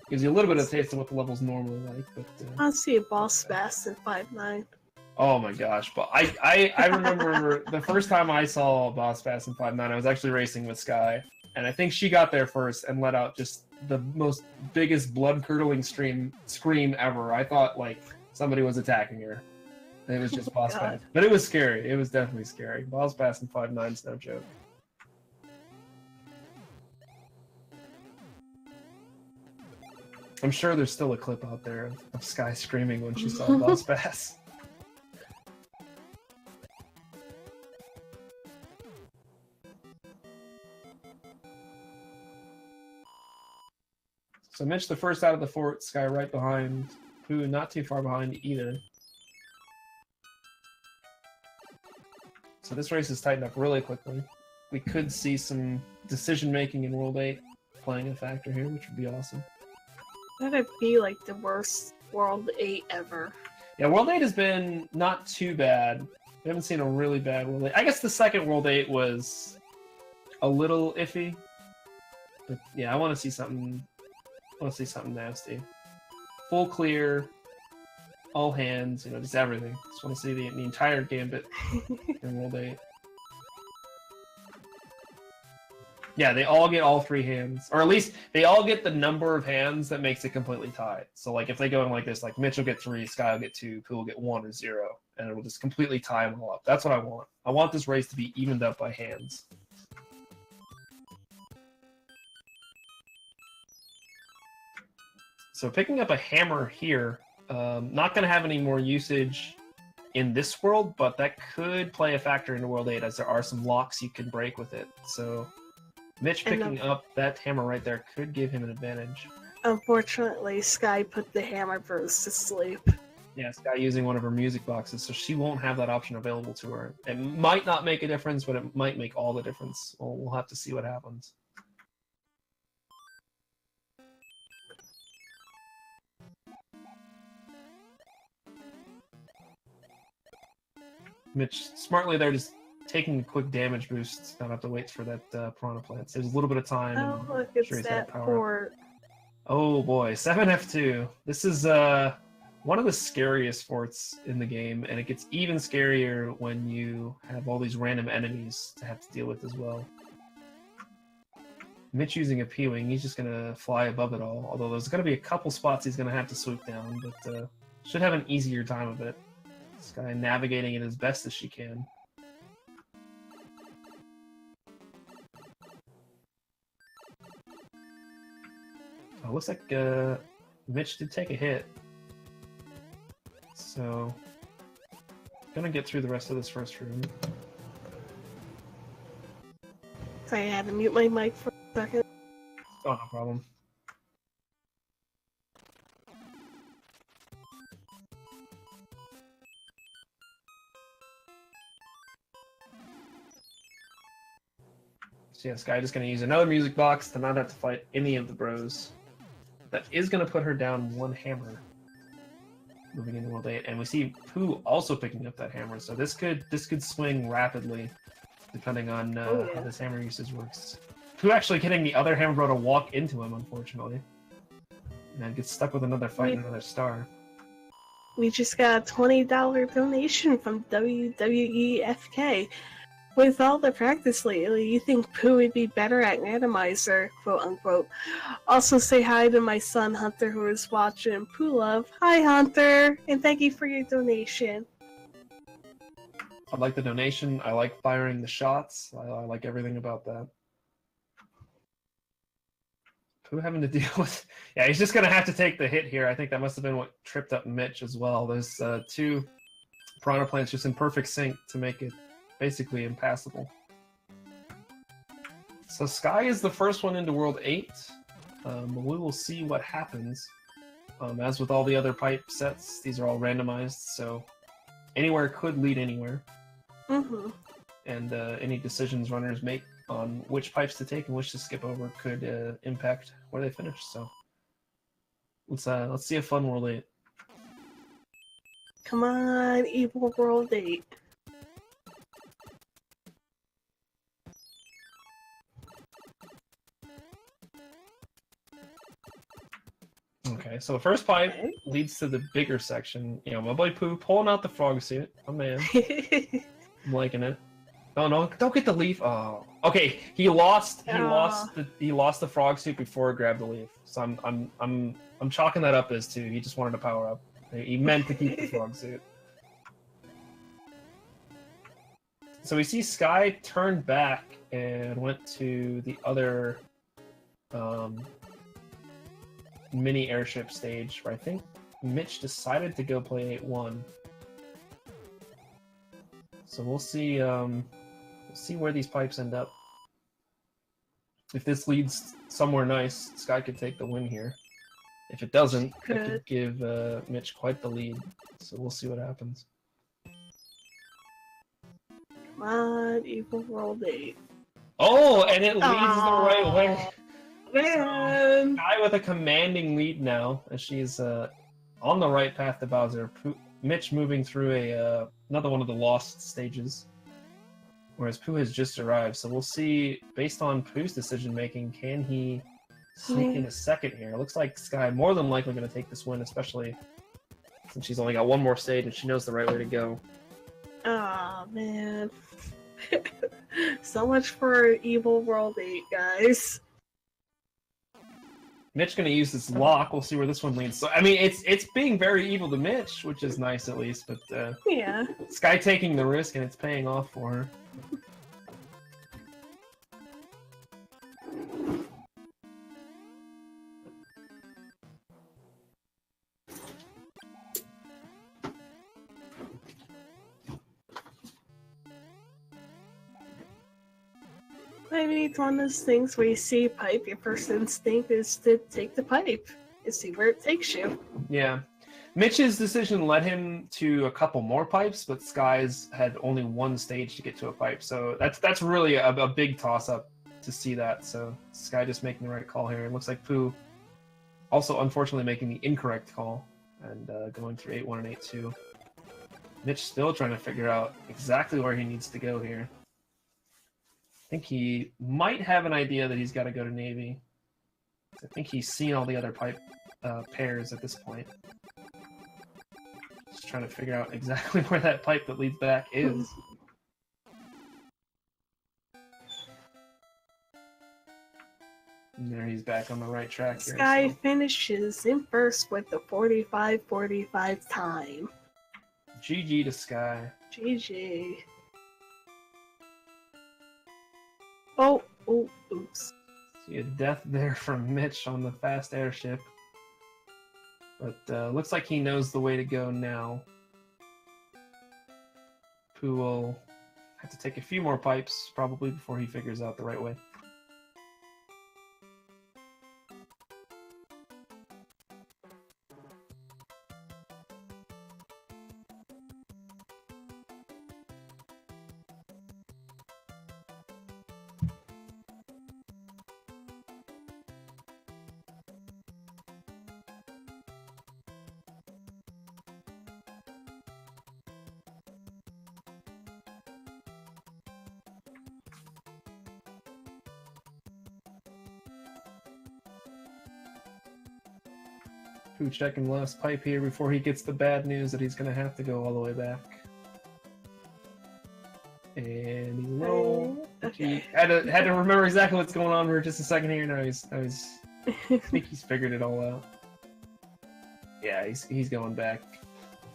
gives you a little bit of a taste of what the level's normally like. But I see a boss bass in 5-9. oh my gosh, but I remember the first time I saw Boss Pass in 5-9, I was actually racing with Sky, and I think she got there first and let out just the most biggest blood-curdling scream ever. I thought, like, somebody was attacking her. And it was just Boss Pass. But it was scary. It was definitely scary. Boss Pass in 5-9 is no joke. I'm sure there's still a clip out there of Sky screaming when she saw Boss Pass. So Mitch the first out of the fort, Sky right behind, Pooh not too far behind either. So this race is tightened up really quickly. We could see some decision making in World 8 playing a factor here, which would be awesome. That'd be like the worst World 8 ever. Yeah, World 8 has been not too bad. We haven't seen a really bad World 8. I guess the second World 8 was a little iffy. But yeah, I want to see something. I want to see something nasty. Full clear, all hands, you know, just everything. Just want to see the entire gambit in World 8. Yeah, they all get all 3 hands. Or at least, they all get the number of hands that makes it completely tied. So, like, if they go in like this, like, Mitch will get 3, Sky will get 2, Pooh will get 1 or 0. And it'll just completely tie them all up. That's what I want. I want this race to be evened up by hands. So picking up a hammer here, not going to have any more usage in this world, but that could play a factor into World 8 as there are some locks you can break with it. So Mitch picking up that hammer right there could give him an advantage. Unfortunately, Sky put the Hammer Bros to sleep. Yeah, Sky using one of her music boxes, so she won't have that option available to her. It might not make a difference, but it might make all the difference. We'll have to see what happens. Mitch, smartly there, just taking a quick damage boost. Don't have to wait for that Piranha Plant. Saves a little bit of time. Oh, and look, it's sure he's that got power up. poor. Oh boy, 7F2. This is one of the scariest forts in the game, and it gets even scarier when you have all these random enemies to have to deal with as well. Mitch using a P-Wing, he's just going to fly above it all, although there's going to be a couple spots he's going to have to swoop down, but should have an easier time of it. This guy navigating it as best as she can. Oh, looks like Mitch did take a hit. So, gonna get through the rest of this first room. Sorry, I had to mute my mic for a second. Oh, no problem. So yeah, Sky just gonna use another music box to not have to fight any of the bros. That is gonna put her down one hammer. Moving into World 8, and we see Pooh also picking up that hammer, so this could swing rapidly, depending on how this hammer usage works. Pooh actually getting the other hammer bro to walk into him, unfortunately, and gets stuck with another fight and another star. We just got a $20 donation from WWEFK. With all the practice lately, you think Pooh would be better at Randomizer, quote unquote. Also say hi to my son Hunter who is watching. Pooh love. Hi Hunter! And thank you for your donation. I like the donation, I like firing the shots, I like everything about that. Pooh having to deal with... Yeah, he's just gonna have to take the hit here. I think that must have been what tripped up Mitch as well. There's two Piranha Plants just in perfect sync to make it basically impassable. So Sky is the first one into World 8. We will see what happens. As with all the other pipe sets, these are all randomized, so anywhere could lead anywhere. Mm-hmm. And any decisions runners make on which pipes to take and which to skip over could impact where they finish. So let's see a fun World 8. Come on, Evil World 8. Okay, so the first pipe leads to the bigger section. You know, my boy Pooh pulling out the frog suit. Oh man, I'm liking it. Oh no, don't get the leaf. Oh, okay. He lost the frog suit before he grabbed the leaf. So I'm chalking that up as two. He just wanted to power up. He meant to keep the frog suit. So we see Sky turned back and went to the other mini airship stage, where I think Mitch decided to go play 8-1. So we'll see where these pipes end up. If this leads somewhere nice, Sky could take the win here. If it doesn't, it could give Mitch quite the lead. So we'll see what happens. Come on, Evil World 8. Oh, and it leads the right way. Man! Sky with a commanding lead now, as she's on the right path to Bowser. Mitch moving through another one of the lost stages, whereas Pooh has just arrived. So we'll see, based on Pooh's decision making, can he sneak in a second here? It looks like Sky more than likely going to take this win, especially since she's only got one more stage and she knows the right way to go. Aw, man. So much for Evil World 8, guys. Mitch going to use this lock. We'll see where this one leads. So I mean, it's being very evil to Mitch, which is nice at least. But yeah, Sky taking the risk and it's paying off for her. I mean, it's one of those things where you see a pipe, your first instinct is to take the pipe and see where it takes you. Yeah. Mitch's decision led him to a couple more pipes, but Sky's had only one stage to get to a pipe. So that's really a big toss-up to see that. So Sky just making the right call here. It looks like Pooh also unfortunately making the incorrect call and going through 8-1 and 8-2. Mitch still trying to figure out exactly where he needs to go here. I think he might have an idea that he's got to go to Navy. I think he's seen all the other pipe pairs at this point. Just trying to figure out exactly where that pipe that leads back is. And there he's back on the right track here. Sky So. finishes in first with the 45-45 time. GG to Sky. GG. Oh, oops. See a death there from Mitch on the fast airship. But looks like he knows the way to go now. Pooh will have to take a few more pipes, probably, before he figures out the right way. Pooh checking last pipe here before he gets the bad news that he's going to have to go all the way back. And he low. Okay. Had to remember exactly what's going on for just a second here. Now I think he's figured it all out. Yeah, he's going back.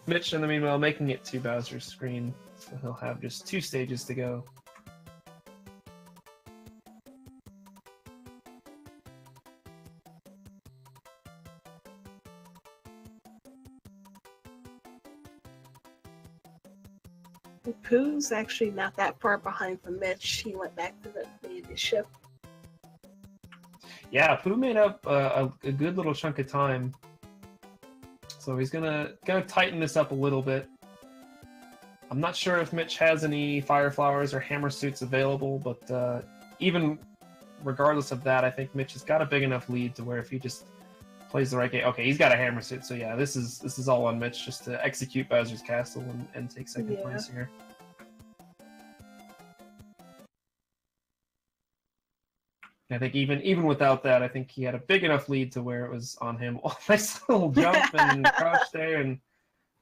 Mitch, in the meanwhile, making it to Bowser's screen, so he'll have just 2 stages to go. Pooh's actually not that far behind from Mitch. He went back to the Navy ship. Yeah, Pooh made up a good little chunk of time. So he's gonna tighten this up a little bit. I'm not sure if Mitch has any Fire Flowers or Hammer Suits available, but even regardless of that, I think Mitch has got a big enough lead to where if he just plays the right game... Okay, he's got a Hammer Suit, so yeah, this is all on Mitch just to execute Bowser's Castle and take second place here. I think even without that, I think he had a big enough lead to where it was on him. Oh, nice little jump and crouch there, and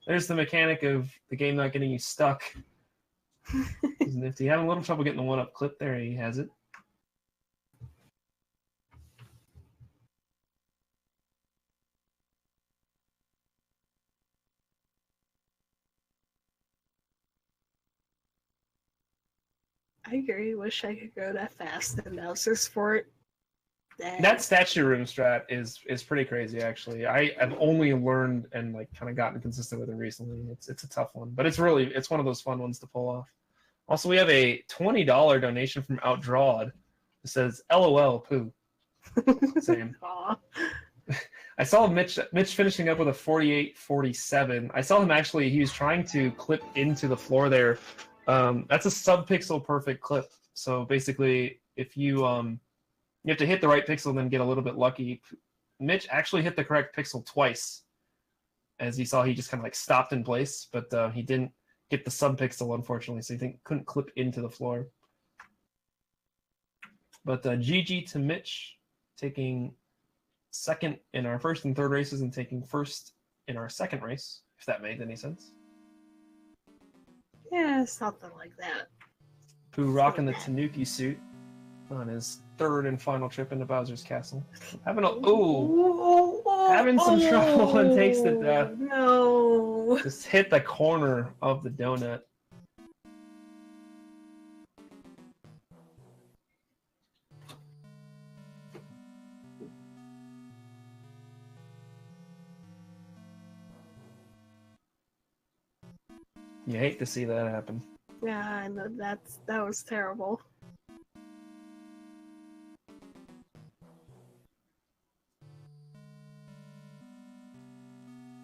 there's the mechanic of the game not getting you stuck. He's nifty. Having a little trouble getting the one-up clip there, he has it. I agree. Wish I could go that fast in Bowser's Fort. That statue room strat is pretty crazy, actually. I've only learned and like kind of gotten consistent with it recently. It's a tough one, but it's one of those fun ones to pull off. Also, we have a $20 donation from Outdrawed. It says, "LOL, Pooh." Same. I saw Mitch finishing up with a 48-47. I saw him actually. He was trying to clip into the floor there. That's a sub-pixel perfect clip. So basically, if you have to hit the right pixel and then get a little bit lucky. Mitch actually hit the correct pixel twice. As you saw, he just kind of like stopped in place, but he didn't hit the sub-pixel, unfortunately, so he couldn't clip into the floor. But GG to Mitch, taking second in our first and third races and taking first in our second race, if that made any sense. Yeah, something like that. Pooh rocking the Tanuki suit on his third and final trip into Bowser's Castle. Having some trouble and takes the death. No. Just hit the corner of the donut. You hate to see that happen. Yeah, I know that was terrible.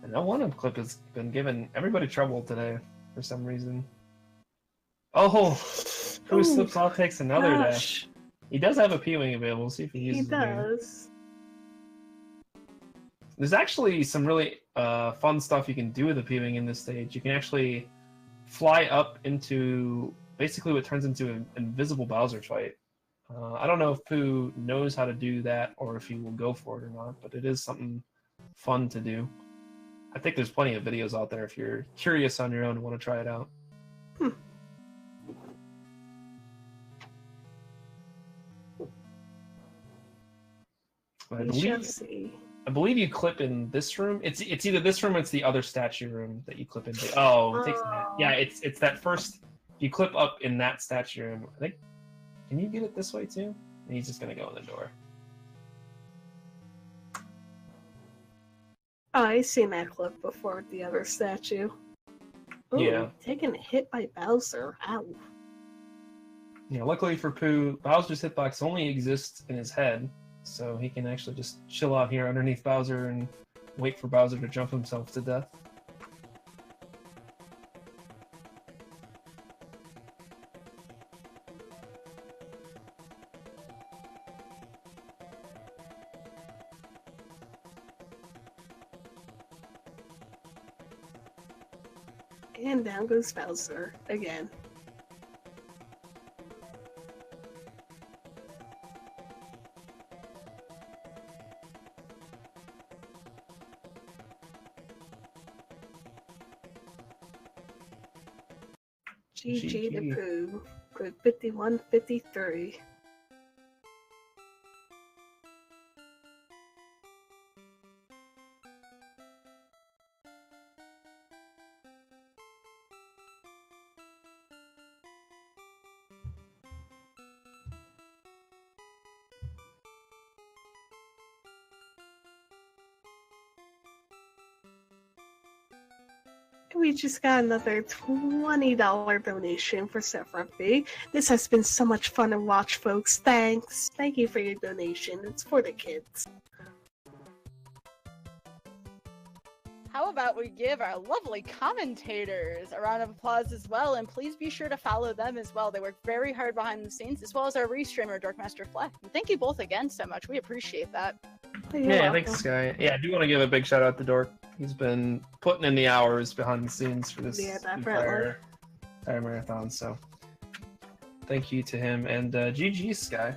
And that one clip has been giving everybody trouble today for some reason. Oh, who slips off takes another dash. He does have a P-Wing available. We'll see if he uses it. He does. There's actually some really fun stuff you can do with the P-Wing in this stage. You can actually fly up into basically what turns into an invisible Bowser fight. I don't know if Pooh knows how to do that or if he will go for it or not, but it is something fun to do. I think there's plenty of videos out there if you're curious on your own and want to try it out. I believe you clip in this room. It's either this room or it's the other statue room that you clip into. Oh, it takes that. Yeah, it's that first. You clip up in that statue room. I think. Can you get it this way too? And he's just gonna go in the door. Oh, I seen that clip before with the other statue. Ooh, yeah. Taking a hit by Bowser. Ow. Yeah, luckily for Pooh, Bowser's hitbox only exists in his head, so he can actually just chill out here underneath Bowser and wait for Bowser to jump himself to death. And down goes Bowser again. GG to Pooh. Good 51-53. We just got another $20 donation for Set Rugby. This has been so much fun to watch, folks. Thanks. Thank you for your donation. It's for the kids. How about we give our lovely commentators a round of applause as well, and please be sure to follow them as well. They work very hard behind the scenes, as well as our restreamer, Dorkmaster Fleck. And thank you both again so much. We appreciate that. Yeah, thanks, Sky. Yeah, I do want to give a big shout out to Dork. He's been putting in the hours behind the scenes for this entire marathon, so thank you to him. And GG, Sky.